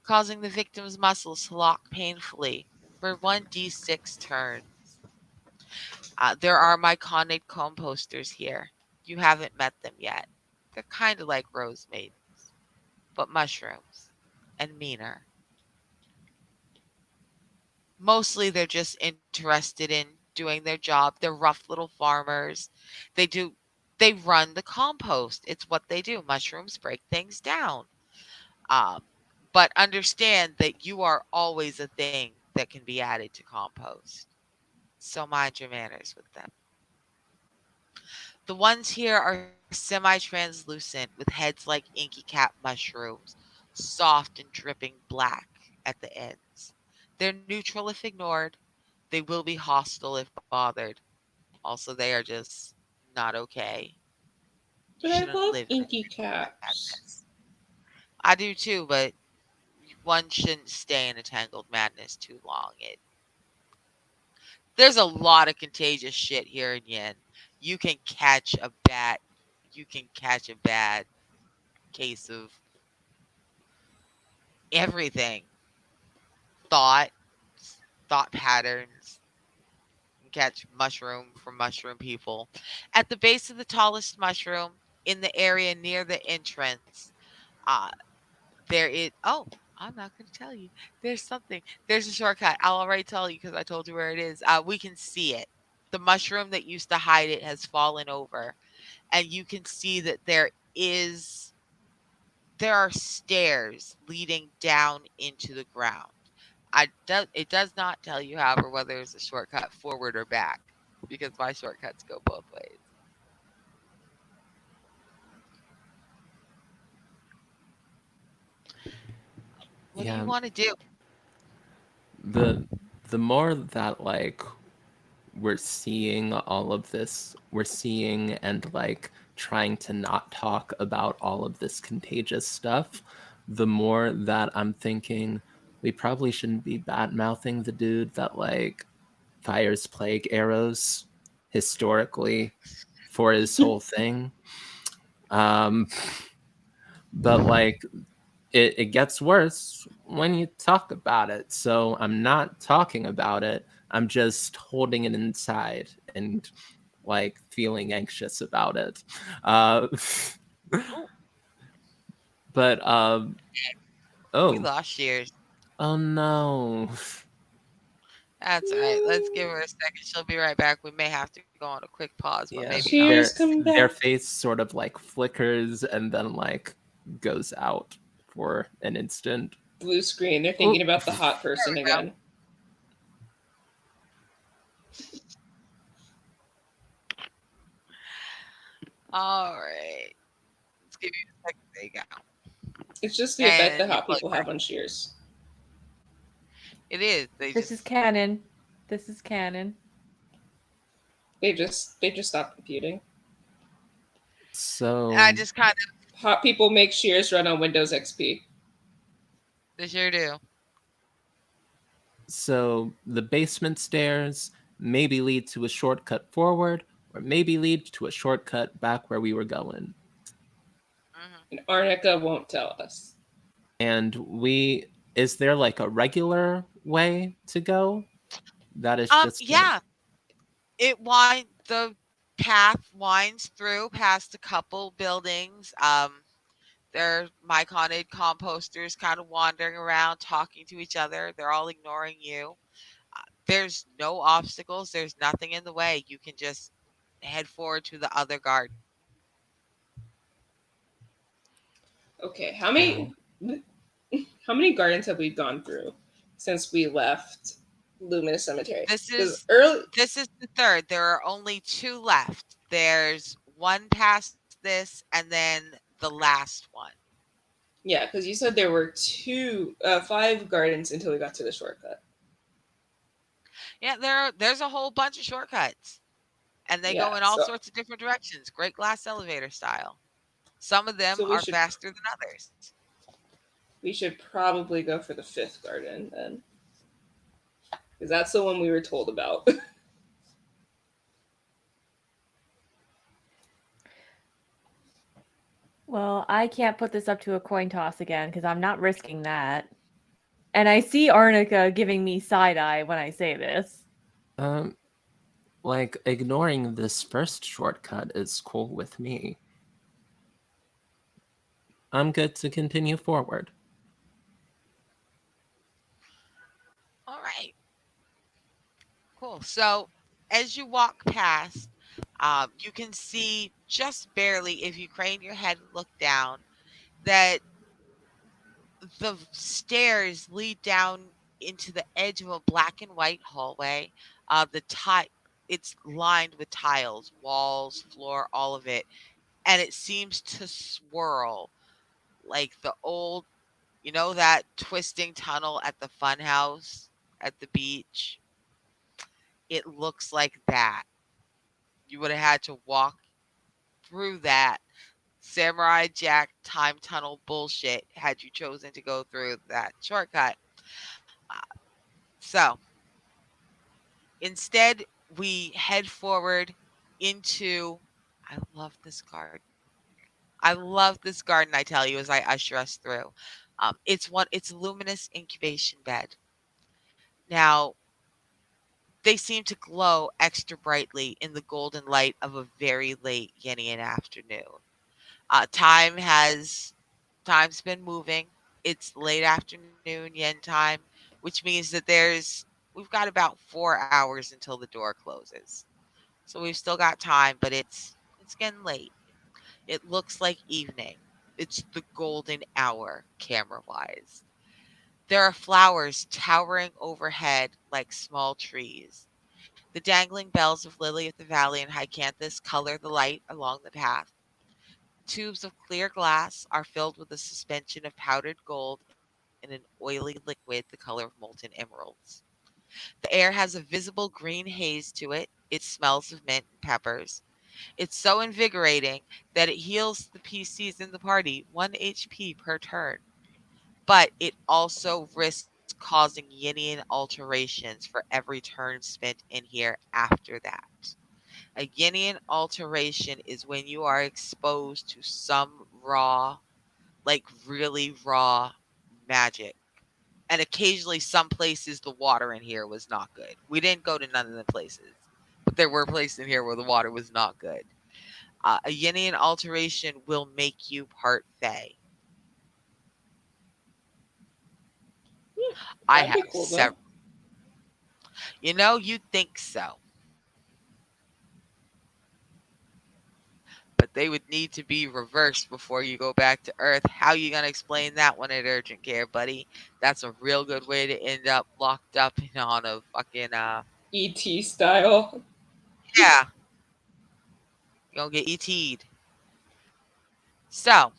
Speaker 1: causing the victim's muscles to lock painfully for 1d6 turns. There are myconic composters here. You haven't met them yet. They're kind of like rose maidens, but mushrooms and meaner. Mostly they're just interested in doing their job. They're rough little farmers. They do they run the compost. It's what they do. Mushrooms break things down. Um, but understand that you are always a thing that can be added to compost. So mind your manners with them. The ones here are semi translucent with heads like inky cap mushrooms, soft and dripping black at the ends. They're neutral if ignored. They will be hostile if bothered. Also, they are just not okay. You
Speaker 2: But I
Speaker 1: shouldn't
Speaker 2: love
Speaker 1: live in a
Speaker 2: inky
Speaker 1: tangled
Speaker 2: caps.
Speaker 1: madness. I do too, but one shouldn't stay in a tangled madness too long. There's a lot of contagious shit here in Yen. You can catch a bat. You can catch a bad case of everything. Thought, thought patterns. You can catch mushroom from mushroom people. At the base of the tallest mushroom, in the area near the entrance, uh, there is. Oh, I'm not going to tell you. There's something. There's a shortcut. I'll already tell you because I told you where it is. We can see it. The mushroom that used to hide it has fallen over, and you can see that there are stairs leading down into the ground. It does not tell you, however, whether there's a shortcut forward or back, because my shortcuts go both ways. What do you
Speaker 3: Yeah,
Speaker 1: want to do?
Speaker 3: the the more that like we're seeing all of this, we're seeing and like trying to not talk about all of this contagious stuff, the more that I'm thinking we probably shouldn't be bad mouthing the dude that like fires plague arrows historically for his whole thing. Um, but like it gets worse when you talk about it. So I'm not talking about it. I'm just holding it inside and like feeling anxious about it. Uh,
Speaker 1: Oh,
Speaker 3: but
Speaker 1: we
Speaker 3: oh,
Speaker 1: lost Shears.
Speaker 3: oh no.
Speaker 1: That's all right. Let's give her a second. She'll be right back. We may have to go on a quick pause, but
Speaker 3: Yeah,
Speaker 1: maybe not.
Speaker 2: Cheers, come
Speaker 3: their
Speaker 2: back.
Speaker 3: face sort of like flickers and then like goes out for an instant.
Speaker 2: Blue screen. They're
Speaker 3: Oh,
Speaker 2: thinking about the hot
Speaker 1: There
Speaker 2: person
Speaker 1: we go.
Speaker 2: again.
Speaker 1: All right. Let's give you a second. There you go.
Speaker 2: It's just the effect
Speaker 1: and
Speaker 2: that
Speaker 1: you
Speaker 2: hot
Speaker 1: plug
Speaker 2: people
Speaker 1: right.
Speaker 2: have on shears.
Speaker 1: It is. They
Speaker 4: This is
Speaker 1: just
Speaker 4: canon. This is canon.
Speaker 2: They just stop computing.
Speaker 1: I
Speaker 3: So,
Speaker 1: just kind of
Speaker 2: Hot people make shears run on Windows XP.
Speaker 1: they sure do.
Speaker 3: so the basement stairs maybe lead to a shortcut forward, or maybe lead to a shortcut back where we were going.
Speaker 1: Hmm.
Speaker 2: And Arnica won't tell us.
Speaker 3: And is there like a regular way to go? That is just gonna.
Speaker 1: Yeah, the path winds through past a couple buildings. They're myconid composters kind of wandering around, talking to each other. They're all ignoring you. There's no obstacles. There's nothing in the way. You can just head forward to the other garden.
Speaker 2: Okay,
Speaker 3: Okay.
Speaker 2: how many gardens have we gone through since we left Luminous Cemetery?
Speaker 1: This
Speaker 2: Because
Speaker 1: is
Speaker 2: early,
Speaker 1: this is the third. There are only two left. There's one past this, and then the last one.
Speaker 2: yeah, because you said there were 5 gardens until we got to the shortcut.
Speaker 1: Yeah, there's a whole bunch of shortcuts, and they
Speaker 2: Yeah,
Speaker 1: go in all
Speaker 2: so
Speaker 1: sorts of different directions. Great glass elevator style. Some of them
Speaker 2: so we
Speaker 1: are
Speaker 2: should
Speaker 1: faster than others.
Speaker 2: we should probably go for the 5th garden then, because that's the one we were told about.
Speaker 4: Well, I can't put this up to a coin toss again because I'm not risking that. And I see Arnica giving me side eye when I say this.
Speaker 3: Um, like ignoring this first shortcut is cool with me. I'm good to continue forward.
Speaker 1: All right, cool. So as you walk past, you can see just barely, if you crane your head and look down, that the stairs lead down into the edge of a black and white hallway. It's lined with tiles, walls, floor, all of it, and it seems to swirl like the old, that twisting tunnel at the fun house at the beach. It looks like that. You would have had to walk through that Samurai Jack time tunnel bullshit had you chosen to go through that shortcut. Uh, So instead, we head forward into. I love this garden. I love this garden. I tell you, as I usher us through, it's a luminous incubation bed. Now they seem to glow extra brightly in the golden light of a very late Yenian afternoon. Uh, time has Time's been moving. It's late afternoon Yen time, which means that we've got about 4 hours until the door closes. So we've still got time, but it's getting late. It looks like evening. It's the golden hour, camera wise. There are flowers towering overhead like small trees. The dangling bells of lily of the valley and hyacinthus color the light along the path. Tubes of clear glass are filled with a suspension of powdered gold in an oily liquid the color of molten emeralds. The air has a visible green haze to it. It smells of mint and peppers. It's so invigorating that it heals the PCs in the party 1 HP per turn, but it also risks causing Yinian alterations for every turn spent in here after that. A Yinian alteration is when you are exposed to some raw, like really raw magic. And occasionally, some places, the water in here was not good. We didn't go to none of the places, but there were places in here where the water was not good. A Yinian alteration will make you part Fey.
Speaker 2: Yeah,
Speaker 1: I
Speaker 2: that'd
Speaker 1: have
Speaker 2: be cool though.
Speaker 1: several. You'd think so, but they would need to be reversed before you go back to Earth. How you gonna explain that one at urgent care, buddy? That's a real good way to end up locked up on a fucking
Speaker 2: ET style.
Speaker 1: yeah, you're gonna get ET'd. So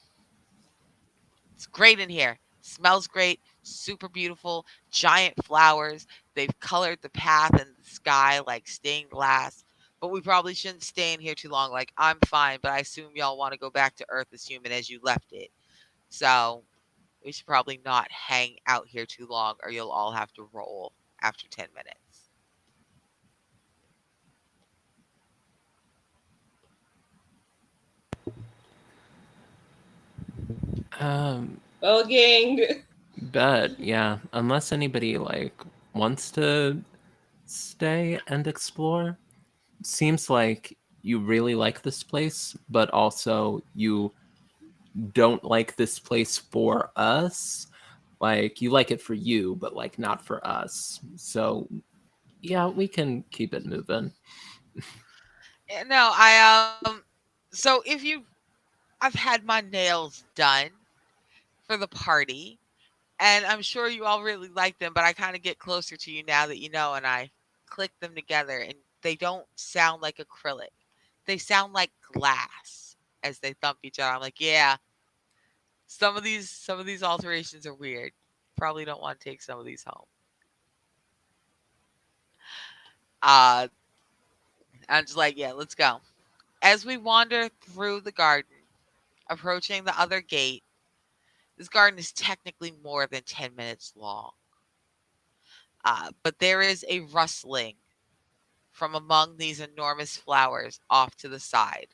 Speaker 1: It's great in here. Smells great, super beautiful, giant flowers. They've colored the path and the sky like stained glass. But we probably shouldn't stay in here too long. Like, I'm fine, but I assume y'all want to go back to Earth as human as you left it. So we should probably not hang out here too long, or you'll all have to roll after 10 minutes.
Speaker 3: Um,
Speaker 2: Well, gang.
Speaker 3: but yeah, unless anybody like wants to stay and explore, seems like you really like this place, but also you don't like this place for us. Like you like it for you, but like not for us. So yeah, we can keep it moving.
Speaker 1: No, I so if you I've had my nails done for the party, and I'm sure you all really like them, but I kind of get closer to you now that you know, and I click them together, and they don't sound like acrylic. They sound like glass as they thump each other. I'm like, yeah, some of these alterations are weird. Probably don't want to take some of these home. Uh, I'm just like, yeah, let's go. As we wander through the garden, approaching the other gate, this garden is technically more than 10 minutes long. But there is a rustling from among these enormous flowers off to the side.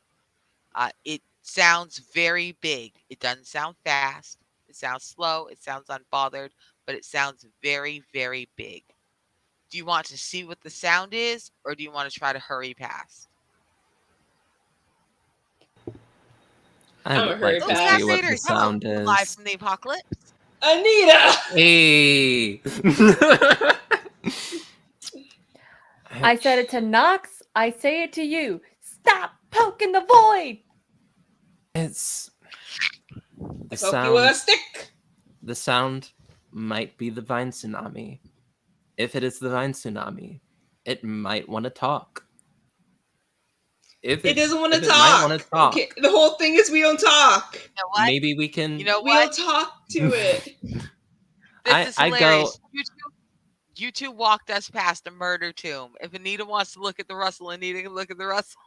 Speaker 1: It sounds very big. It doesn't sound fast. It sounds slow. It sounds unbothered, but it sounds very, very big. Do you want to see what the sound is, or do you want to try to hurry past?
Speaker 3: I
Speaker 2: I'm a
Speaker 3: would like
Speaker 2: hurry
Speaker 1: Oh,
Speaker 3: to
Speaker 1: we have
Speaker 3: see what
Speaker 2: pass.
Speaker 3: the
Speaker 1: raiders. Hello,
Speaker 3: sound
Speaker 1: live
Speaker 3: is.
Speaker 1: from the apocalypse.
Speaker 2: Anita!
Speaker 3: Hey.
Speaker 4: I said it to Nox. I say it to you. Stop poking the void.
Speaker 3: it's
Speaker 2: I
Speaker 3: the
Speaker 2: poke you with a
Speaker 3: sound.
Speaker 2: stick!
Speaker 3: The sound might be the vine tsunami. If it is the vine tsunami, it might want to talk. If
Speaker 2: It
Speaker 3: it
Speaker 2: doesn't want to
Speaker 3: if it might want to
Speaker 2: talk. Okay,
Speaker 3: talk,
Speaker 2: the whole thing is we don't talk.
Speaker 1: You know what?
Speaker 3: maybe we
Speaker 1: You
Speaker 3: can.
Speaker 1: know
Speaker 2: We
Speaker 1: what?
Speaker 2: don't talk to it.
Speaker 1: This is
Speaker 3: I go.
Speaker 1: hilarious. You two walked us past a murder tomb. If Anita wants to look at the Russell, Anita can look at the Russell.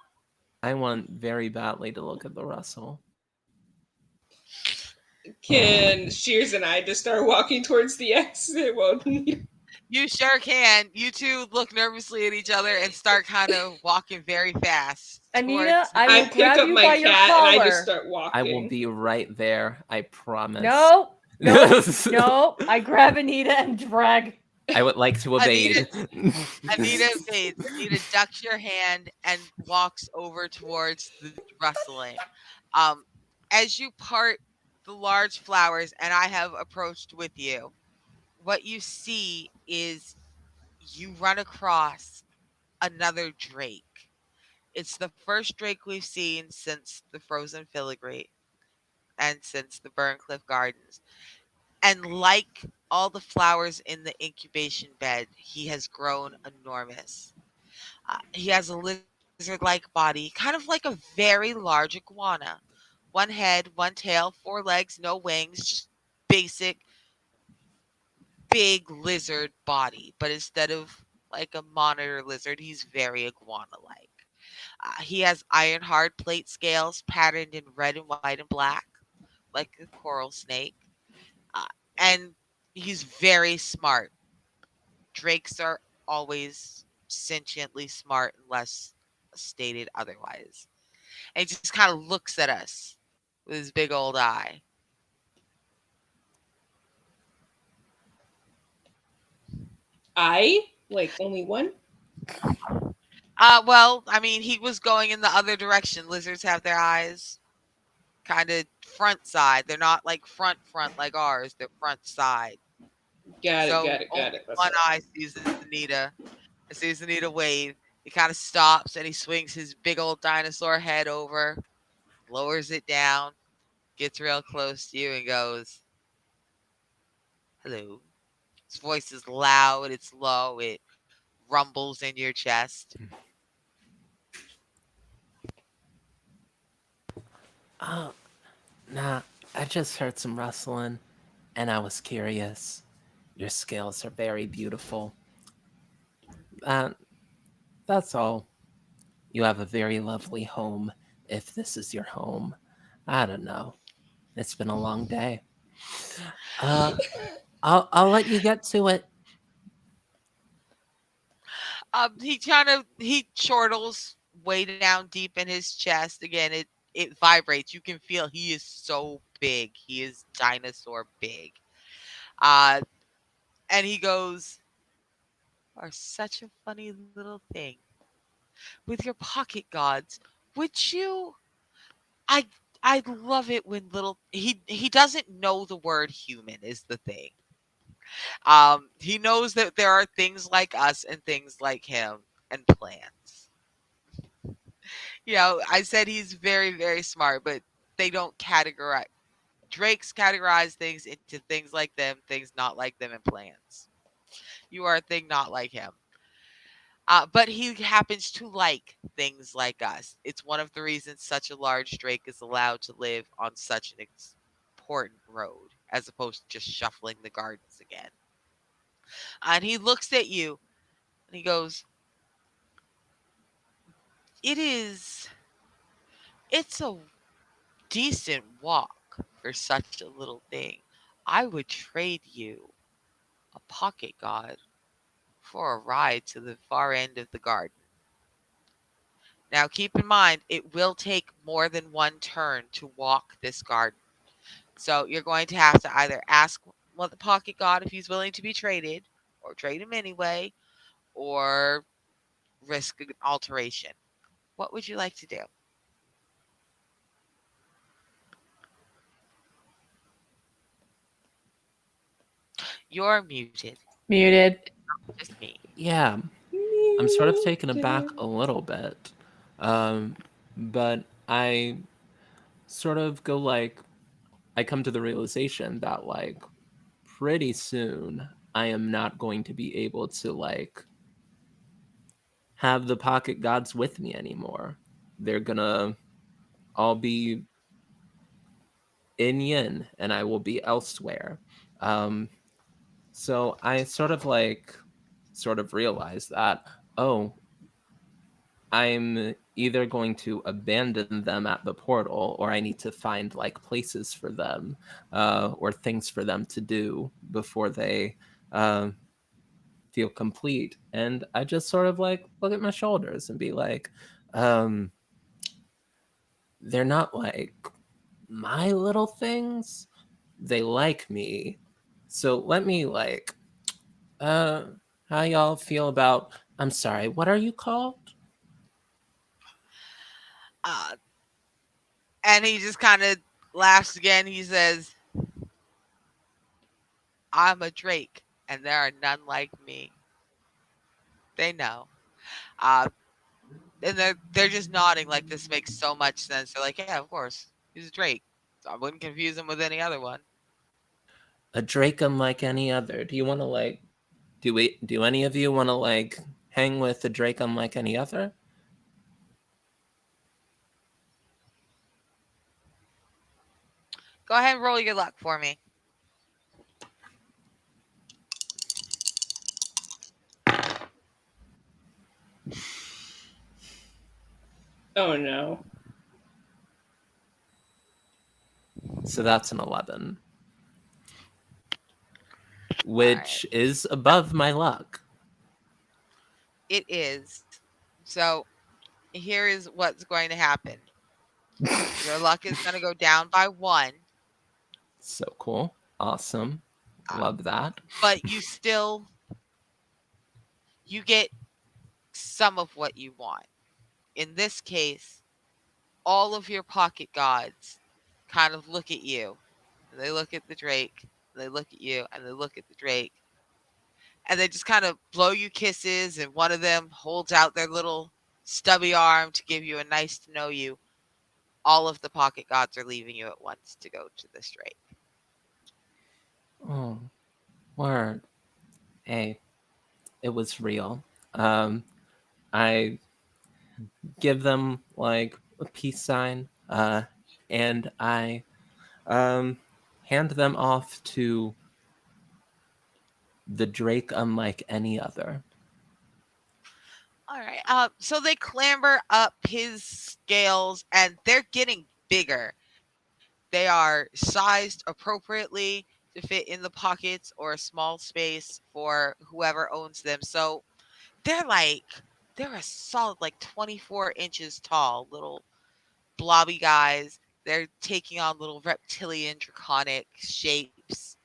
Speaker 3: I want very badly to look at the Russell.
Speaker 2: Can Shears and I just start walking towards the exit? Well,
Speaker 1: You sure can. You two look nervously at each other and start kind of walking very fast
Speaker 4: Anita,
Speaker 1: towards the
Speaker 4: I will
Speaker 2: I pick
Speaker 4: grab
Speaker 2: up
Speaker 4: you
Speaker 2: my
Speaker 4: by your
Speaker 2: cat and I just
Speaker 4: collar.
Speaker 2: start
Speaker 3: I will
Speaker 2: walking.
Speaker 3: be right there. I promise.
Speaker 4: No, no, no. I grab Anita and drag.
Speaker 3: I would like to
Speaker 1: Anita.
Speaker 3: evade.
Speaker 1: Anita evades. Anita ducks your hand and walks over towards the rustling. Um, as you part the large flowers, and I have approached with you, what you see is you run across another drake. It's the first drake we've seen since the frozen filigree and since the Burncliffe Gardens. And like all the flowers in the incubation bed, he has grown enormous. He has a lizard like body, kind of like a very large iguana. One head, one tail, four legs, no wings, just basic big lizard body. But instead of like a monitor lizard, he's very iguana like. He has iron hard plate scales patterned in red and white and black, like a coral snake. Uh, and he's very smart. Drakes are always sentiently smart unless stated otherwise. And he just kind of looks at us with his big old eye.
Speaker 2: I? Like, only one?
Speaker 1: Well, I mean, he was going in the other direction. Lizards have their eyes kind of front side. They're not like front like ours. They're front side.
Speaker 2: Got it,
Speaker 1: So
Speaker 2: got it,
Speaker 1: only
Speaker 2: got it. That's
Speaker 1: one
Speaker 2: right.
Speaker 1: eye sees Anita. It sees Anita wave. He kind of stops and he swings his big old dinosaur head over, lowers it down, gets real close to you, and goes, "Hello." His voice is loud. It's low. It rumbles in your chest.
Speaker 3: Oh, nah. I just heard some rustling, and I was curious. Your scales are very beautiful. Uh, that's all. You have a very lovely home, if this is your home. I don't know. It's been a long day. Uh, I'll let you get to it.
Speaker 1: He chortles way down deep in his chest. Again, it vibrates. You can feel he is so big. He is dinosaur big. Uh, and he goes, "Are such a funny little thing with your pocket gods. Would you? I I love it when little he doesn't know the word human is the thing. He knows that there are things like us and things like him and plants. I said he's very, very smart, but they don't categorize. Drakes categorize things into things like them, things not like them, and plants. You are a thing not like him. But he happens to like things like us. It's one of the reasons such a large drake is allowed to live on such an important road, as opposed to just shuffling the gardens again. And he looks at you and he goes, "It is. It's a decent walk for such a little thing. I would trade you a pocket god for a ride to the far end of the garden. Now, keep in mind, it will take more than one turn to walk this garden. So you're going to have to either ask what the pocket god if he's willing to be traded, or trade him anyway, or risk an alteration. What would you like to do? You're muted.
Speaker 4: Muted.
Speaker 1: Just me.
Speaker 3: Yeah, I'm sort of taken aback
Speaker 2: Muted.
Speaker 3: a little bit. Um, but I sort of go like, I come to the realization that like pretty soon I am not going to be able to like have the pocket gods with me anymore. They're gonna all be in yin and I will be elsewhere. Um, so I sort of realized that, oh, I'm either going to abandon them at the portal or I need to find like places for them or things for them to do before they uh, feel complete. And I just sort of like look at my shoulders and be like, um, they're not like my little things. They like me. So let me like, uh, how y'all feel about, I'm sorry, what are you called?
Speaker 1: Uh, and he just kind of laughs again. He says, "I'm a drake, and there are none like me." They know. Uh, and they're just nodding like this makes so much sense. They're like, "Yeah, of course, he's a drake. So I wouldn't confuse him with any other one."
Speaker 3: A Drake unlike any other. Do you want to like do any of you want to like hang with a Drake unlike any other?
Speaker 1: Go ahead and roll your luck for me.
Speaker 2: Oh no.
Speaker 3: So that's an 11,
Speaker 1: All right,
Speaker 3: which is above my luck.
Speaker 1: it is. So here is what's going to happen. Your luck is going to go down by one,
Speaker 3: So cool. Awesome.
Speaker 1: uh,
Speaker 3: Love that.
Speaker 1: but you get some of what you want. In this case, all of your pocket gods kind of look at you. And they look at the drake. And they look at you, and they look at the drake, and they just kind of blow you kisses. And one of them holds out their little stubby arm to give you a nice to know you. All of the pocket gods are leaving you at once to go to this drake.
Speaker 3: Oh, word. Hey, it was real. Um, I give them like a peace sign, and I Um, Hand them off to the Drake unlike any other.
Speaker 1: All right. So they clamber up his scales and they're getting bigger. They are sized appropriately to fit in the pockets or a small space for whoever owns them. So they're like, they're a solid like 24 inches tall, little blobby guys. They're taking on little reptilian draconic shapes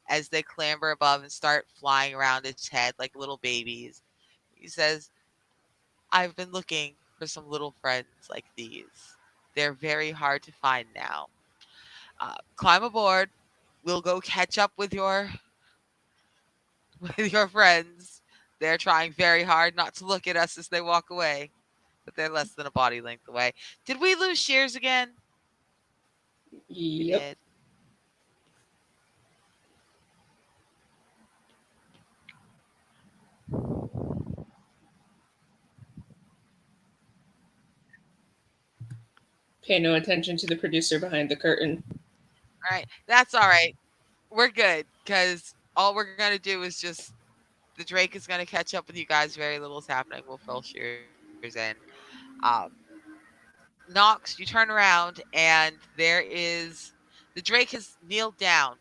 Speaker 1: as they clamber above and start flying around its head like little babies. He says, I've been looking for some little friends like these. They're very hard to find now. Climb aboard. We'll go catch up with your with your friends. They're trying very hard not to look at us as they walk away, but they're less than a body length away. Did we lose Shears again? We
Speaker 2: Yep.
Speaker 1: did.
Speaker 2: Pay no attention to the producer behind the curtain.
Speaker 1: All right, that's all right. We're good because all we're gonna do is just the Drake is gonna catch up with you guys. Very little's happening. We'll fill Shears in. Um, Knox, you turn around and there is the Drake has kneeled down.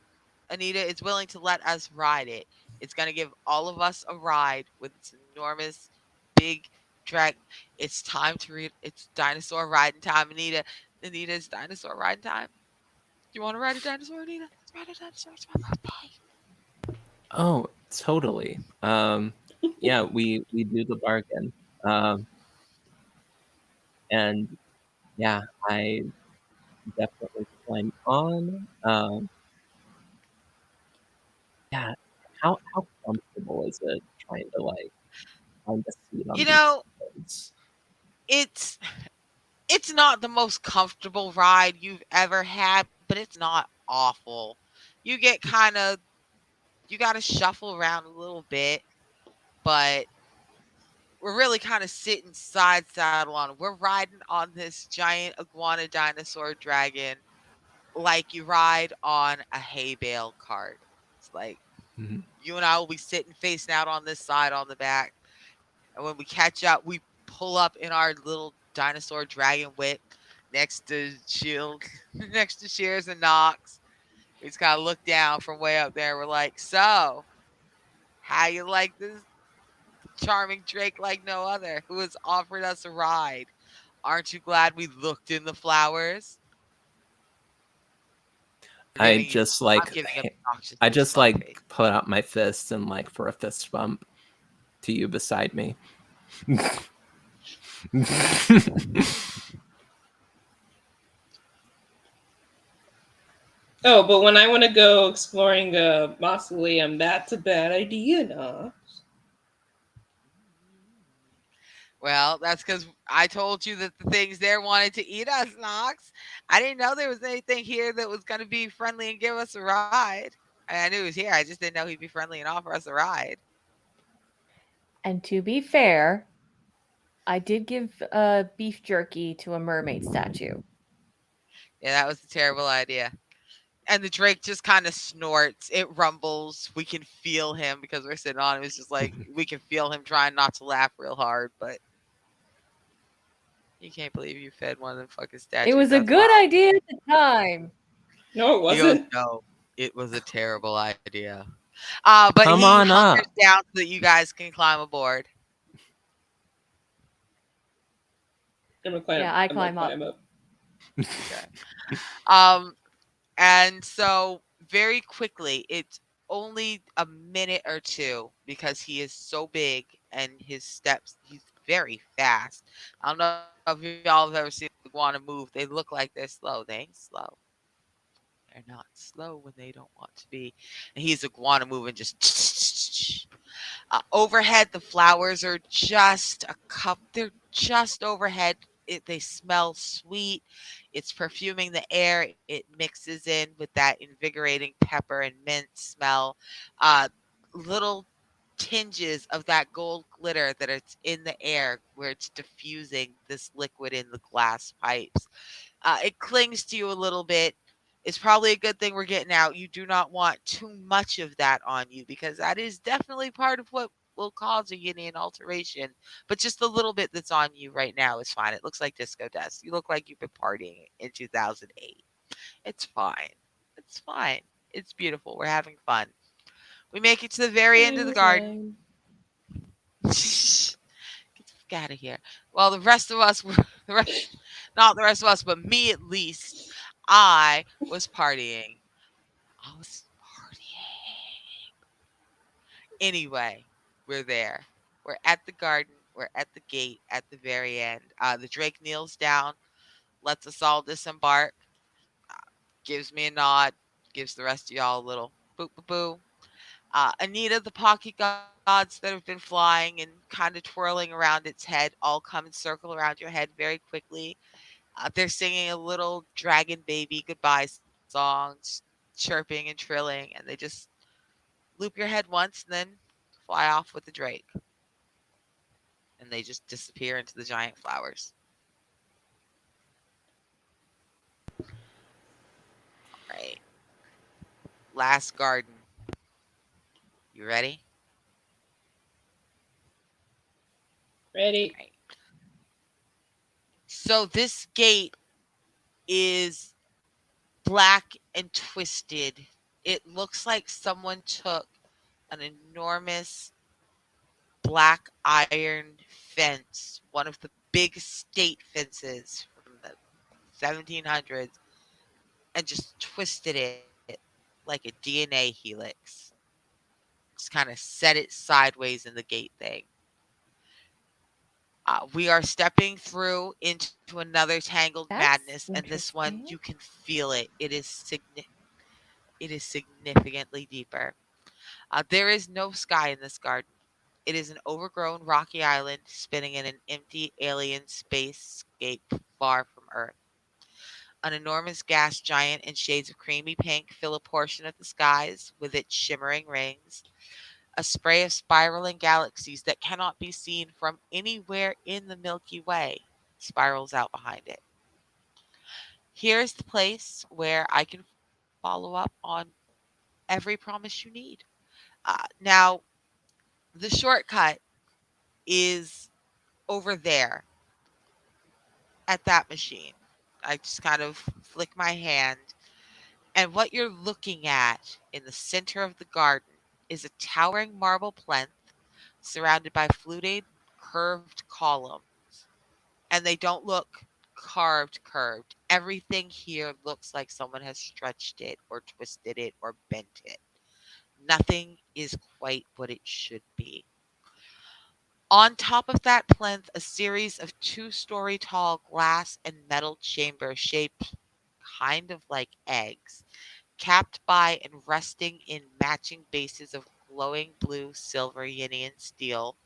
Speaker 1: Anita is willing to let us ride it. It's gonna give all of us a ride with its enormous, big drag. It's time to read. It's dinosaur riding time, Anita. Anita's dinosaur riding time. You want to ride a dinosaur, Anita? Let's ride a dinosaur. It's my birthday.
Speaker 3: Oh, totally. Yeah, we do the bargain. Um, and yeah, I definitely climb on. Yeah, how comfortable is it trying to like find a seat on
Speaker 1: You
Speaker 3: these
Speaker 1: know,
Speaker 3: things?
Speaker 1: it's it's not the most comfortable ride you've ever had, but it's not awful. You get kind of you got to shuffle around a little bit, but we're really kind of sitting side saddle on it. We're riding on this giant iguana dinosaur dragon like you ride on a hay bale cart. It's like
Speaker 3: Mhm.
Speaker 1: you and I will be sitting facing out on this side on the back. And when we catch up, we pull up in our little dinosaur dragon whip next to Shield, next to Shears and Knox. We just kind of look down from way up there. We're like, so, how you like this charming Drake like no other who has offered us a ride? Aren't you glad we looked in the flowers? We're
Speaker 3: I
Speaker 1: giving you,
Speaker 3: just
Speaker 1: I'm
Speaker 3: like
Speaker 1: giving him
Speaker 3: h-
Speaker 1: obnoxious
Speaker 3: I
Speaker 1: little
Speaker 3: just
Speaker 1: smug
Speaker 3: like
Speaker 1: face.
Speaker 3: put out my fist and like for a fist bump to you beside me.
Speaker 2: Oh, but when I want to go exploring a mausoleum, that's a bad idea, no?
Speaker 1: Well, that's because I told you that the things there wanted to eat us, Knox. I didn't know there was anything here that was going to be friendly and give us a ride. I knew he was here. I just didn't know he'd be friendly and offer us a ride.
Speaker 4: And to be fair, I did give beef jerky to a mermaid statue.
Speaker 1: Yeah, that was a terrible idea. And the Drake just kind of snorts. It rumbles. We can feel him because we're sitting on him. It's just like we can feel him trying not to laugh real hard, but you can't believe you fed one of them fucking
Speaker 4: It
Speaker 1: statues.
Speaker 4: was a
Speaker 1: That's
Speaker 4: good
Speaker 1: wild.
Speaker 4: idea at the time.
Speaker 2: No, it
Speaker 1: He goes,
Speaker 2: wasn't.
Speaker 1: no, it was a terrible idea. But
Speaker 3: Come
Speaker 1: he
Speaker 3: on
Speaker 1: hunkers
Speaker 3: up.
Speaker 1: down so that you guys can climb aboard.
Speaker 2: I'm gonna climb.
Speaker 4: Yeah, I
Speaker 2: I'm gonna
Speaker 4: climb up.
Speaker 2: climb up.
Speaker 1: Okay. Um, and so very quickly, it's only a minute or two because he is so big and his steps, he's very fast. I don't know if y'all have ever seen the iguana move. They look like they're slow. They ain't slow. They're not slow when they don't want to be. And he's iguana moving just overhead. The flowers are just a cup. They're just overhead. They smell sweet. It's perfuming the air. It mixes in with that invigorating pepper and mint smell. Uh, Little tinges of that gold glitter that it's in the air where it's diffusing this liquid in the glass pipes. It clings to you a little bit. It's probably a good thing we're getting out. You do not want too much of that on you because that is definitely part of what will cause a Yinian alteration. But just a little bit that's on you right now is fine. It looks like disco dust. You look like you've been partying in 2008. It's fine. It's fine. It's beautiful. We're having fun. We make it to the very end
Speaker 2: Fine
Speaker 1: of the
Speaker 2: with
Speaker 1: garden.
Speaker 2: mine.
Speaker 1: Get the fuck out of here. Well, the rest of us were the rest, not the rest of us, but me at least. I was partying. I was partying. Anyway, we're there. We're at the garden. We're at the gate at the very end. The Drake kneels down, lets us all disembark, uh, gives me a nod, gives the rest of y'all a little boo boo boo. Anita, the pocket gods that have been flying and kind of twirling around its head all come and circle around your head very quickly. They're singing a little dragon baby goodbye songs, chirping and trilling, and they just loop your head once and then fly off with the drake. And they just disappear into the giant flowers. All right. Last garden. You ready?
Speaker 2: Ready?
Speaker 1: All right. So this gate is black and twisted. It looks like someone took an enormous black iron fence, one of the big state fences from the 1700s, and just twisted it like a DNA helix. Just kind of set it sideways in the gate thing. We are stepping through into another tangled madness,
Speaker 4: That's
Speaker 1: and this one you
Speaker 4: interesting.
Speaker 1: can feel it. It is significantly deeper. There is no sky in this garden. It is an overgrown rocky island spinning in an empty alien spacescape far from Earth. An enormous gas giant in shades of creamy pink fill a portion of the skies with its shimmering rings. A spray of spiraling galaxies that cannot be seen from anywhere in the Milky Way spirals out behind it. Here's the place where I can follow up on every promise you need. Now, the shortcut is over there at that machine. I just kind of flick my hand, and what you're looking at in the center of the garden is a towering marble plinth surrounded by fluted, curved columns. And they don't look curved. Everything here looks like someone has stretched it or twisted it or bent it. Nothing is quite what it should be. On top of that plinth, a series of two-story tall glass and metal chambers shaped kind of like eggs, capped by and resting in matching bases of glowing blue, silver, Yinian steel,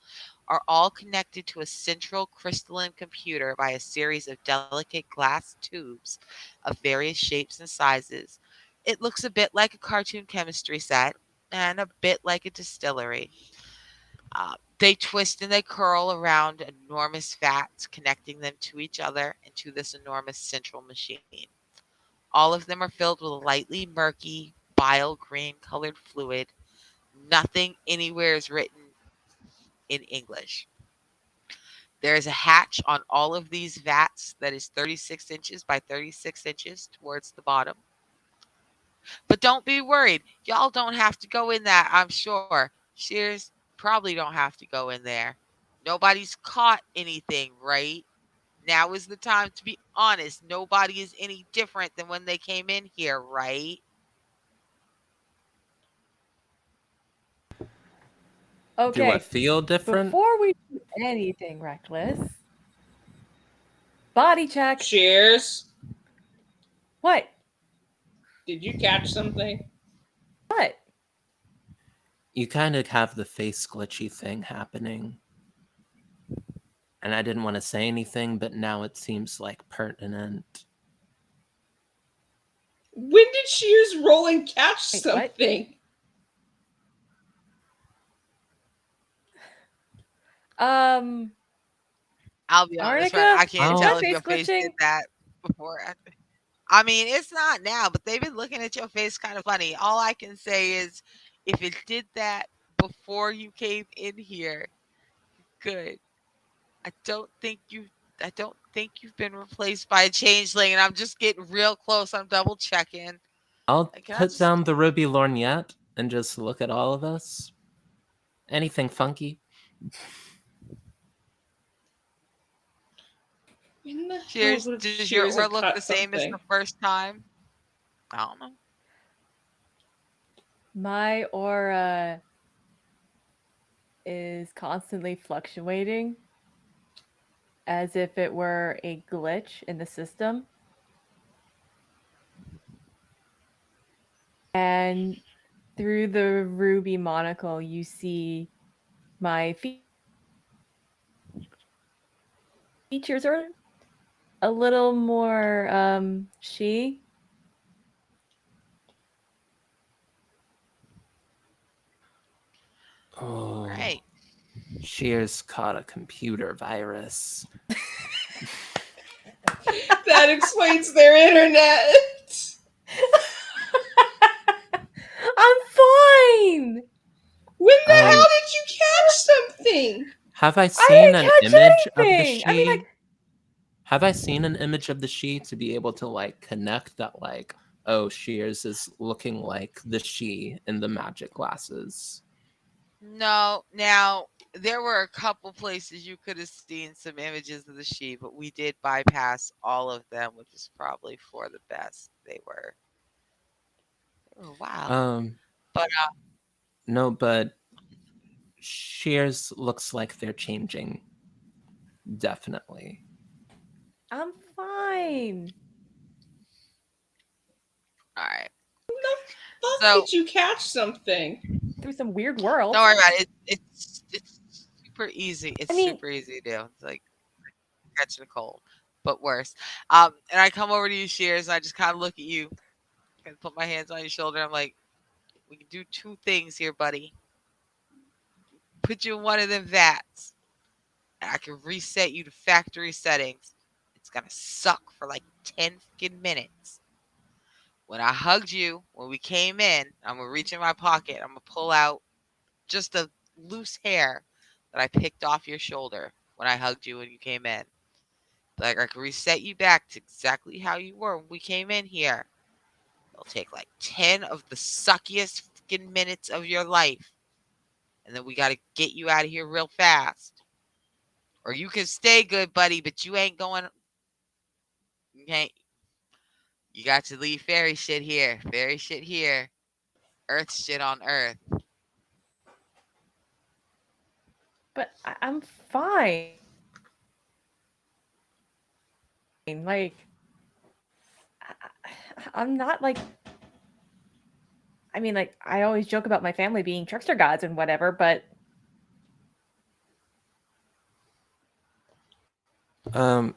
Speaker 1: are all connected to a central crystalline computer by a series of delicate glass tubes of various shapes and sizes. It looks a bit like a cartoon chemistry set and a bit like a distillery. They twist and they curl around enormous vats, connecting them to each other and to this enormous central machine. All of them are filled with a lightly murky, bile green colored fluid. Nothing anywhere is written in English. There is a hatch on all of these vats that is 36 inches by 36 inches towards the bottom. But don't be worried. Y'all don't have to go in that, I'm sure. Shears probably don't have to go in there. Nobody's caught anything, right? Now is the time to be honest. Nobody is any different than when they came in here, right?
Speaker 3: Do I
Speaker 4: Okay,
Speaker 3: feel different?
Speaker 4: before we do anything reckless, body check.
Speaker 2: Cheers.
Speaker 4: What?
Speaker 2: Did you catch something?
Speaker 4: What?
Speaker 3: You kind of have the face glitchy thing happening. And I didn't want to say anything, but now it seems like pertinent.
Speaker 2: When did Cheers roll and catch
Speaker 4: Wait, what?
Speaker 2: something?
Speaker 1: I'll be honest, friend.
Speaker 4: Arnica,
Speaker 1: I can't
Speaker 4: is
Speaker 1: tell
Speaker 4: that
Speaker 3: I'll
Speaker 1: if
Speaker 4: face
Speaker 1: your face did
Speaker 4: glitching?
Speaker 1: that before or after. I mean, it's not now, but they've been looking at your face kind of funny. All I can say is if it did that before you came in here, good. I don't think you I don't think you've been replaced by a changeling, and I'm just getting real close. I'm double checking.
Speaker 3: I'll
Speaker 1: Like, can I
Speaker 3: put
Speaker 1: just
Speaker 3: down the ruby lorgnette and just look at all of us. Anything funky?
Speaker 2: When the hell
Speaker 1: Cheers?
Speaker 2: would
Speaker 1: Does your
Speaker 2: Shears
Speaker 1: aura
Speaker 2: have
Speaker 1: look
Speaker 2: caught
Speaker 1: the same as
Speaker 2: something?
Speaker 1: the first time? I don't know.
Speaker 4: My aura is constantly fluctuating as if it were a glitch in the system. And through the ruby monocle, you see my features are a little more she.
Speaker 3: Oh,
Speaker 1: Right.
Speaker 3: Shears caught a computer virus.
Speaker 2: That explains their internet.
Speaker 4: I'm fine.
Speaker 2: When the
Speaker 3: Um,
Speaker 2: hell did you catch something?
Speaker 3: have I
Speaker 4: I
Speaker 3: seen
Speaker 4: didn't
Speaker 3: an
Speaker 4: catch
Speaker 3: image of the
Speaker 4: anything. I mean, like,
Speaker 3: she? Have I seen an image of the she to be able to like connect that like, oh, Shears is looking like the she in the magic glasses?
Speaker 1: No, now there were a couple places you could have seen some images of the sheep, but we did bypass all of them, which is probably for the best. They were wild.
Speaker 3: Um,
Speaker 1: But
Speaker 3: no, but Shears looks like they're changing. Definitely.
Speaker 4: I'm fine.
Speaker 1: all right.
Speaker 2: When the fuck
Speaker 1: So
Speaker 2: did you catch something?
Speaker 4: Through some weird worlds.
Speaker 1: don't worry about it. It's super easy. It's
Speaker 4: I mean,
Speaker 1: super easy to do. It's like catching a cold, but worse. And I come over to you, Shears, and I just kind of look at you and put my hands on your shoulder. I'm like, we can do two things here, buddy. Put you in one of them vats, and I can reset you to factory settings. It's gonna suck for like 10 minutes. When I hugged you, when we came in, I'm gonna reach in my pocket. I'm gonna pull out just a loose hair that I picked off your shoulder when I hugged you when you came in. Like I can reset you back to exactly how you were when we came in here. It'll take like 10 of the suckiest fucking minutes of your life. And then we got to get you out of here real fast. Or you can stay good, buddy, but you ain't going. Okay, you got to leave fairy shit here. Fairy shit here. Earth shit on Earth.
Speaker 4: but I'm fine. Like, I'm not like. I mean, like, I always joke about my family being trickster gods and whatever, but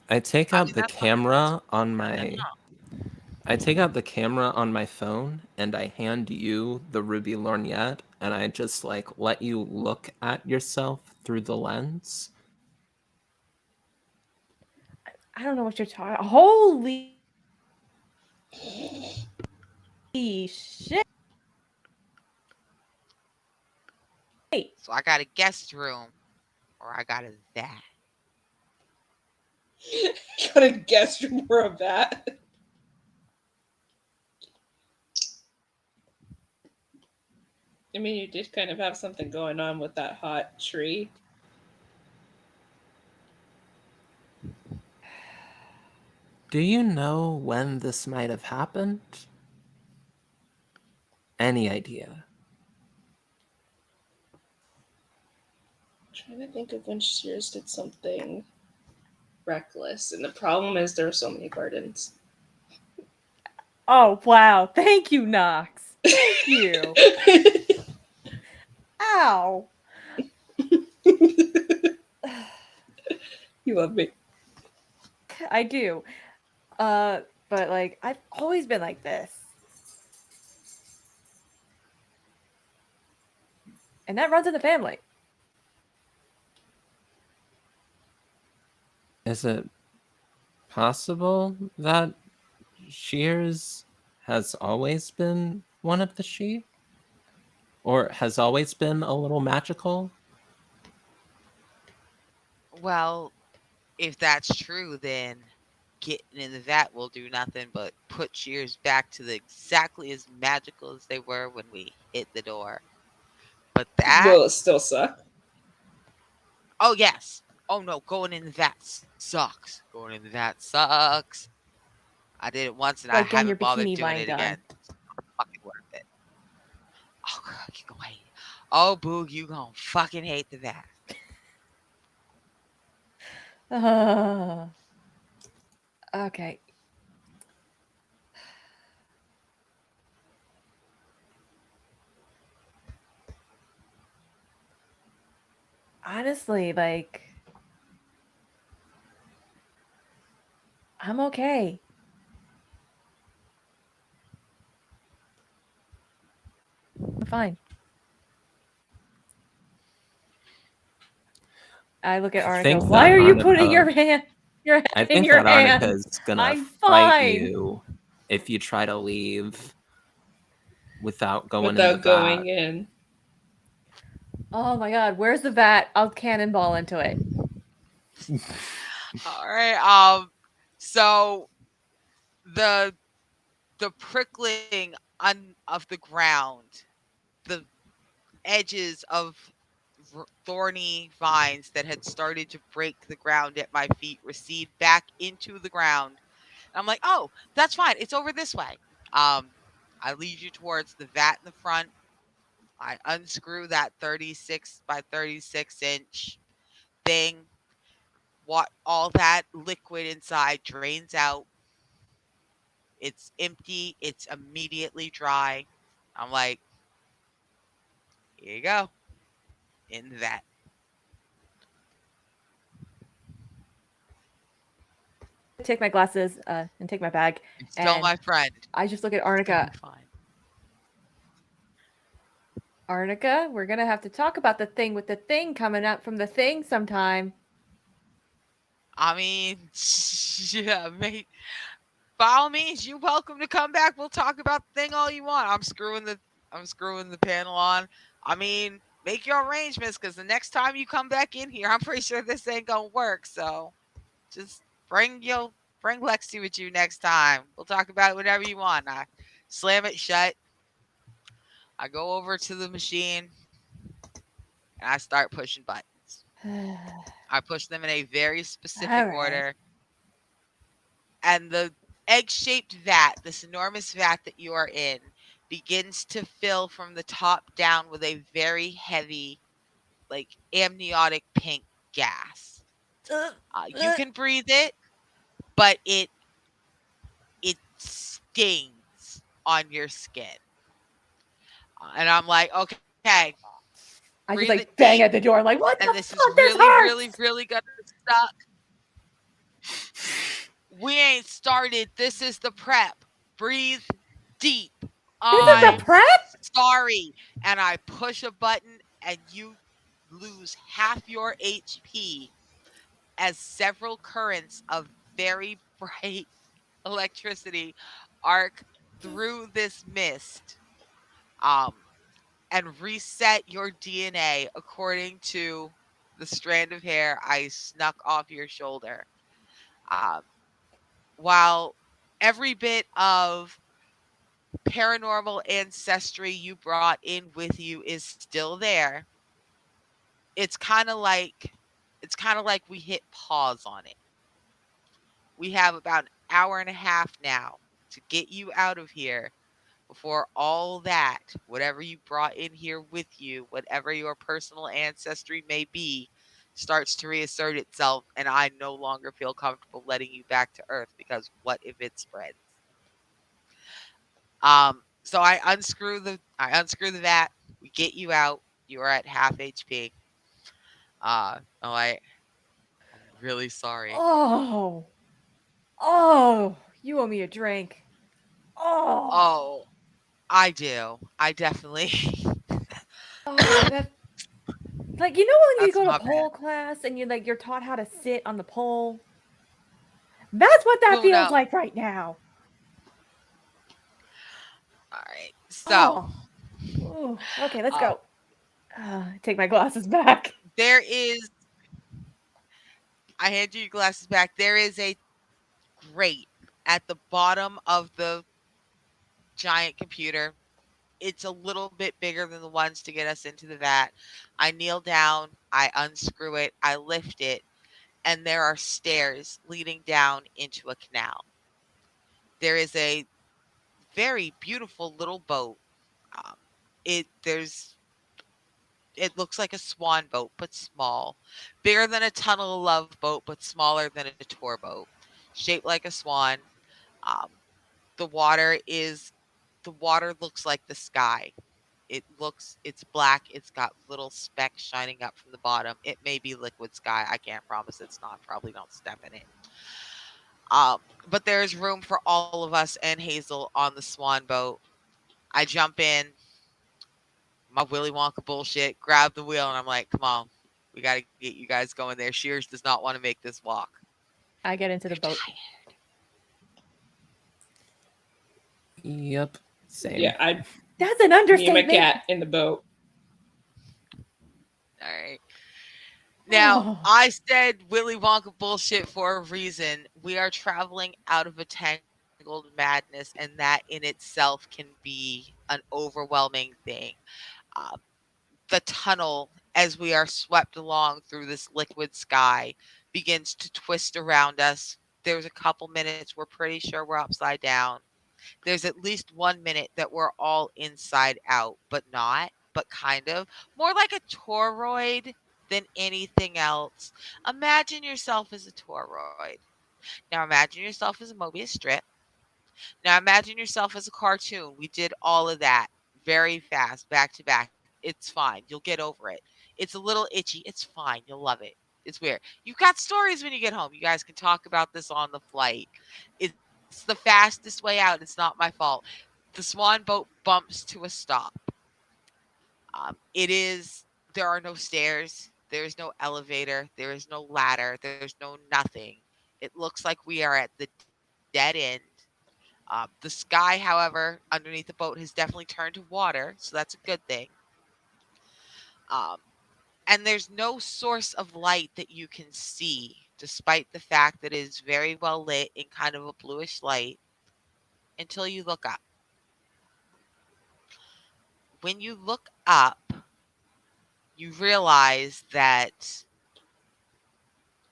Speaker 3: I take
Speaker 1: I
Speaker 3: out
Speaker 1: mean,
Speaker 3: the
Speaker 1: that's not that's
Speaker 3: camera on
Speaker 1: nothing
Speaker 3: my
Speaker 1: wrong.
Speaker 3: I take out the camera on my phone and I hand you the ruby lorgnette and I just like let you look at yourself through the lens.
Speaker 4: I don't know what you're talking. Holy shit!
Speaker 1: So I got a guest room, or I got a that.
Speaker 2: Gotta guess more of that. I mean, you did kind of have something going on with that hot tree.
Speaker 3: Do you know when this might have happened? Any idea?
Speaker 2: I'm trying to think of when Shears did something reckless, and the problem is there are so many gardens.
Speaker 4: Oh wow! Thank you, Knox. Thank you. Ow.
Speaker 2: You love me.
Speaker 4: I do. But like I've always been like this. And that runs in the family.
Speaker 3: Is it possible that Shears has always been one of the she? Or has always been a little magical?
Speaker 1: Well, if that's true, then getting in the vat will do nothing but put Cheers back to the exactly as magical as they were when we hit the door. But that,
Speaker 2: Will it still suck?
Speaker 1: oh yes, oh no, going in the vat sucks. Going in the vat sucks. I did it once and I
Speaker 4: Like getting
Speaker 1: haven't
Speaker 4: your
Speaker 1: bothered
Speaker 4: bikini
Speaker 1: doing it
Speaker 4: line
Speaker 1: again.
Speaker 4: done.
Speaker 1: It's not fucking worth it. Oh, God, you gonna hate it. Oh, Boog, you gonna fucking hate the vat.
Speaker 4: Uh, okay. Honestly, like, I'm okay. I'm fine. I look at
Speaker 3: I
Speaker 4: Arnica.
Speaker 3: think
Speaker 4: Why
Speaker 3: that
Speaker 4: are you putting
Speaker 3: Arnica
Speaker 4: your hand, your
Speaker 3: I
Speaker 4: head in
Speaker 3: think
Speaker 4: your
Speaker 3: that Arnica
Speaker 4: hands?
Speaker 3: is gonna
Speaker 4: I'm
Speaker 3: fight
Speaker 4: fine.
Speaker 3: you if you try to leave without going in the
Speaker 2: Without
Speaker 3: vat.
Speaker 2: going in.
Speaker 4: Oh my god, where's the vat? I'll cannonball into it.
Speaker 1: All right. So the the prickling of the ground, the edges of thorny vines that had started to break the ground at my feet recede back into the ground. And I'm like, oh, that's fine. It's over this way. Um, I lead you towards the vat in the front. I unscrew that 36 by 36-inch thing. What all that liquid inside drains out. It's empty. It's immediately dry. I'm like, here you go. In that.
Speaker 4: Take my glasses and take my bag,
Speaker 1: You're still
Speaker 4: and
Speaker 1: my friend.
Speaker 4: I just look at
Speaker 1: It's gonna
Speaker 4: Arnica.
Speaker 1: be fine.
Speaker 4: Arnica, we're gonna have to talk about the thing with the thing coming up from the thing sometime.
Speaker 1: I mean, yeah, mate. By all means, you're welcome to come back. We'll talk about the thing all you want. I'm screwing the panel on. I mean, make your arrangements because the next time you come back in here, I'm pretty sure this ain't gonna work. So just bring Lexi with you next time. We'll talk about whatever you want. I slam it shut. I go over to the machine and I start pushing buttons. I push them in a very specific
Speaker 4: All right.
Speaker 1: order. And the egg-shaped vat, this enormous vat that you are in, begins to fill from the top down with a very heavy, like amniotic pink gas.
Speaker 4: Uh,
Speaker 1: You can breathe it, but it stings on your skin. And I'm like, okay,
Speaker 4: I
Speaker 1: breathe
Speaker 4: just
Speaker 1: it
Speaker 4: like bang
Speaker 1: deep,
Speaker 4: at the door. I'm like, what
Speaker 1: and
Speaker 4: the
Speaker 1: this is
Speaker 4: fuck? This
Speaker 1: really, really,
Speaker 4: hurts.
Speaker 1: really gonna suck. We ain't started. This is the prep. Breathe deep.
Speaker 4: This is the
Speaker 1: I'm
Speaker 4: prep.
Speaker 1: sorry. And I push a button and you lose half your HP as several currents of very bright electricity arc through this mist um, and reset your DNA according to the strand of hair I snuck off your shoulder. Um, while every bit of paranormal ancestry you brought in with you is still there, it's kind of like we hit pause on it. We have about an hour and a half now to get you out of here before all that, whatever you brought in here with you, whatever your personal ancestry may be, starts to reassert itself and I no longer feel comfortable letting you back to earth because what if it spreads? So I unscrew the vat. We get you out. You are at half HP. I'm like, I'm really sorry.
Speaker 4: Oh, oh, you owe me a drink. Oh,
Speaker 1: Oh, I do. I definitely.
Speaker 4: oh, that like when you
Speaker 1: That's
Speaker 4: go to
Speaker 1: my bad.
Speaker 4: pole class and you're taught how to sit on the pole. That's what that
Speaker 1: No,
Speaker 4: feels
Speaker 1: no.
Speaker 4: like right now.
Speaker 1: So,
Speaker 4: Oh. Ooh. Okay, let's
Speaker 1: uh,
Speaker 4: go. Take my glasses back.
Speaker 1: there is, I hand you your glasses back. There is a grate at the bottom of the giant computer. It's a little bit bigger than the ones to get us into the vat. I kneel down, I unscrew it, I lift it, and there are stairs leading down into a canal. There is a very beautiful little boat. Um, it looks like a swan boat, but small, bigger than a tunnel of love boat, but smaller than a tour boat, shaped like a swan. Um, the water is the water looks like the sky. It's black. It's got little specks shining up from the bottom. It may be liquid sky. I can't promise it's not. Probably don't step in it. But there's room for all of us and Hazel on the swan boat. I jump in, my Willy Wonka bullshit, grab the wheel, and I'm like, come on, we got to get you guys going there. Shears does not want to make this walk.
Speaker 4: I get into
Speaker 1: You're
Speaker 4: the boat.
Speaker 1: tired.
Speaker 3: Yep.
Speaker 2: Yeah,
Speaker 3: Same.
Speaker 2: I
Speaker 4: That's an
Speaker 2: me and my
Speaker 4: understatement.
Speaker 2: cat in the boat.
Speaker 1: All right. Now,
Speaker 4: Oh.
Speaker 1: I said Willy Wonka bullshit for a reason. We are traveling out of a tangled madness, and that in itself can be an overwhelming thing. Uh, the tunnel, as we are swept along through this liquid sky, begins to twist around us. There's a couple minutes we're pretty sure we're upside down. There's at least 1 minute that we're all inside out, but not, but kind of. More like a toroid than anything else. Imagine yourself as a toroid. Now imagine yourself as a Mobius strip. Now imagine yourself as a cartoon. We did all of that very fast, back to back. It's fine. You'll get over it. It's a little itchy. It's fine. You'll love it. It's weird. You've got stories when you get home. You guys can talk about this on the flight. It's the fastest way out. It's not my fault. The swan boat bumps to a stop. It is, there are no stairs. There is no elevator. There is no ladder. There's no nothing. It looks like we are at the dead end. The sky, however, underneath the boat has definitely turned to water, so that's a good thing. Um, and there's no source of light that you can see, despite the fact that it is very well lit in kind of a bluish light, until you look up. When you look up, you realize that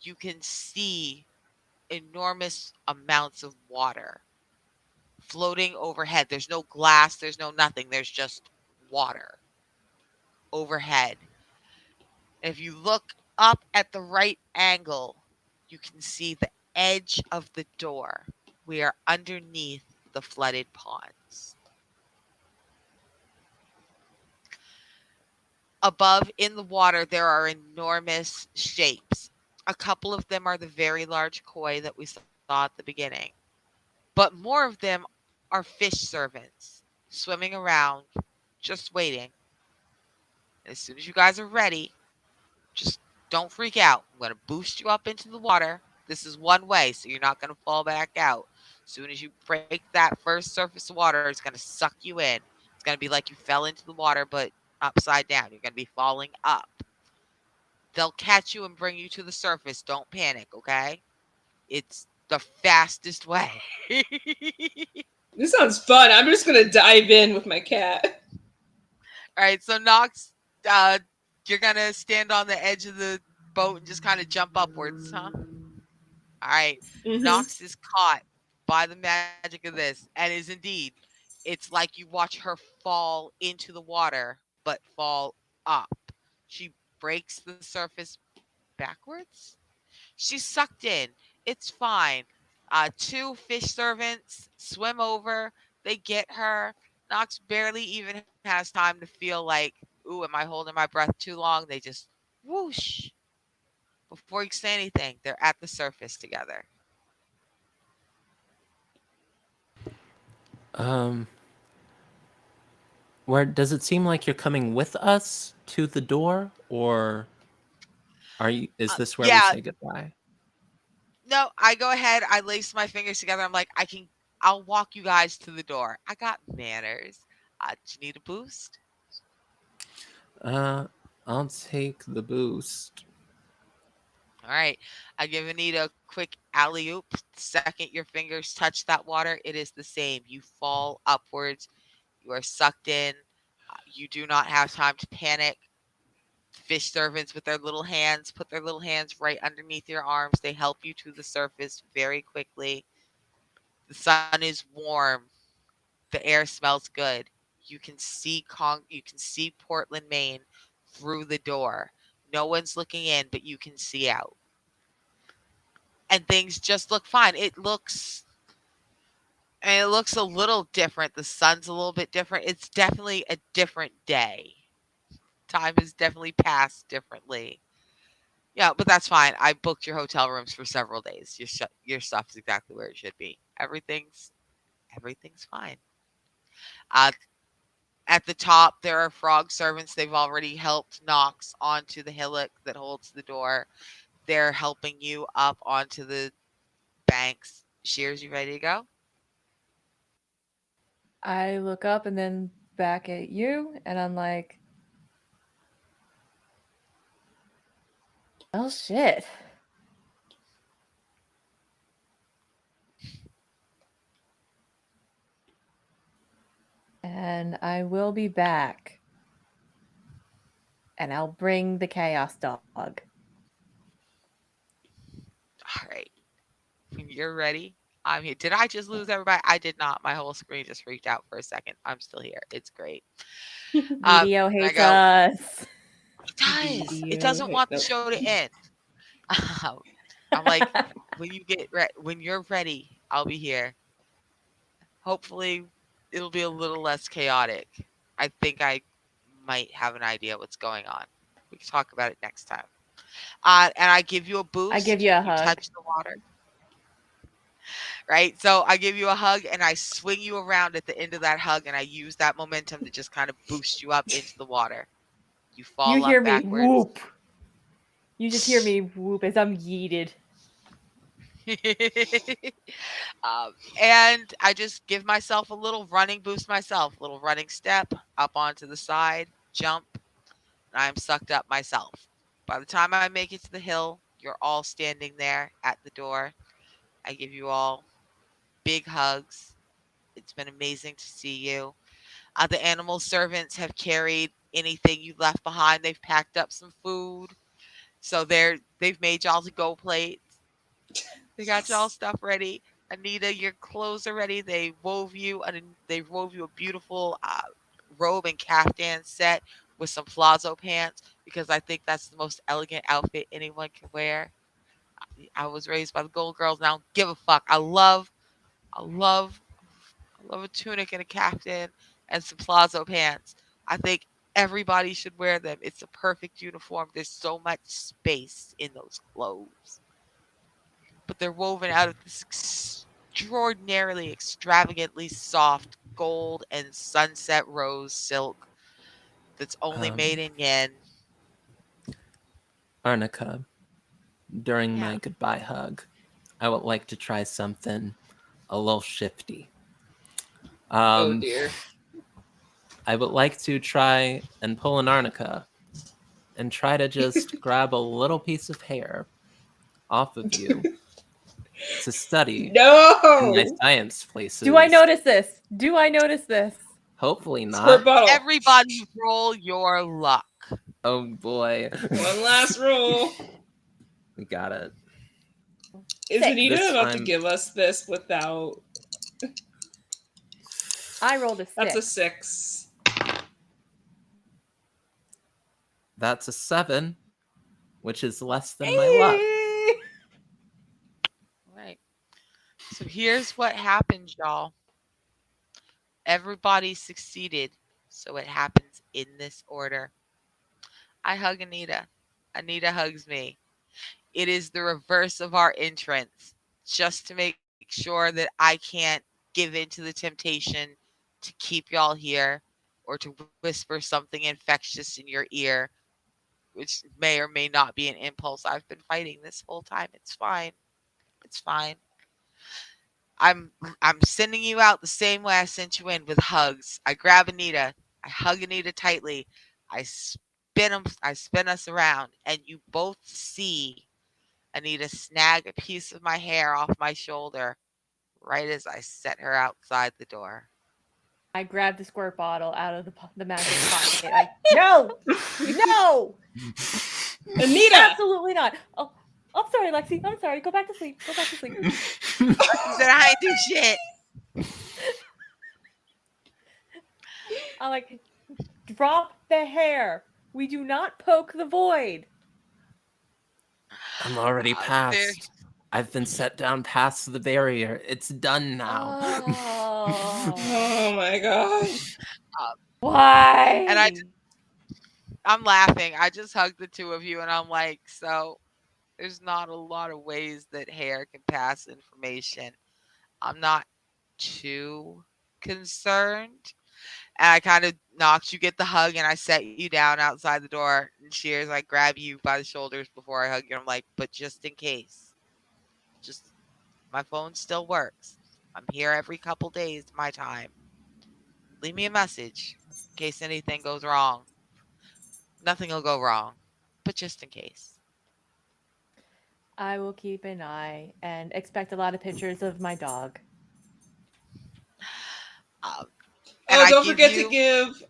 Speaker 1: you can see enormous amounts of water floating overhead. There's no glass, there's no nothing, there's just water overhead. If you look up at the right angle, you can see the edge of the door. We are underneath the flooded ponds. Above in the water, there are enormous shapes. A couple of them are the very large koi that we saw at the beginning, but more of them are fish servants swimming around, just waiting. And as soon as you guys are ready, just don't freak out. I'm going to boost you up into the water. This is one way, so you're not going to fall back out. As soon as you break that first surface of water, it's going to suck you in. It's going to be like you fell into the water, but upside down. You're going to be falling up. They'll catch you and bring you to the surface. Don't panic, okay? It's the fastest way.
Speaker 2: This sounds fun. I'm just gonna dive in with my cat.
Speaker 1: All right, so Nox, uh, you're going to stand on the edge of the boat and just kind of jump upwards, huh? All right.
Speaker 2: Mm-hmm.
Speaker 1: Nox is caught by the magic of this and is indeed, it's like you watch her fall into the water, but fall up. She breaks the surface backwards. She's sucked in. It's fine. Two fish servants swim over. They get her. Nox barely even has time to feel like, ooh, am I holding my breath too long? They just whoosh. Before you can say anything, they're at the surface together.
Speaker 3: Um, where does it seem like you're coming with us to the door, or are you? Is this where we
Speaker 1: Yeah,
Speaker 3: say goodbye?
Speaker 1: no, I go ahead. I lace my fingers together. I'm like, I'll walk you guys to the door. I got manners. Do you need a boost?
Speaker 3: Uh, I'll take the boost.
Speaker 1: All right. I give Anita a quick alley oop. The second your fingers touch that water, it is the same. You fall upwards. You are sucked in. You do not have time to panic. Fish servants with their little hands put their little hands right underneath your arms. They help you to the surface very quickly. The sun is warm. The air smells good. You can see Portland, Maine through the door. No one's looking in, but you can see out. And things just look fine. It looks a little different. The sun's a little bit different. It's definitely a different day. Time has definitely passed differently. Yeah, but that's fine. I booked your hotel rooms for several days. Your stuff's exactly where it should be. Everything's fine. Uh, at the top, there are frog servants. They've already helped Knox onto the hillock that holds the door. They're helping you up onto the banks. Shears, you ready to go?
Speaker 4: I look up and then back at you, and I'm like, well, shit. And I will be back. And I'll bring the chaos dog.
Speaker 1: All right. When you're ready, I'm here. Did I just lose everybody? I did not. My whole screen just freaked out for a second. I'm still here. It's great.
Speaker 4: Video
Speaker 1: And I
Speaker 4: hates
Speaker 1: go,
Speaker 4: us.
Speaker 1: it does. It
Speaker 2: Video.
Speaker 1: doesn't want the
Speaker 2: Nope.
Speaker 1: show to end. I'm like, when you're ready, I'll be here. Hopefully, it'll be a little less chaotic. I think I might have an idea what's going on. We can talk about it next time. And I give you a
Speaker 4: I give
Speaker 1: boost.
Speaker 4: you a
Speaker 1: You
Speaker 4: hug.
Speaker 1: touch the water, right? So I give you a hug and I swing you around at the end of that hug, and I use that momentum to just kind of boost you up into the water. You
Speaker 4: You
Speaker 1: fall
Speaker 4: hear
Speaker 1: up
Speaker 4: me
Speaker 1: backwards.
Speaker 4: whoop. You just hear me whoop as I'm yeeted.
Speaker 1: And I just give myself a little running boost myself, little running step up onto the side, jump, and I'm sucked up myself. By the time I make it to the hill, you're all standing there at the door. I give you all big hugs. It's been amazing to see you. The animal servants have carried anything you left behind. They've packed up some food. So they've made y'all to go plates. They got y'all stuff ready. Anita, your clothes are ready. They wove you a beautiful robe and caftan set with some palazzo pants because I think that's the most elegant outfit anyone can wear. I was raised by the Gold Girls and I don't give a fuck. I love I love a tunic and a caftan and some palazzo pants. I think everybody should wear them. It's a perfect uniform. There's so much space in those clothes. But they're woven out of this extraordinarily extravagantly soft gold and sunset rose silk that's only made
Speaker 3: Um,
Speaker 1: in yen.
Speaker 3: Arnica, during
Speaker 1: Yeah.
Speaker 3: my goodbye hug, I would like to try something a little shifty.
Speaker 2: Oh
Speaker 3: Um,
Speaker 2: dear.
Speaker 3: I would like to try and pull an arnica and try to just grab a little piece of hair off of you to study in my
Speaker 2: No!
Speaker 3: science
Speaker 4: Do I
Speaker 3: places.
Speaker 4: notice this? Do I notice this?
Speaker 3: Hopefully
Speaker 2: Squirt
Speaker 3: not.
Speaker 2: bottle.
Speaker 1: Everybody roll your luck.
Speaker 3: Oh boy.
Speaker 2: One last roll.
Speaker 3: We got it.
Speaker 2: Is
Speaker 4: 6.
Speaker 2: Anita
Speaker 3: This
Speaker 2: about to
Speaker 3: time,
Speaker 2: give us this without?
Speaker 4: I rolled a 6.
Speaker 2: That's a 6.
Speaker 3: that's a 7, which is less than my luck.
Speaker 1: Right. So here's what happened, y'all. Everybody succeeded. So it happens in this order. I hug Anita. Anita hugs me. It is the reverse of our entrance, just to make sure that I can't give in to the temptation to keep y'all here or to whisper something infectious in your ear, which may or may not be an impulse I've been fighting this whole time. It's fine. It's fine. I'm I'm sending you out the same way I sent you in with hugs. I grab Anita, I hug Anita tightly, I spin us around, and you both see Anita snag a piece of my hair off my shoulder right as I set her outside the door.
Speaker 4: I grabbed the squirt bottle out of the magic pocket. Like, no, no,
Speaker 2: Anita!
Speaker 4: absolutely not. Oh, I'm sorry, Lexi. I'm sorry. Go back to sleep. Go back to sleep.
Speaker 1: Lexi said I ain't do shit.
Speaker 4: I'm like, drop the hair. We do not poke the void.
Speaker 3: I'm already
Speaker 1: There,
Speaker 3: past. I've been set down past the barrier. It's done now.
Speaker 4: Oh,
Speaker 2: Oh my gosh.
Speaker 1: and
Speaker 4: why?
Speaker 1: I'm laughing. I just hugged the two of you, and I'm like, so there's not a lot of ways that hair can pass information. I'm not too concerned. And I kind of knocked you, get the hug, and I set you down outside the door. And Cheers, I grab you by the shoulders before I hug you. I'm like, but just in case, just my phone still works. I'm here every couple days, my time. Leave me a message in case anything goes wrong. Nothing will go wrong, but just in case.
Speaker 4: I will keep an eye and expect a lot of pictures of my dog.
Speaker 1: Um, and
Speaker 2: Oh,
Speaker 1: I
Speaker 2: don't
Speaker 1: give
Speaker 2: forget to
Speaker 1: you
Speaker 2: give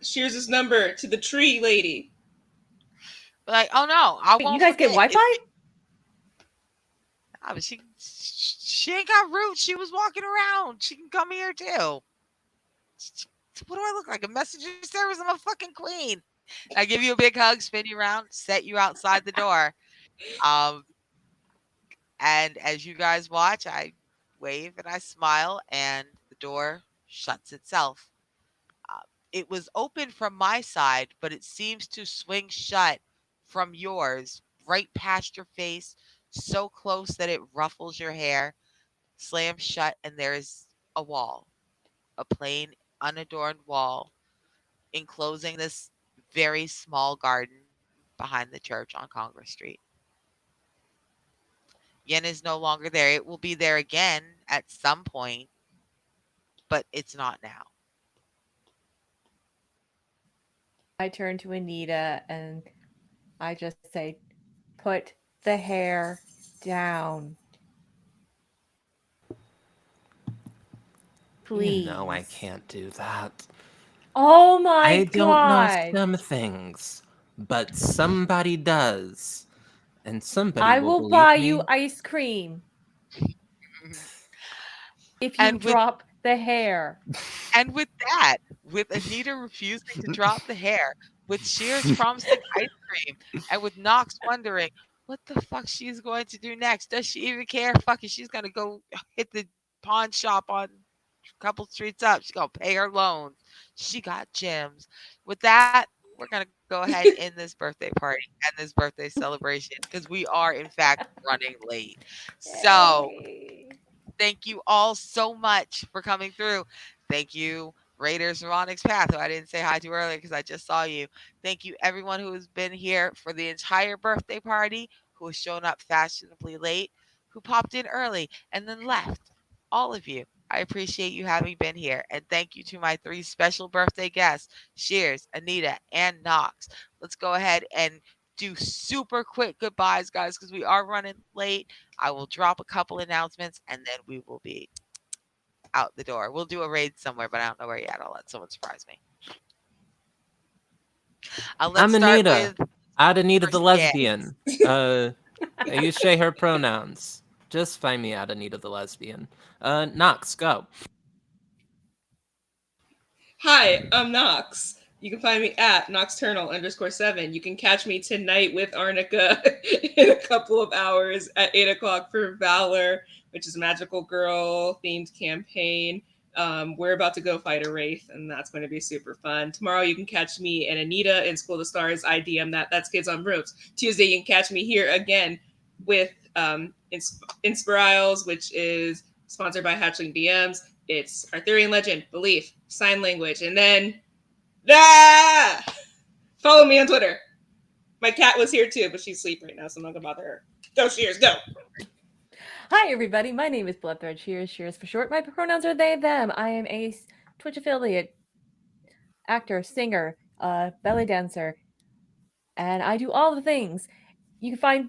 Speaker 2: Shears' number to the tree lady.
Speaker 1: like, oh no, I
Speaker 4: Wait, you
Speaker 1: won't
Speaker 4: guys get
Speaker 1: forget.
Speaker 4: Wi-Fi?
Speaker 1: But she ain't got roots. She was walking around. She can come here too. What do I look like? A messenger service? I'm a fucking queen. I give you a big hug, spin you around, set you outside the door. Um, and as you guys watch, I wave and I smile, and the door shuts itself. Uh, it was open from my side, but it seems to swing shut from yours, right past your face, so close that it ruffles your hair, slams shut, and there is a wall, a plain, unadorned wall enclosing this very small garden behind the church on Congress Street. Yen is no longer there. It will be there again at some point, but it's not now.
Speaker 4: I turn to Anita and I just say, put the hair down,
Speaker 3: You know I
Speaker 4: please.
Speaker 3: can't do that.
Speaker 4: Oh my
Speaker 3: I don't know
Speaker 4: god.
Speaker 3: some things, but somebody does. And somebody
Speaker 4: I
Speaker 3: will
Speaker 4: will
Speaker 3: believe
Speaker 4: buy you
Speaker 3: me.
Speaker 4: ice cream if you
Speaker 1: And with
Speaker 4: drop the hair.
Speaker 1: and with that, with Anita refusing to drop the hair, with Shears promising ice cream, and with Knox wondering what the fuck she's going to do next. Does she even care? Fuck it, she's gonna go hit the pawn shop on a couple streets up. She's gonna pay her loans. She got gems. With that, we're gonna go ahead and end this birthday party and this birthday celebration because we are in fact running late. So
Speaker 4: Yay.
Speaker 1: thank you all so much for coming through. Thank you, Raiders from Onyx Path, who I didn't say hi to earlier because I just saw you. Thank you, everyone who has been here for the entire birthday party, who has shown up fashionably late, who popped in early and then left. All of you. I appreciate you having been here. And thank you to my three special birthday guests, Shears, Anita, and Knox. Let's go ahead and do super quick goodbyes, guys, because we are running late. I will drop a couple announcements and then we will be out the door. We'll do a raid somewhere, but I don't know where yet. I'll let someone surprise me. Let's
Speaker 3: I'm
Speaker 1: start
Speaker 3: Anita.
Speaker 1: with
Speaker 3: Add Anita the
Speaker 1: yeah.
Speaker 3: lesbian. I use she, her pronouns. Just find me at Anita the lesbian. Knox, go.
Speaker 2: Hi, I'm Knox. You can find me at Nocturnal_7. You can catch me tonight with Arnica in a couple of hours at 8 o'clock for Valor, which is a magical girl themed campaign. We're about to go fight a wraith, and that's going to be super fun. Tomorrow, you can catch me and Anita in School of the Stars. I DM that. That's Kids on Brooms. Tuesday, you can catch me here again with Inspiriles, which is sponsored by Hatchling DMs. It's Arthurian legend, belief, sign language, and then follow me on Twitter. My cat was here too, but she's asleep right now, so I'm not gonna bother her. Go, Shears, go.
Speaker 4: Hi, everybody. My name is Bloodthread Shears. Shears for short. My pronouns are they, them. I am a Twitch affiliate, actor, singer, belly dancer, and I do all the things. You can find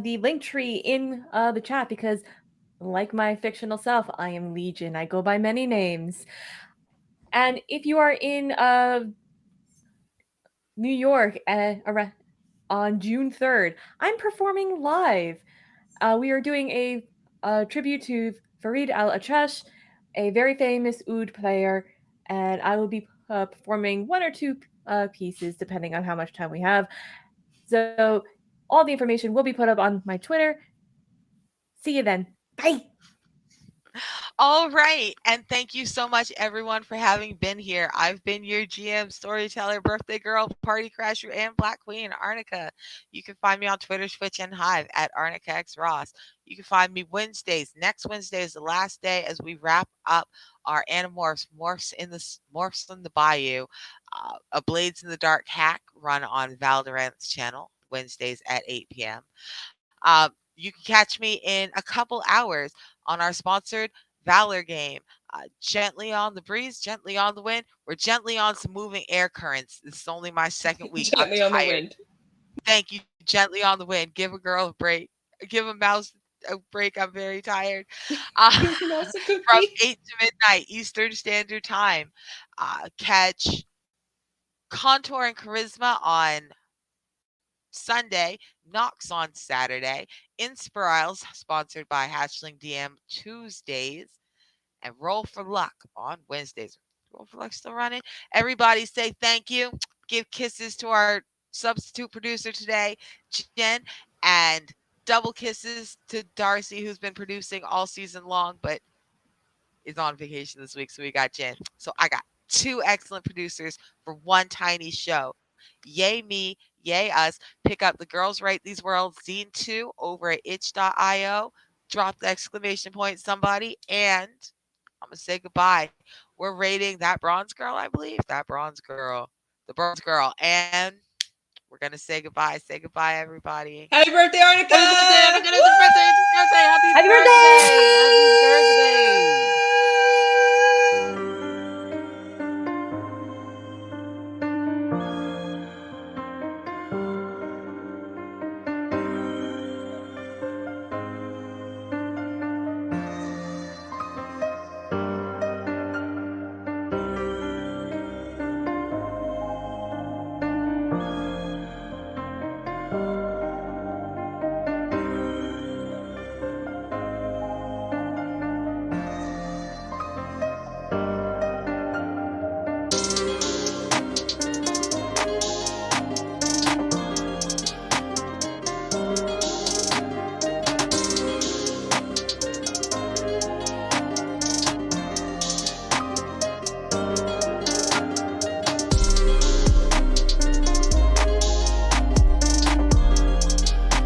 Speaker 4: the link tree in the chat because, like my fictional self, I am Legion. I go by many names. And if you are in New York on June 3rd, I'm performing live. We are doing a tribute to Farid Al Atrash, a very famous oud player, and I will be performing one or two pieces depending on how much time we have. So, all the information will be put up on my Twitter. See you then. Bye.
Speaker 1: All right. And thank you so much, everyone, for having been here. I've been your GM, storyteller, birthday girl, party crasher, and Black Queen, Arnica. You can find me on Twitter, Twitch, and Hive at Arnica X Ross. You can find me Wednesdays. Next Wednesday is the last day as we wrap up our Animorphs, Morphs in the Bayou, a Blades in the Dark hack run on Valorant's channel, Wednesdays at 8 p.m. You can catch me in a couple hours on our sponsored Valor game. Gently on the breeze, gently on the wind. We're gently on some moving air currents. This is only my second week. I'm
Speaker 2: Gently on the
Speaker 1: tired.
Speaker 2: wind.
Speaker 1: Thank you. Gently on the wind. Give a girl a break. Give a mouse a break. I'm very tired. Uh,
Speaker 2: Give mouse a
Speaker 1: from
Speaker 2: cookie.
Speaker 1: 8 to midnight Eastern Standard Time. Catch Contour and Charisma on Sunday, Knox on Saturday, Inspirals, sponsored by Hatchling DM Tuesdays, and Roll for Luck on Wednesdays. Roll for Luck still running. Everybody say thank you. Give kisses to our substitute producer today, Jen, and double kisses to Darcy, who's been producing all season long, but is on vacation this week. So we got Jen. So I got two excellent producers for one tiny show. Yay me, yay us. Pick up the Girls Write These Worlds Zine 2 over at itch.io. Drop the exclamation point, somebody. And I'm going to say goodbye. We're rating that bronze girl, I believe. That bronze girl. The bronze girl. And we're going to say goodbye. Say goodbye, everybody.
Speaker 2: Happy birthday,
Speaker 3: Happy birthday!
Speaker 2: Arnica!
Speaker 3: Happy birthday! It's your birthday! Happy
Speaker 4: Happy
Speaker 3: birthday!
Speaker 4: birthday!
Speaker 3: Happy birthday!